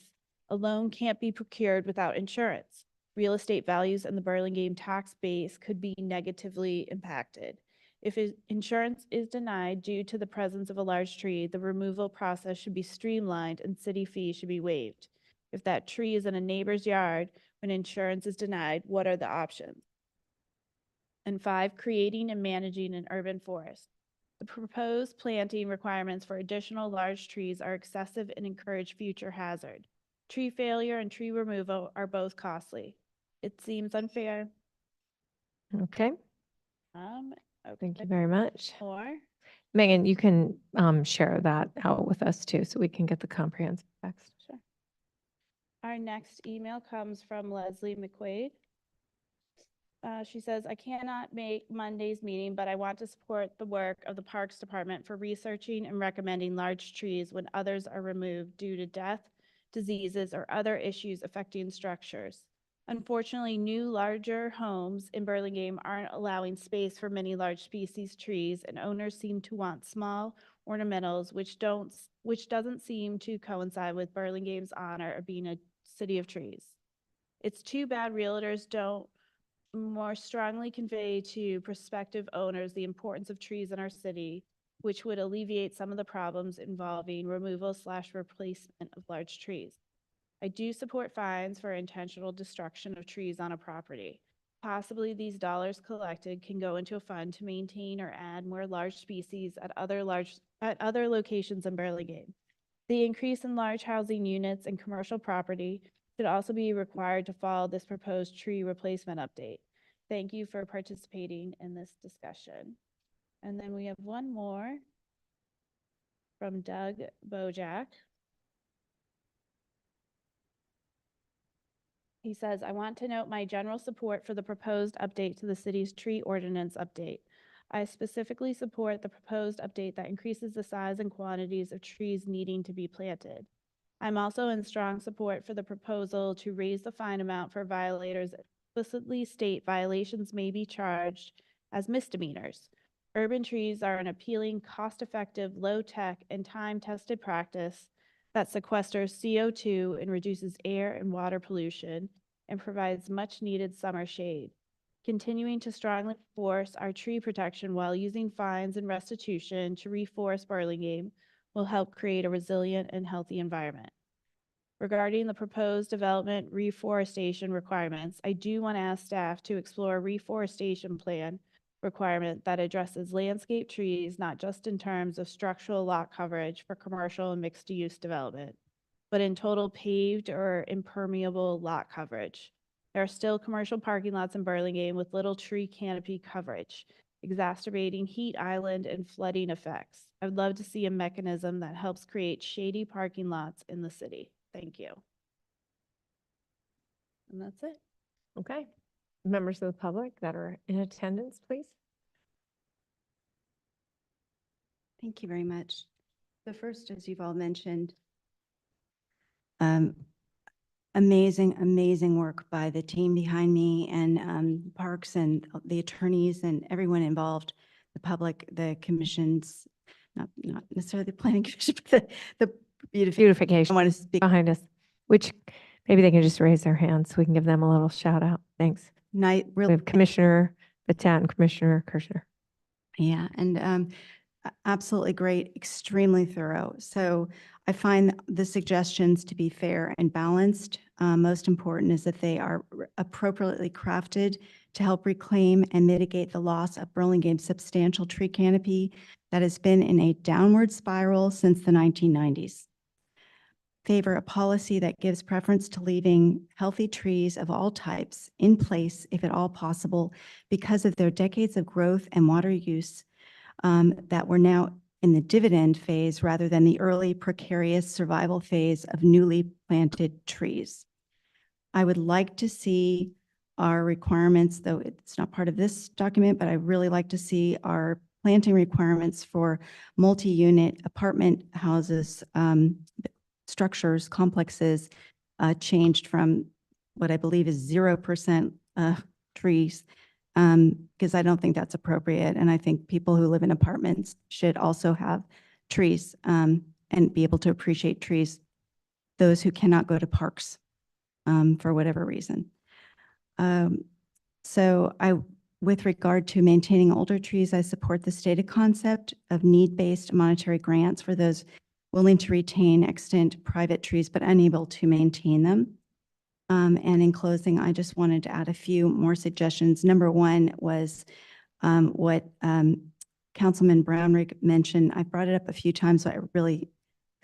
A loan can't be procured without insurance. Real estate values and the Burlingame tax base could be negatively impacted. If insurance is denied due to the presence of a large tree, the removal process should be streamlined and city fees should be waived. If that tree is in a neighbor's yard when insurance is denied, what are the options? And 5, creating and managing an urban forest. The proposed planting requirements for additional large trees are excessive and encourage future hazard. Tree failure and tree removal are both costly. It seems unfair. Okay. Thank you very much. Or Megan, you can share that out with us too, so we can get the comprehensive text. sure. Our next email comes from Leslie McQuaid. She says, I cannot make Monday's meeting, but I want to support the work of the Parks Department for researching and recommending large trees when others are removed due to death, diseases, or other issues affecting structures. Unfortunately, new larger homes in Burlingame aren't allowing space for many large species trees, and owners seem to want small ornamentals, which doesn't seem to coincide with Burlingame's honor of being a city of trees. It's too bad realtors don't more strongly convey to prospective owners the importance of trees in our city, which would alleviate some of the problems involving removal/replacement of large trees. I do support fines for intentional destruction of trees on a property. Possibly these dollars collected can go into a fund to maintain or add more large species at other locations in Burlingame. The increase in large housing units and commercial property should also be required to follow this proposed tree replacement update. Thank you for participating in this discussion. And then we have one more from Doug Bojack. He says, I want to note my general support for the proposed update to the city's tree ordinance update. I specifically support the proposed update that increases the size and quantities of trees needing to be planted. I'm also in strong support for the proposal to raise the fine amount for violators, explicitly state violations may be charged as misdemeanors. Urban trees are an appealing, cost-effective, low-tech, and time-tested practice that sequesters CO2 and reduces air and water pollution and provides much-needed summer shade. Continuing to strongly enforce our tree protection while using fines and restitution to reforest Burlingame will help create a resilient and healthy environment. Regarding the proposed development reforestation requirements, I do want to ask staff to explore a reforestation plan requirement that addresses landscape trees, not just in terms of structural lot coverage for commercial and mixed-use development, but in total paved or impermeable lot coverage. There are still commercial parking lots in Burlingame with little tree canopy coverage, exacerbating heat island and flooding effects. I would love to see a mechanism that helps create shady parking lots in the city. Thank you. And that's it. Okay. Members of the public that are in attendance, please. Thank you very much. The first, as you've all mentioned, amazing work by the team behind me and parks and the attorneys and everyone involved, the public, the commissions, not necessarily the planning commission, but the Beautification. I want to speak. Behind us, which maybe they can just raise their hands so we can give them a little shout out. Thanks. Night, We really, have Commissioner Batat and Commissioner Kirschner. yeah, and absolutely great, extremely thorough. So I find the suggestions to be fair and balanced. Most important is that they are appropriately crafted to help reclaim and mitigate the loss of Burlingame's substantial tree canopy that has been in a downward spiral since the 1990s. Favor a policy that gives preference to leaving healthy trees of all types in place, if at all possible, because of their decades of growth and water use that we're now in the dividend phase rather than the early precarious survival phase of newly planted trees. I would like to see our requirements, though it's not part of this document, but I really like to see our planting requirements for multi-unit apartment houses, structures, complexes, changed from what I believe is 0% trees, because I don't think that's appropriate. And I think people who live in apartments should also have trees and be able to appreciate trees, those who cannot go to parks for whatever reason. With regard to maintaining older trees, I support the stated concept of need-based monetary grants for those willing to retain extant private trees but unable to maintain them. And in closing, I just wanted to add a few more suggestions. Number one was what Councilman Brownrigg mentioned. I brought it up a few times, so I really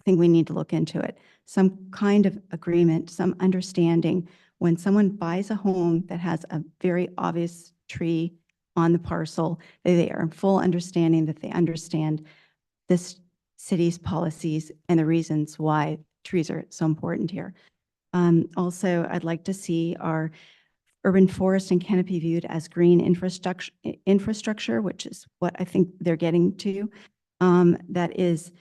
think we need to look into it. Some kind of agreement, some understanding when someone buys a home that has a very obvious tree on the parcel, they are in full understanding that they understand this city's policies and the reasons why trees are so important here. Also, I'd like to see our urban forest and canopy viewed as green infrastructure, which is what I think they're getting to. That is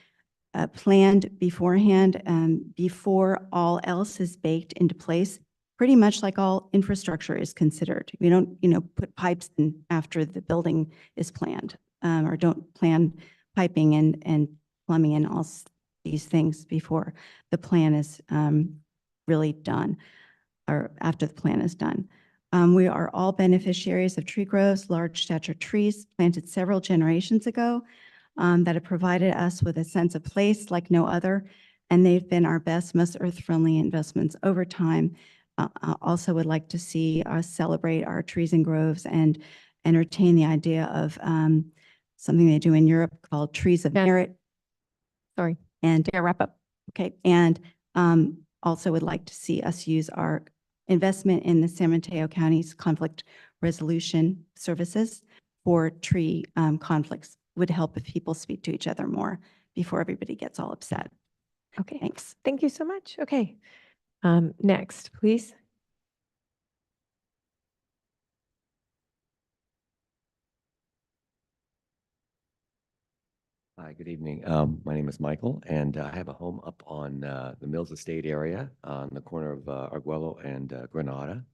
planned beforehand, before all else is baked into place, pretty much like all infrastructure is considered. We don't, put pipes in after the building is planned, or don't plan piping and plumbing and all these things before the plan is really done, or after the plan is done. We are all beneficiaries of tree groves, large stature trees planted several generations ago that have provided us with a sense of place like no other, and they've been our best, most earth-friendly investments over time. I also would like to see us celebrate our trees and groves and entertain the idea of something they do in Europe called trees of merit. Sorry. And Yeah, wrap up. okay, and also would like to see us use our investment in the San Mateo County's conflict resolution services for tree conflicts. Would help if people speak to each other more before everybody gets all upset. Okay. Thanks. Thank you so much. Okay. Next, please. Hi, good evening. My name is Michael, and I have a home up on the Mills Estate area on the corner of Arguello and Granada.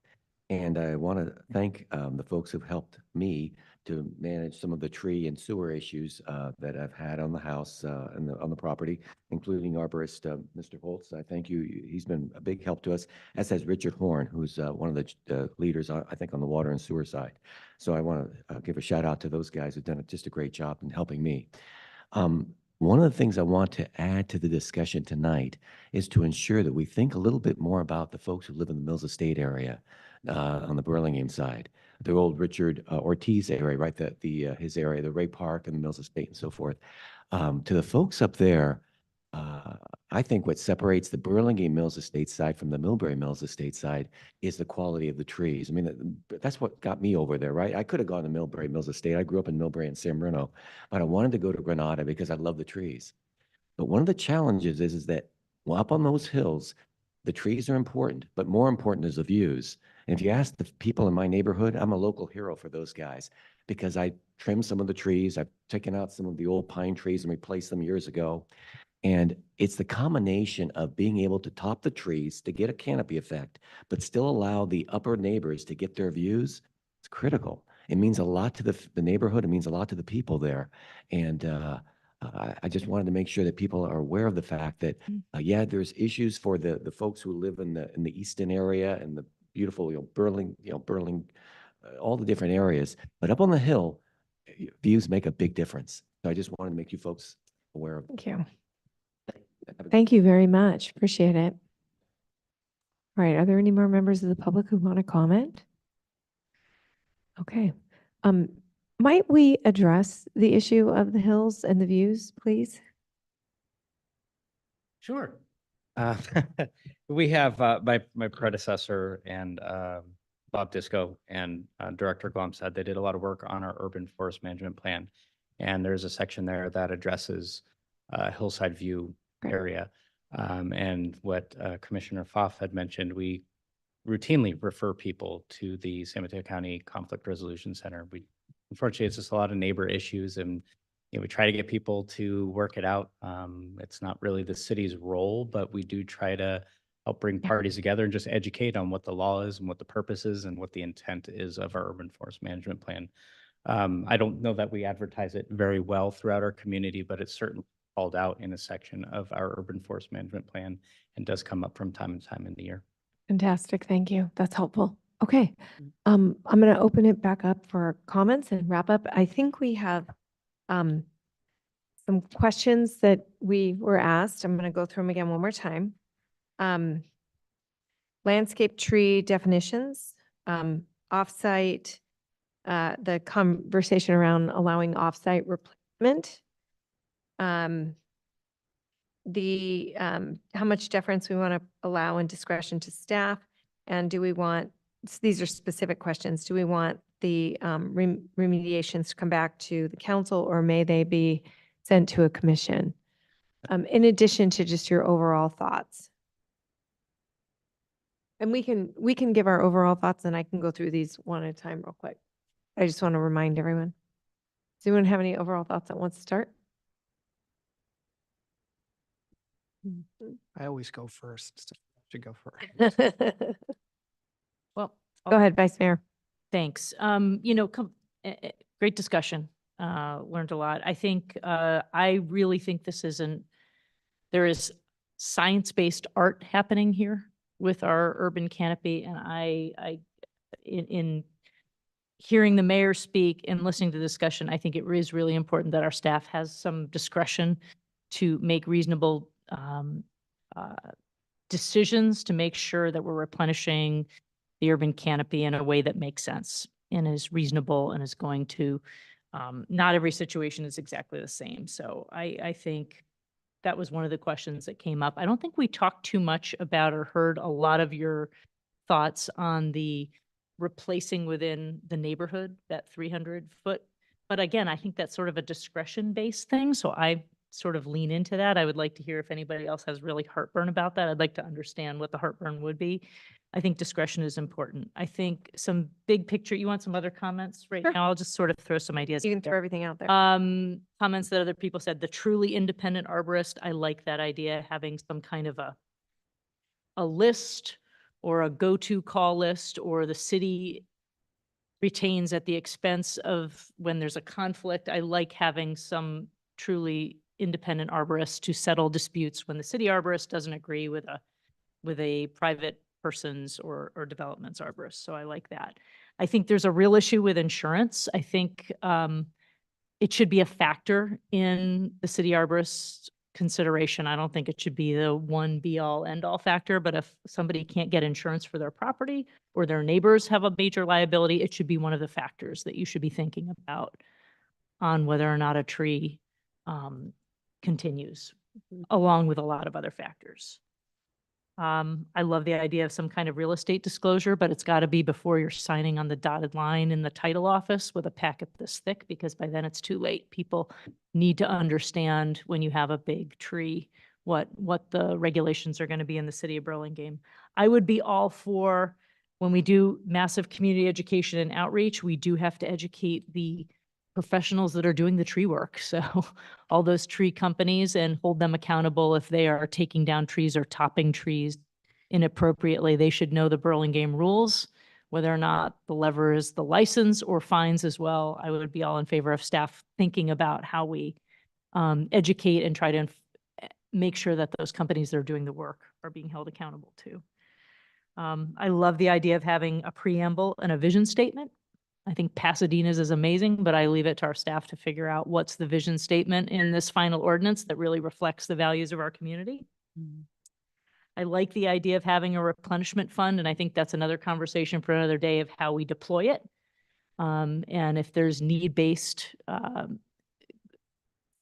And I want to thank the folks who've helped me to manage some of the tree and sewer issues that I've had on the house and on the property, including arborist Mr. Holtz. I thank you. He's been a big help to us, as has Richard Horn, who's one of the leaders, I think, on the water and sewer side. So I want to give a shout out to those guys who've done just a great job in helping me. One of the things I want to add to the discussion tonight is to ensure that we think a little bit more about the folks who live in the Mills Estate area on the Burlingame side, the old Richard Ortiz area, right? His area, the Ray Park and the Mills Estate and so forth. To the folks up there, I think what separates the Burlingame Mills Estate side from the Millbury Mills Estate side is the quality of the trees. I mean, that's what got me over there, right? I could have gone to Millbury Mills Estate. I grew up in Millbury and San Bruno, but I wanted to go to Granada because I love the trees. But one of the challenges is that up on those hills, the trees are important, but more important is the views. And if you ask the people in my neighborhood, I'm a local hero for those guys because I trimmed some of the trees. I've taken out some of the old pine trees and replaced them years ago. And it's the combination of being able to top the trees to get a canopy effect, but still allow the upper neighbors to get their views. It's critical. It means a lot to the neighborhood. It means a lot to the people there. And I just wanted to make sure that people are aware of the fact that, yeah, there's issues for the folks who live in the Easton area and the beautiful, Burling, all the different areas. But up on the hill, views make a big difference. So I just wanted to make you folks aware of. Thank you. Thank you very much. Appreciate it. All right. Are there any more members of the public who want to comment? Okay. Might we address the issue of the hills and the views, please? Sure. We have my predecessor and Bob Disco and Director Glom said they did a lot of work on our urban forest management plan. And there's a section there that addresses hillside view area. And what Commissioner Pfaff had mentioned, we routinely refer people to the San Mateo County Conflict Resolution Center. Unfortunately, it's just a lot of neighbor issues and we try to get people to work it out. It's not really the city's role, but we do try to help bring parties together and just educate on what the law is and what the purpose is and what the intent is of our urban forest management plan. I don't know that we advertise it very well throughout our community, but it's certainly called out in a section of our urban forest management plan and does come up from time to time in the year. Fantastic. Thank you. That's helpful. Okay. I'm going to open it back up for comments and wrap up. I think we have some questions that we were asked. I'm going to go through them again one more time. Landscape tree definitions, offsite, the conversation around allowing offsite replacement, how much deference we want to allow and discretion to staff, and do we want, these are specific questions, do we want the remediations to come back to the council or may they be sent to a commission? In addition to just your overall thoughts. And we can give our overall thoughts and I can go through these one at a time real quick. I just want to remind everyone. Does anyone have any overall thoughts that wants to start? I always go first. Should go first. Well, Go ahead, Vice Mayor. thanks. Great discussion. Learned a lot. I think, I really think there is science-based art happening here with our urban canopy. And in hearing the mayor speak and listening to the discussion, I think it is really important that our staff has some discretion to make reasonable decisions to make sure that we're replenishing the urban canopy in a way that makes sense and is reasonable and is going to, not every situation is exactly the same. So I think that was one of the questions that came up. I don't think we talked too much about or heard a lot of your thoughts on the replacing within the neighborhood, that 300 foot. But again, I think that's sort of a discretion-based thing. So I sort of lean into that. I would like to hear if anybody else has really heartburn about that. I'd like to understand what the heartburn would be. I think discretion is important. I think some big picture, you want some other comments right Sure. now? I'll just sort of throw some ideas. You can out there. throw everything out there. Comments that other people said, the truly independent arborist. I like that idea, having some kind of a list or a go-to call list, or the city retains at the expense of when there's a conflict. I like having some truly independent arborist to settle disputes when the city arborist doesn't agree with a private person's or development's arborist. So I like that. I think there's a real issue with insurance. I think it should be a factor in the city arborist's consideration. I don't think it should be the one be all end all factor, but if somebody can't get insurance for their property or their neighbors have a major liability, it should be one of the factors that you should be thinking about on whether or not a tree continues, along with a lot of other factors. I love the idea of some kind of real estate disclosure, but it's got to be before you're signing on the dotted line in the title office with a packet this thick, because by then it's too late. People need to understand when you have a big tree, what the regulations are going to be in the city of Burlingame. I would be all for, when we do massive community education and outreach, we do have to educate the professionals that are doing the tree work. So all those tree companies, and hold them accountable if they are taking down trees or topping trees inappropriately. They should know the Burlingame rules, whether or not the lever is the license or fines as well. I would be all in favor of staff thinking about how we educate and try to make sure that those companies that are doing the work are being held accountable too. I love the idea of having a preamble and a vision statement. I think Pasadena's is amazing, but I leave it to our staff to figure out what's the vision statement in this final ordinance that really reflects the values of our community. I like the idea of having a replenishment fund, and I think that's another conversation for another day of how we deploy it. And if there's need-based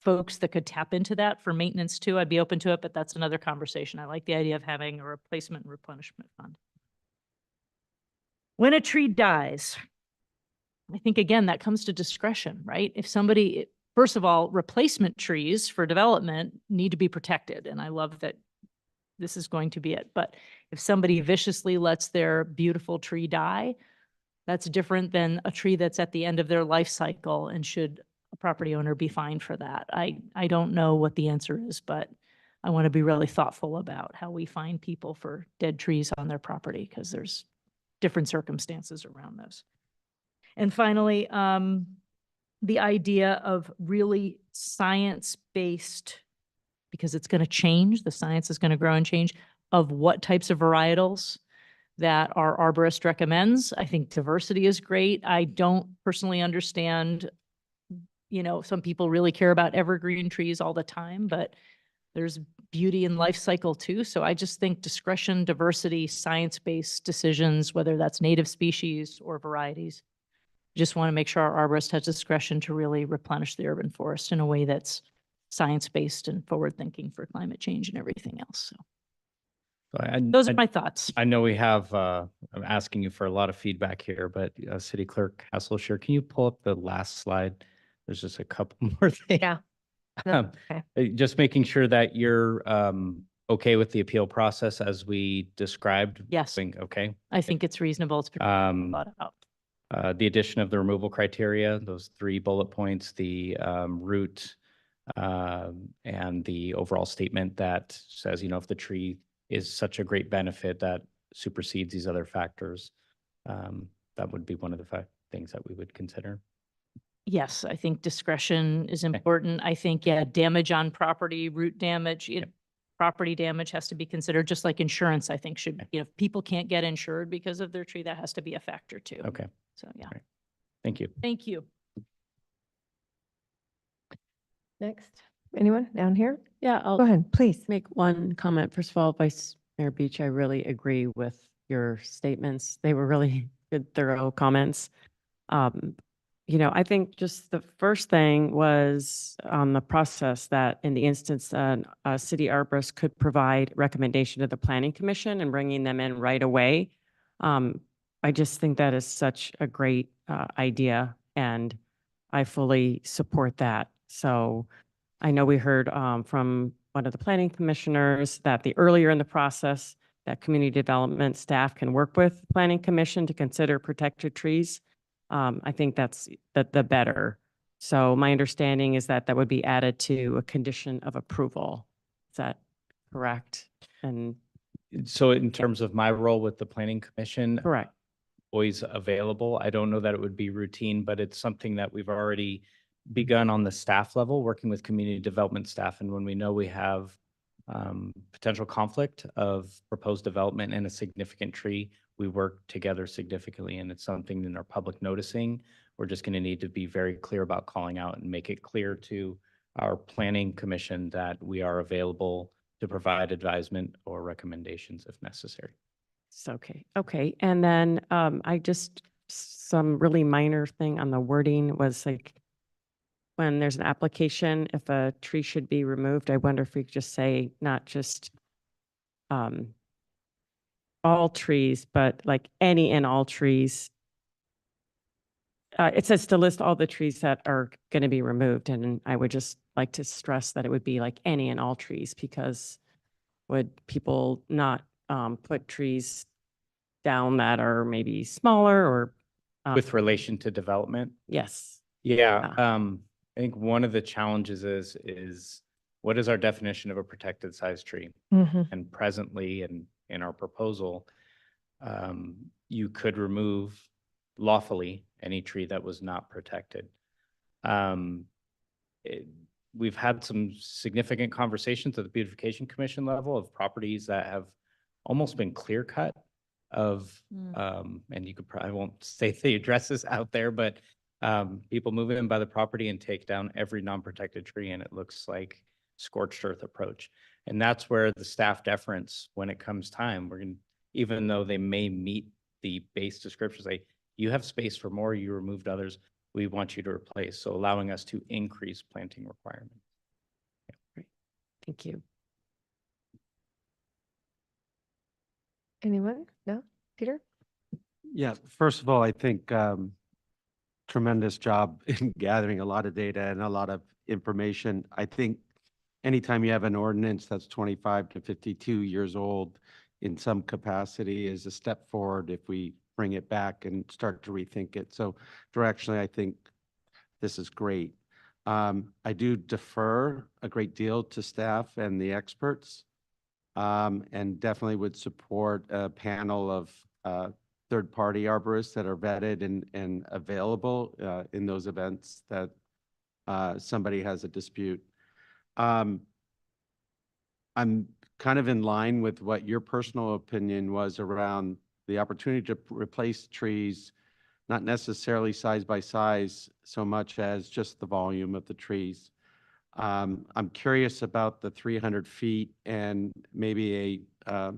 folks that could tap into that for maintenance too, I'd be open to it, but that's another conversation. I like the idea of having a replacement and replenishment fund. When a tree dies, I think, again, that comes to discretion, right? If somebody, first of all, replacement trees for development need to be protected. And I love that this is going to be it. But if somebody viciously lets their beautiful tree die, that's different than a tree that's at the end of their life cycle, and should a property owner be fined for that? I don't know what the answer is, but I want to be really thoughtful about how we fine people for dead trees on their property, because there's different circumstances around those. And finally, the idea of really science-based, because it's going to change, the science is going to grow and change, of what types of varietals that our arborist recommends. I think diversity is great. I don't personally understand, some people really care about evergreen trees all the time, but there's beauty in life cycle too. So I just think discretion, diversity, science-based decisions, whether that's native species or varieties. Just want to make sure our arborist has discretion to really replenish the urban forest in a way that's science-based and forward-thinking for climate change and everything else. So those are my thoughts. I know we have, I'm asking you for a lot of feedback here, but City Clerk Hasselshire, can you pull up the last slide? There's just a couple more things. Yeah. No, okay. Just making sure that you're okay with the appeal process as we described. Yes. Okay. I think it's reasonable. It's pretty thought out. The addition of the removal criteria, those 3 bullet points, the root, and the overall statement that says, if the tree is such a great benefit that supersedes these other factors, that would be one of the things that we would consider. Yes, I think discretion is important. I think, damage on property, root damage, property damage has to be considered, just like insurance, I think should, if people can't get insured because of their tree, that has to be a factor too. Okay. So, yeah. Right. Thank you. Thank you. Next, anyone down here? Yeah, I'll Go ahead, please. make one comment. First of all, Vice Mayor Beach, I really agree with your statements. They were really good, thorough comments. I think just the first thing was on the process that in the instance, a city arborist could provide recommendation to the planning commission and bringing them in right away. I just think that is such a great idea, and I fully support that. So I know we heard from one of the planning commissioners that the earlier in the process that community development staff can work with the planning commission to consider protected trees. I think that's the better. So my understanding is that that would be added to a condition of approval. Is that correct? And So in terms of my role with the planning commission, Correct. always available. I don't know that it would be routine, but it's something that we've already begun on the staff level, working with community development staff. And when we know we have potential conflict of proposed development and a significant tree, we work together significantly. And it's something in our public noticing, we're just going to need to be very clear about calling out and make it clear to our planning commission that we are available to provide advisement or recommendations if necessary. It's okay. Okay. And then I just, some really minor thing on the wording was like, when there's an application, if a tree should be removed, I wonder if we could just say not just all trees, but like any and all trees. It says to list all the trees that are going to be removed. And I would just like to stress that it would be like any and all trees, because would people not put trees down that are maybe smaller or? With relation to development? Yes. Yeah, I think one of the challenges is what is our definition of a protected size tree? And presently in our proposal, you could remove lawfully any tree that was not protected. We've had some significant conversations at the Beautification Commission level of properties that have almost been clear cut of, and you could probably, I won't say the addresses out there, but people move in by the property and take down every non-protected tree, and it looks like scorched earth approach. And that's where the staff deference, when it comes time, we're going to, even though they may meet the base description, say, you have space for more, you removed others, we want you to replace. So allowing us to increase planting requirements. Yeah. Great. Thank you. Anyone? No? Peter? Yeah, first of all, I think tremendous job in gathering a lot of data and a lot of information. I think anytime you have an ordinance that's 25 to 52 years old in some capacity is a step forward if we bring it back and start to rethink it. So directionally, I think this is great. I do defer a great deal to staff and the experts, and definitely would support a panel of third-party arborists that are vetted and available in those events that somebody has a dispute. I'm kind of in line with what your personal opinion was around the opportunity to replace trees, not necessarily size by size so much as just the volume of the trees. I'm curious about the 300 feet and maybe a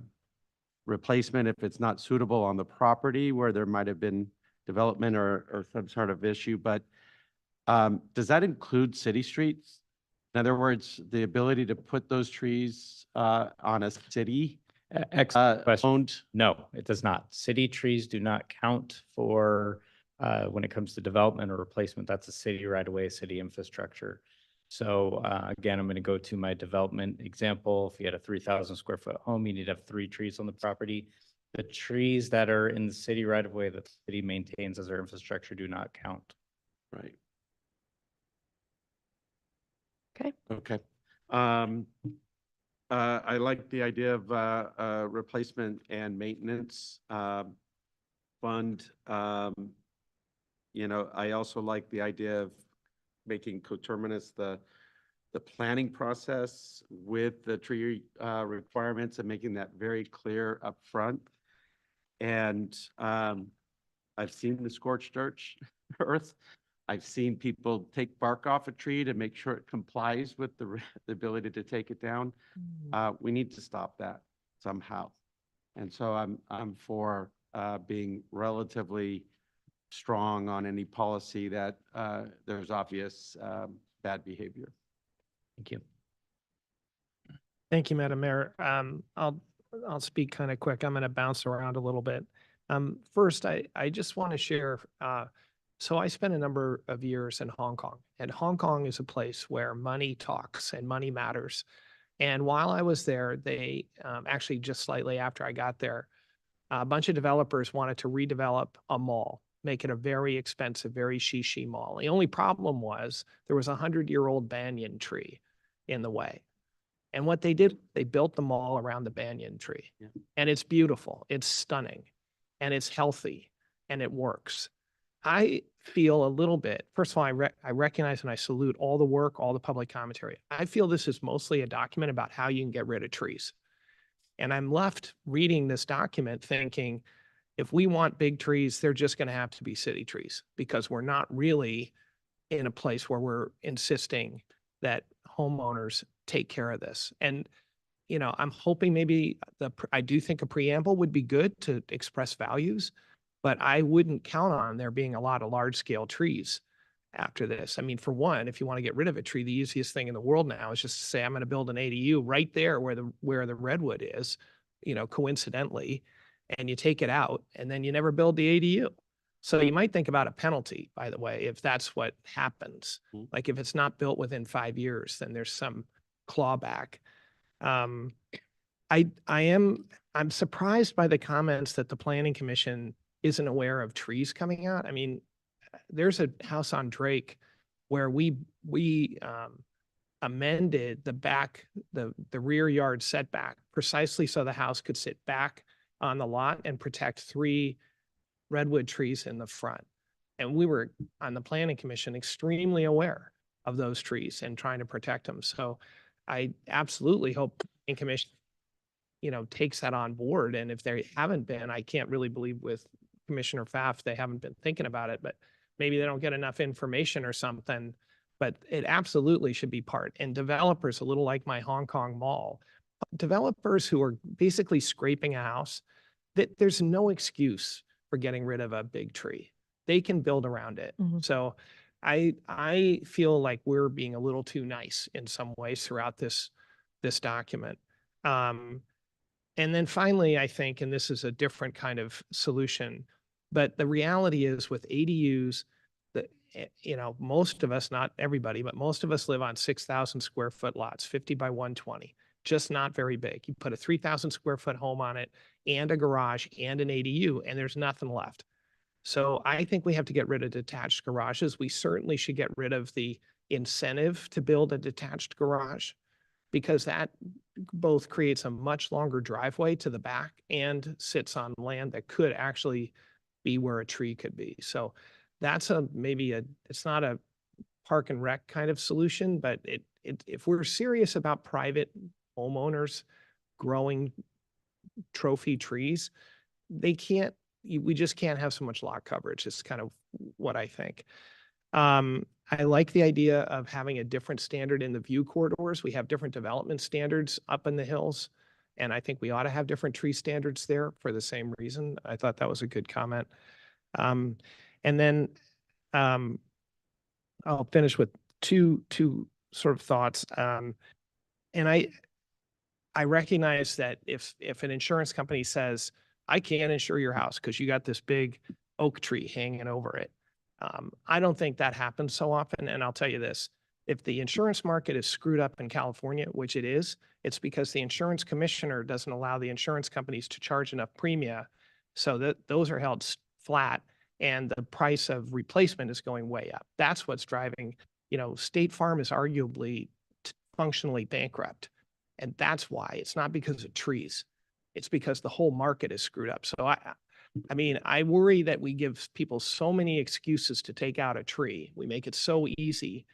replacement if it's not suitable on the property where there might have been development or some sort of issue. But does that include city streets? In other words, the ability to put those trees on a city Excellent question. owned? No, it does not. City trees do not count for when it comes to development or replacement. That's a city right away, city infrastructure. So again, I'm going to go to my development example. If you had a 3,000 square foot home, you need to have 3 trees on the property. The trees that are in the city right of way that the city maintains as their infrastructure do not count. Right. Okay. Okay. I like the idea of replacement and maintenance fund. You know, I also like the idea of making coterminous the planning process with the tree requirements and making that very clear up front. And I've seen the scorched earth. I've seen people take bark off a tree to make sure it complies with the ability to take it down. We need to stop that somehow. And so I'm for being relatively strong on any policy that there's obvious bad behavior. Thank you. Thank you, Madam Mayor. I'll speak kind of quick. I'm going to bounce around a little bit. First, I just want to share. So I spent a number of years in Hong Kong, and Hong Kong is a place where money talks and money matters. And while I was there, they actually just slightly after I got there, a bunch of developers wanted to redevelop a mall, make it a very expensive, very shishi mall. The only problem was there was a 100-year-old banyan tree in the way. And what they did, they built them all around the banyan tree. Yeah. And it's beautiful, it's stunning, and it's healthy, and it works. I feel a little bit, first of all, I recognize and I salute all the work, all the public commentary. I feel this is mostly a document about how you can get rid of trees. And I'm left reading this document thinking, if we want big trees, they're just going to have to be city trees because we're not really in a place where we're insisting that homeowners take care of this. And, you know, I'm hoping maybe I do think a preamble would be good to express values, but I wouldn't count on there being a lot of large scale trees after this. I mean, for one, if you want to get rid of a tree, the easiest thing in the world now is just to say, I'm going to build an ADU right there where the redwood is, you know, coincidentally, and you take it out and then you never build the ADU. So you might think about a penalty, by the way, if that's what happens. Like if it's not built within 5 years, then there's some clawback. I'm surprised by the comments that the Planning Commission isn't aware of trees coming out. I mean, there's a house on Drake where we amended the rear yard setback precisely so the house could sit back on the lot and protect 3 redwood trees in the front. And we were on the Planning Commission extremely aware of those trees and trying to protect them. So I absolutely hope the Planning Commission, you know, takes that on board. And if they haven't been, I can't really believe with Commissioner Pfaff, they haven't been thinking about it, but maybe they don't get enough information or something, but it absolutely should be part. And developers, a little like my Hong Kong mall, developers who are basically scraping a house, that there's no excuse for getting rid of a big tree. They can build around it. So I feel like we're being a little too nice in some ways throughout this document. And then finally, I think, and this is a different kind of solution, but the reality is with ADUs, that, you know, most of us, not everybody, but most of us live on 6,000 square foot lots, 50 by 120, just not very big. You put a 3,000 square foot home on it and a garage and an ADU, and there's nothing left. So I think we have to get rid of detached garages. We certainly should get rid of the incentive to build a detached garage because that both creates a much longer driveway to the back and sits on land that could actually be where a tree could be. So that's it's not a park and rec kind of solution, but if we're serious about private homeowners growing trophy trees, we just can't have so much lot coverage. It's kind of what I think. I like the idea of having a different standard in the view corridors. We have different development standards up in the hills, and I think we ought to have different tree standards there for the same reason. I thought that was a good comment. And then I'll finish with two sort of thoughts. And I recognize that if an insurance company says, I can't insure your house because you got this big oak tree hanging over it, I don't think that happens so often. And I'll tell you this, if the insurance market is screwed up in California, which it is, it's because the insurance commissioner doesn't allow the insurance companies to charge enough premia so that those are held flat and the price of replacement is going way up. That's what's driving, you know, State Farm is arguably functionally bankrupt. And that's why. It's not because of trees. It's because the whole market is screwed up. So I mean, I worry that we give people so many excuses to take out a tree. We make it so easy.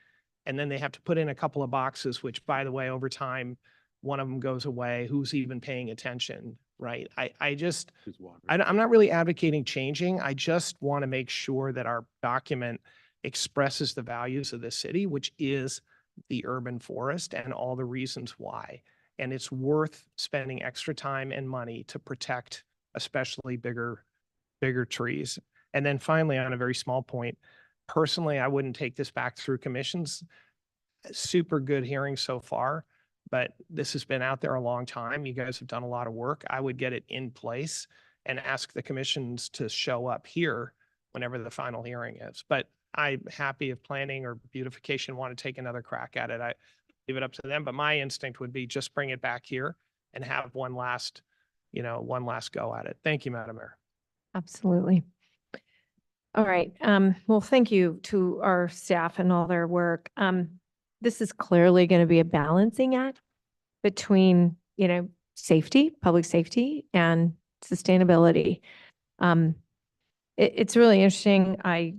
And then they have to put in a couple of boxes, which, by the way, over time, one of them goes away. Who's even paying attention, right? I'm not really advocating changing. I just want to make sure that our document expresses the values of the city, which is the urban forest and all the reasons why. And it's worth spending extra time and money to protect, especially bigger trees. And then finally, on a very small point, personally, I wouldn't take this back through commissions. Super good hearing so far, but this has been out there a long time. You guys have done a lot of work. I would get it in place and ask the commissions to show up here whenever the final hearing is. But I'm happy if planning or beautification want to take another crack at it. I leave it up to them, but my instinct would be just bring it back here and have one last go at it. Thank you, Madam Mayor. Absolutely. All right. Well, thank you to our staff and all their work. This is clearly going to be a balancing act. between, safety, public safety and sustainability. It's really interesting. I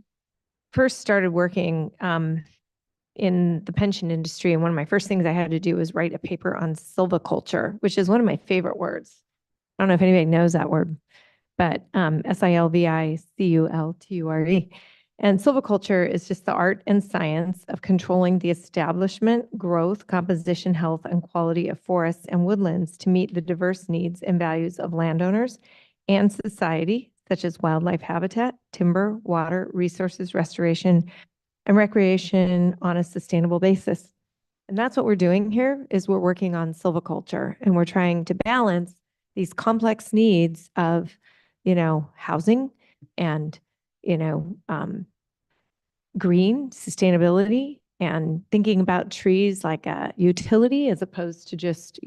first started working in the pension industry, and one of my first things I had to do was write a paper on silviculture, which is one of my favorite words. I don't know if anybody knows that word, but silviculture. And silviculture is just the art and science of controlling the establishment, growth, composition, health, and quality of forests and woodlands to meet the diverse needs and values of landowners and society, such as wildlife habitat, timber, water, resources restoration, and recreation on a sustainable basis. And that's what we're doing here is we're working on silviculture, and we're trying to balance these complex needs of, housing and, green sustainability and thinking about trees like a utility as opposed to just,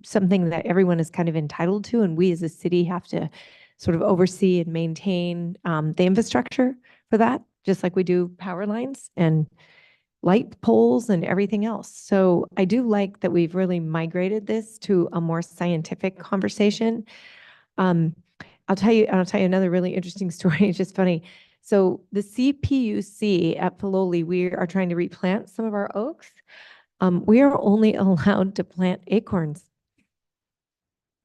something that everyone is kind of entitled to. And we as a city have to sort of oversee and maintain the infrastructure for that, just like we do power lines and light poles and everything else. So I do like that we've really migrated this to a more scientific conversation. I'll tell you another really interesting story. It's just funny. So the CPUC at Filoli, we are trying to replant some of our oaks. We are only allowed to plant acorns.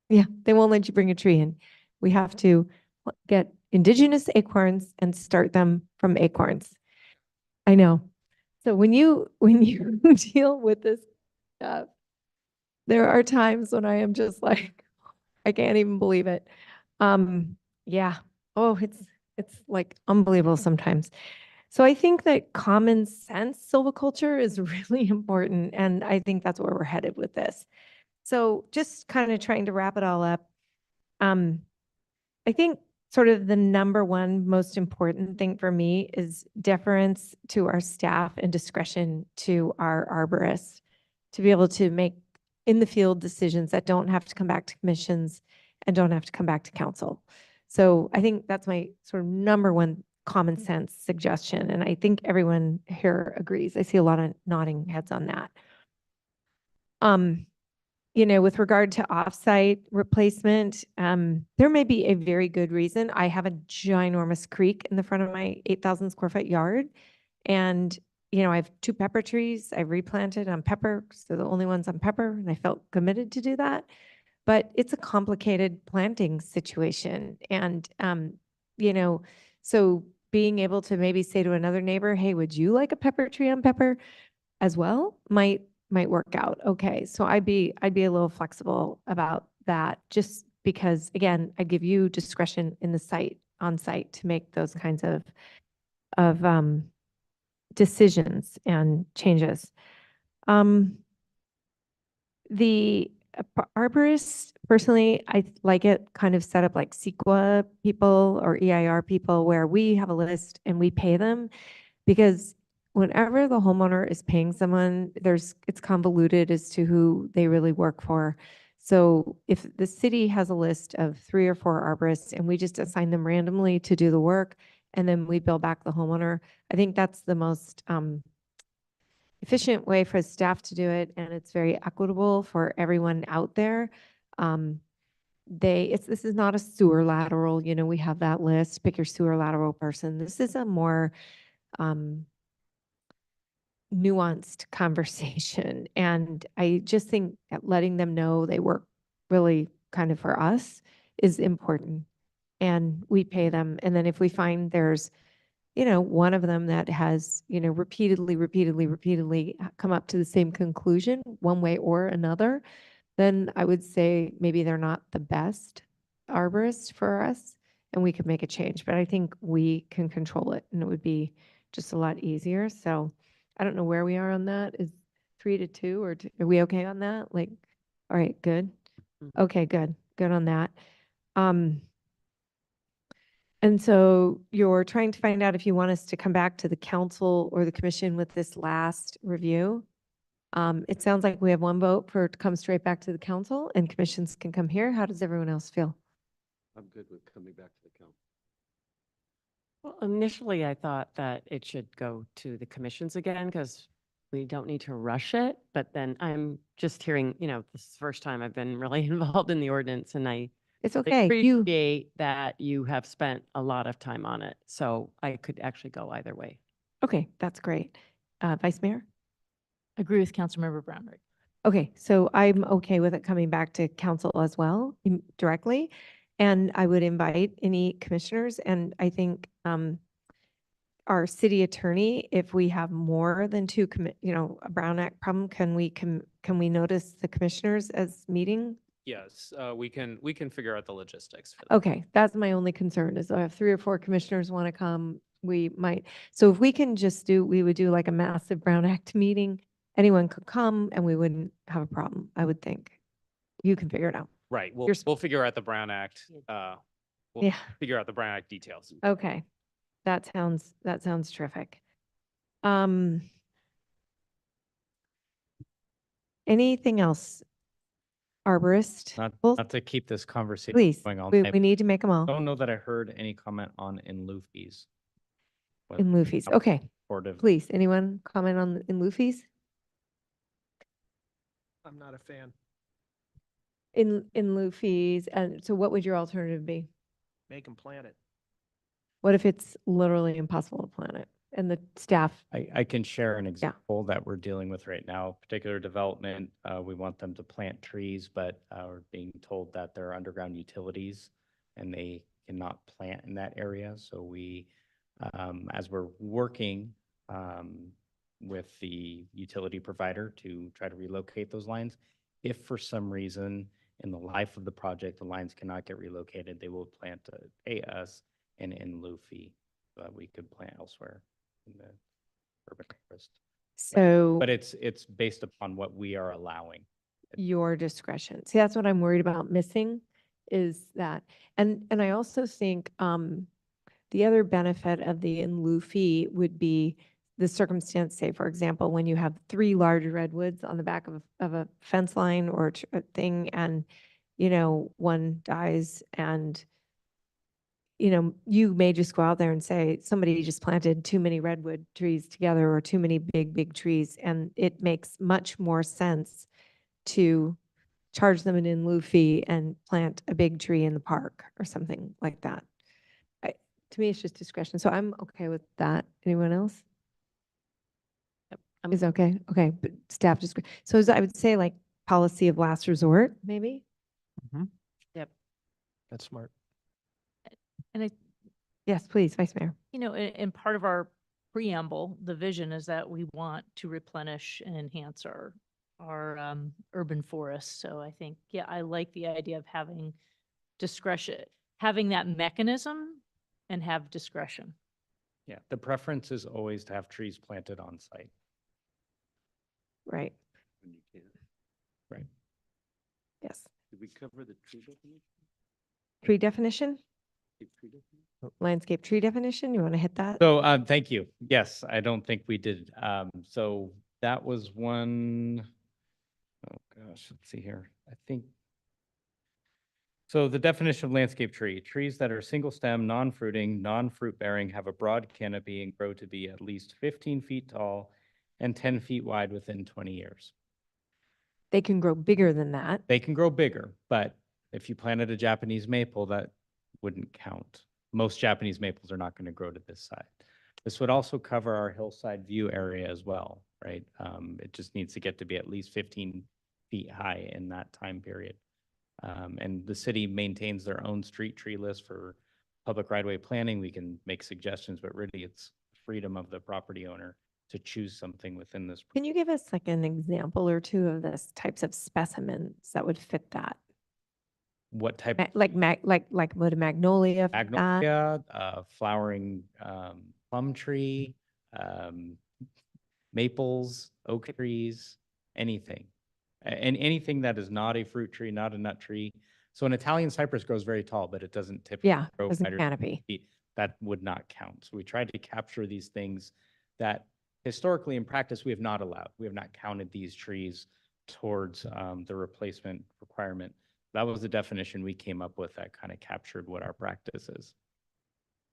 Yeah, they won't let you bring a tree in. We have to get indigenous acorns and start them from acorns. I know. So when you deal with this stuff, there are times when I am just like, I can't even believe it. Yeah. Oh, it's like unbelievable sometimes. So I think that common sense silviculture is really important, and I think that's where we're headed with this. So just kind of trying to wrap it all up. I think sort of the number one most important thing for me is deference to our staff and discretion to our arborists to be able to make in the field decisions that don't have to come back to commissions and don't have to come back to council. So I think that's my sort of number one common sense suggestion. And I think everyone here agrees. I see a lot of nodding heads on that. With regard to offsite replacement, there may be a very good reason. I have a ginormous creek in the front of my 8,000 square foot yard. And, I have 2 pepper trees. I replanted on pepper. So the only ones on pepper, and I felt committed to do that. But it's a complicated planting situation. And, so being able to maybe say to another neighbor, hey, would you like a pepper tree on pepper as well? Might work out. Okay. So I'd be a little flexible about that, just because again, I give you discretion in the on site to make those kinds of decisions and changes. The arborists, personally, I like it kind of set up like CEQA people or EIR people where we have a list and we pay them, because whenever the homeowner is paying someone, it's convoluted as to who they really work for. So if the city has a list of 3 or 4 arborists and we just assign them randomly to do the work and then we bill back the homeowner, I think that's the most efficient way for staff to do it, and it's very equitable for everyone out there. This is not a sewer lateral, we have that list, pick your sewer lateral person. This is a more nuanced conversation. And I just think that letting them know they work really kind of for us is important. And we pay them. And then if we find there's, one of them that has, repeatedly come up to the same conclusion one way or another, then I would say maybe they're not the best arborist for us and we could make a change. But I think we can control it and it would be just a lot easier. So I don't know where we are on that. Is 3 to 2 or are we okay on that? Like, all right, good. Okay, good. Good on that. And so you're trying to find out if you want us to come back to the council or the commission with this last review. It sounds like we have 1 vote for it to come straight back to the council and commissions can come here. How does everyone else feel? I'm good with coming back to the council. Well, initially I thought that it should go to the commissions again because we don't need to rush it, but then I'm just hearing, this is the first time I've been really involved in the ordinance, and I It's okay. You, appreciate that you have spent a lot of time on it. So I could actually go either way. okay, that's great. Vice Mayor? Agree with Councilmember Brownrigg. Okay, so I'm okay with it coming back to council as well directly. And I would invite any commissioners, and I think our city attorney, if we have more than two, a Brown Act problem, can we notice the commissioners as meeting? Yes, we can figure out the logistics for that. Okay, that's my only concern is if 3 or 4 commissioners want to come, we might. So if we can just we would do like a massive Brown Act meeting. Anyone could come and we wouldn't have a problem, I would think. You can figure it out. Right, You're we'll figure out the Brown Act. We'll Yeah. figure out the Brown Act details. Okay, that sounds terrific. Anything else? Arborist? Not to keep this conversation Please, going all we night. need to make them all Don't know that I heard any comment on in lieu fees. in lieu fees. Okay, Supportive. please, anyone comment on in lieu fees? I'm not a fan. In lieu fees, and so what would your alternative be? Make them plan it. What if it's literally impossible to plan it and the staff? I can share an example that we're dealing with right now, particular development. We want them to plant trees, but we're being told that there are underground utilities and they cannot plant in that area. So we, as we're working with the utility provider to try to relocate those lines, if for some reason in the life of the project, the lines cannot get relocated, they will plan to pay us an in lieu fee so that we could plant elsewhere in the urban forest. So But it's based upon what we are allowing. your discretion. See, that's what I'm worried about missing is that. And I also think the other benefit of the in lieu fee would be the circumstance, say, for example, when you have 3 large redwoods on the back of a fence line or a thing and, one dies and, you may just go out there and say, somebody just planted too many redwood trees together or too many big trees. And it makes much more sense to charge them an in lieu fee and plant a big tree in the park or something like that. To me, it's just discretion. So I'm okay with that. Anyone else? Is okay? Okay, but staff just, so I would say like policy of last resort, maybe? That's smart. And Yes, please, Vice Mayor. in part of our preamble, the vision is that we want to replenish and enhance our urban forests. So I think, I like the idea of having discretion, having that mechanism and have discretion. Yeah, the preference is always to have trees planted on site. Right, When you can. Right. yes. Did we cover the tree definition? Tree definition, Tree definition? landscape tree definition, you want to hit that? So, thank you. Yes, I don't think we did. So that was one, oh gosh, let's see here. I think. So the definition of landscape tree, trees that are single stem, non-fruiting, non-fruit bearing, have a broad canopy and grow to be at least 15 feet tall and 10 feet wide within 20 years. They can grow bigger than that. They can grow bigger, but if you planted a Japanese maple, that wouldn't count. Most Japanese maples are not going to grow to this size. This would also cover our hillside view area as well, right? It just needs to get to be at least 15 feet high in that time period. And the city maintains their own street tree list for public right-of-way planning. We can make suggestions, but really it's freedom of the property owner to choose something within this. Can you give us like an example or two of this types of specimens that would fit that? What type? Like would a magnolia fit that? Magnolia, flowering plum tree, maples, oak trees, anything. And anything that is not a fruit tree, not a nut tree. So an Italian cypress grows very tall, but it doesn't typically Yeah, grow doesn't wider canopy. than 8 feet. That would not count. So we tried to capture these things that historically in practice we have not allowed. We have not counted these trees towards the replacement requirement. That was the definition we came up with that kind of captured what our practice is.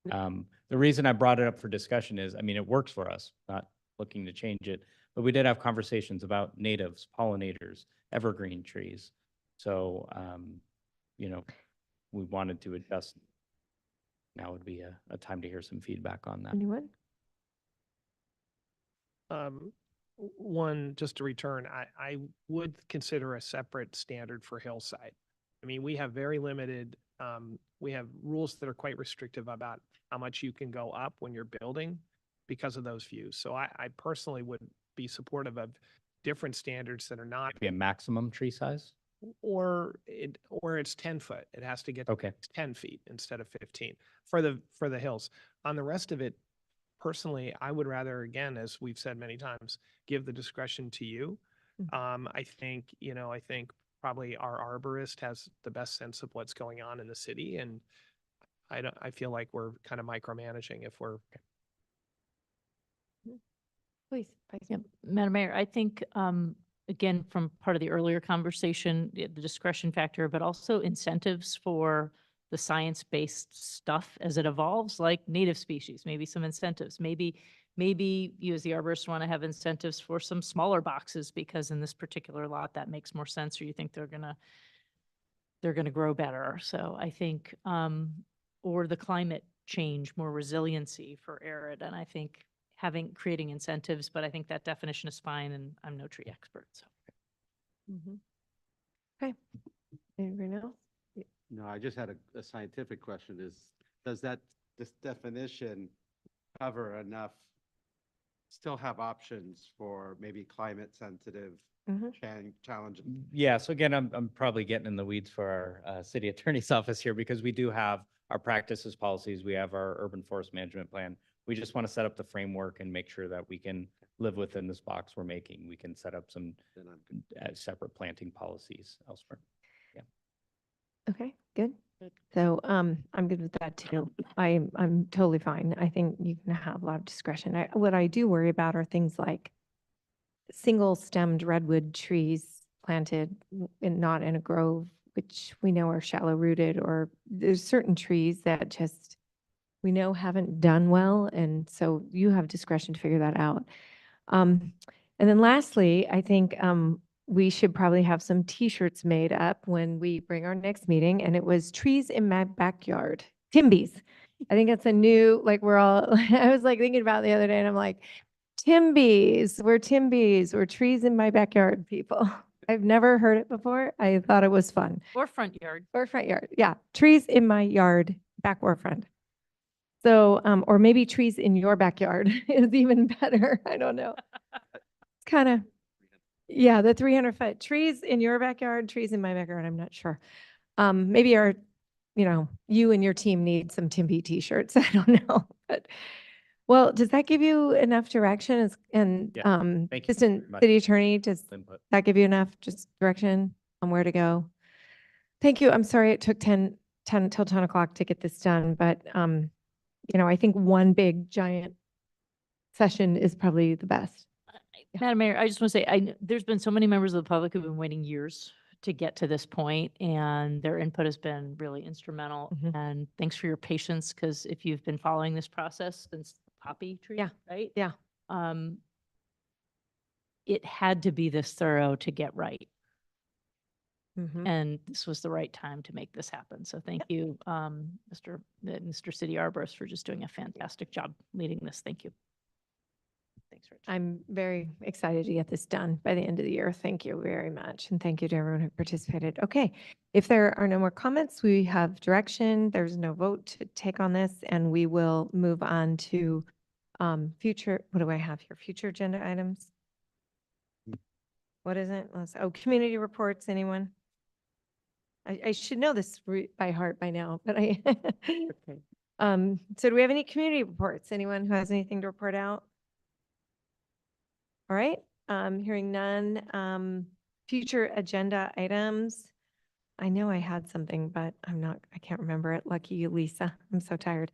The reason I brought it up for discussion is, I mean, it works for us, not looking to change it, But we did have conversations about natives, pollinators, evergreen trees. So, you know, we wanted to adjust. Now would be a time to hear some feedback on that. Anyone? One, just to return, I would consider a separate standard for hillside. I mean, we have very limited, we have rules that are quite restrictive about how much you can go up when you're building because of those views. So I personally would be supportive of different standards that are not, Be a maximum tree size? or it's 10 foot. It has to get Okay. 10 feet instead of 15 for the hills. On the rest of it, personally, I would rather, again, as we've said many times, give the discretion to you. I think, I think probably our arborist has the best sense of what's going on in the city, and I feel like we're kind of micromanaging if we're. Please. Yeah, Madam Mayor, I think, again, from part of the earlier conversation, the discretion factor, but also incentives for the science-based stuff as it evolves, like native species, maybe some incentives. Maybe you as the arborist want to have incentives for some smaller boxes because in this particular lot, that makes more sense, or you think they're gonna grow better. So I think, or the climate change, more resiliency for arid. And I think creating incentives, but I think that definition is fine, and I'm no tree expert, so. Okay. Anyone else? No, I just had a scientific question does this definition cover enough, still have options for maybe climate sensitive challenges? Yeah, so again, I'm probably getting in the weeds for our city attorney's office here because we do have our practices policies. We have our urban forest management plan. We just want to set up the framework and make sure that we can live within this box we're making. We can set up some separate planting policies elsewhere. Yeah. Okay, good. So I'm good with that too. I'm totally fine. I think you can have a lot of discretion. What I do worry about are things like single stemmed redwood trees planted and not in a grove, which we know are shallow rooted, or there's certain trees that just we know haven't done well. And so you have discretion to figure that out. And then lastly, I think we should probably have some T-shirts made up when we bring our next meeting. And it was trees in my backyard, Timbies. I think that's a new, like we're all, I was like thinking about it the other day and I'm like, Timbies, we're trees in my backyard, people. I've never heard it before. I thought it was fun. Or front yard. Or front yard. Yeah. Trees in my yard, back or front. So, or maybe trees in your backyard is even better. I don't know. It's kind of, yeah, the 300-foot trees in your backyard, trees in my backyard. I'm not sure. Maybe you and your team need some Timby t-shirts. I don't know, but well, does that give you enough direction? Thank you Assistant very much. City Attorney, does Input. that give you enough just direction on where to go? Thank you. I'm sorry it took 10 till 10 o'clock to get this done, but I think one big giant session is probably the best. Madam Mayor, I just want to say, there's been so many members of the public who've been waiting years to get to this point, and their input has been really instrumental. And thanks for your patience, because if you've been following this process since poppy tree, Yeah. right? Yeah. It had to be this thorough to get right. Mhm. And this was the right time to make this happen. So thank you, Mr. City Arborist, for just doing a fantastic job leading this. Thank you. Thanks, Rich. I'm very excited to get this done by the end of the year. Thank you very much. And thank you to everyone who participated. Okay. If there are no more comments, we have direction. There's no vote to take on this, and we will move on to future, what do I have here? Future agenda items? What is it? Community reports, anyone? I should know this by heart by now, but Okay. So do we have any community reports? Anyone who has anything to report out? All right, hearing none. Future agenda items. I know I had something, but I can't remember it. Lucky you, Lisa. I'm so tired.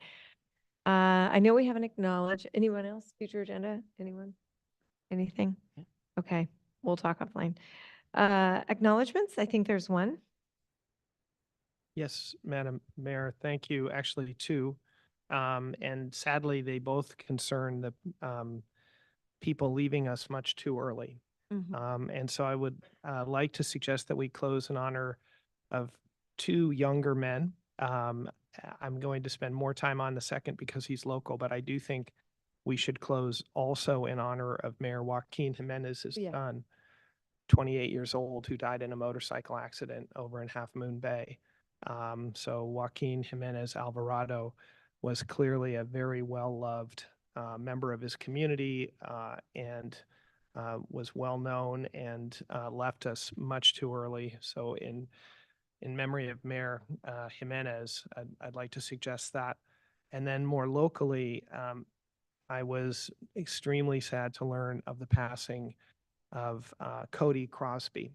I know we haven't acknowledged. Anyone else? Future agenda? Anyone? Anything? Okay, we'll talk offline. Acknowledgements, I think there's one. Yes, Madam Mayor, thank you. Actually, two. And sadly, they both concern people leaving us much too early. And so I would like to suggest that we close in honor of two younger men. I'm going to spend more time on the second because he's local, but I do think we should close also in honor of Mayor Joaquin Jimenez's son, 28 years old, who died in a motorcycle accident over in Half Moon Bay. So Joaquin Jimenez Alvarado was clearly a very well-loved member of his community and was well-known and left us much too early. So in memory of Mayor Jimenez, I'd like to suggest that. And then more locally, I was extremely sad to learn of the passing of Cody Crosby.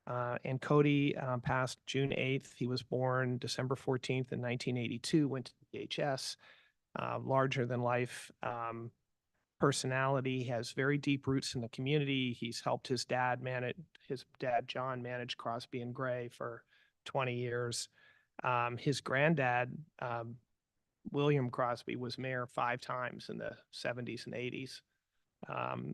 And Cody passed June 8th. He was born December 14th in 1982, went to DHS, larger than life personality, has very deep roots in the community. He's helped his dad John manage Crosby and Gray for 20 years. His granddad, William Crosby, was mayor 5 times in the 70s and 80s.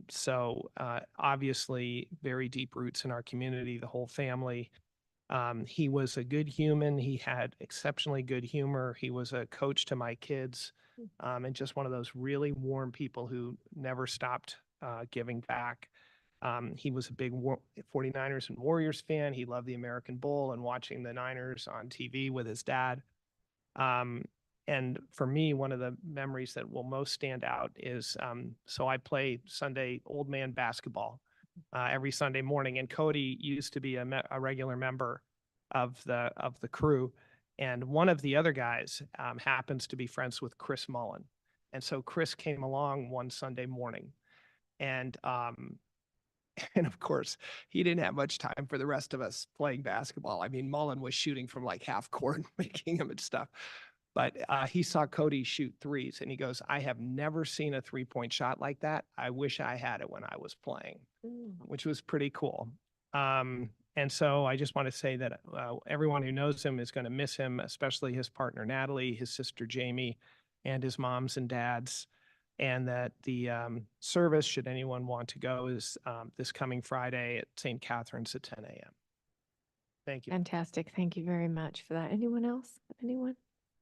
So obviously very deep roots in our community, the whole family. He was a good human. He had exceptionally good humor. He was a coach to my kids, and just one of those really warm people who never stopped giving back. He was a big 49ers and Warriors fan. He loved the American Bowl and watching the Niners on TV with his dad. And for me, one of the memories that will most stand out is, so I play Sunday old man basketball every Sunday morning, and Cody used to be a regular member of the crew, and one of the other guys happens to be friends with Chris Mullen, and so Chris came along one Sunday morning, and and of course, he didn't have much time for the rest of us playing basketball. I mean, Mullen was shooting from like half court, making him and stuff. But he saw Cody shoot threes, and he goes, "I have never seen a three-point shot like that. I wish I had it when I was playing," which was pretty cool. And so I just want to say that everyone who knows him is going to miss him, especially his partner, Natalie, his sister, Jamie, and his moms and dads. And that the service, should anyone want to go, is this coming Friday at St. Catherine's at 10 a.m. Thank you. Fantastic. Thank you very much for that. Anyone else? Anyone?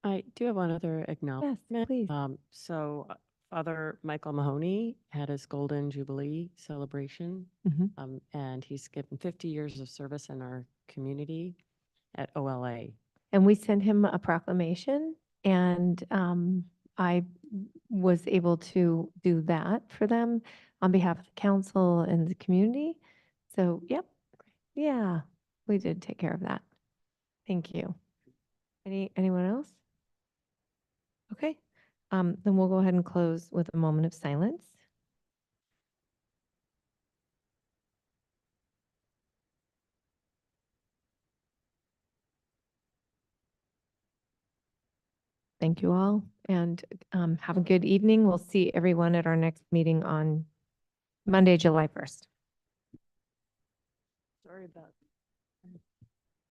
I do have one other acknowledgement. Yes, please. So Father Michael Mahoney had his Golden Jubilee celebration, and he's given 50 years of service in our community at OLA. And we sent him a proclamation, and I was able to do that for them on behalf of the council and the community. So, yep. Yeah, we did take care of that. Thank you. Anyone else? Okay, then we'll go ahead and close with a moment of silence. Thank you all, and have a good evening. We'll see everyone at our next meeting on Monday, July 1st. Sorry about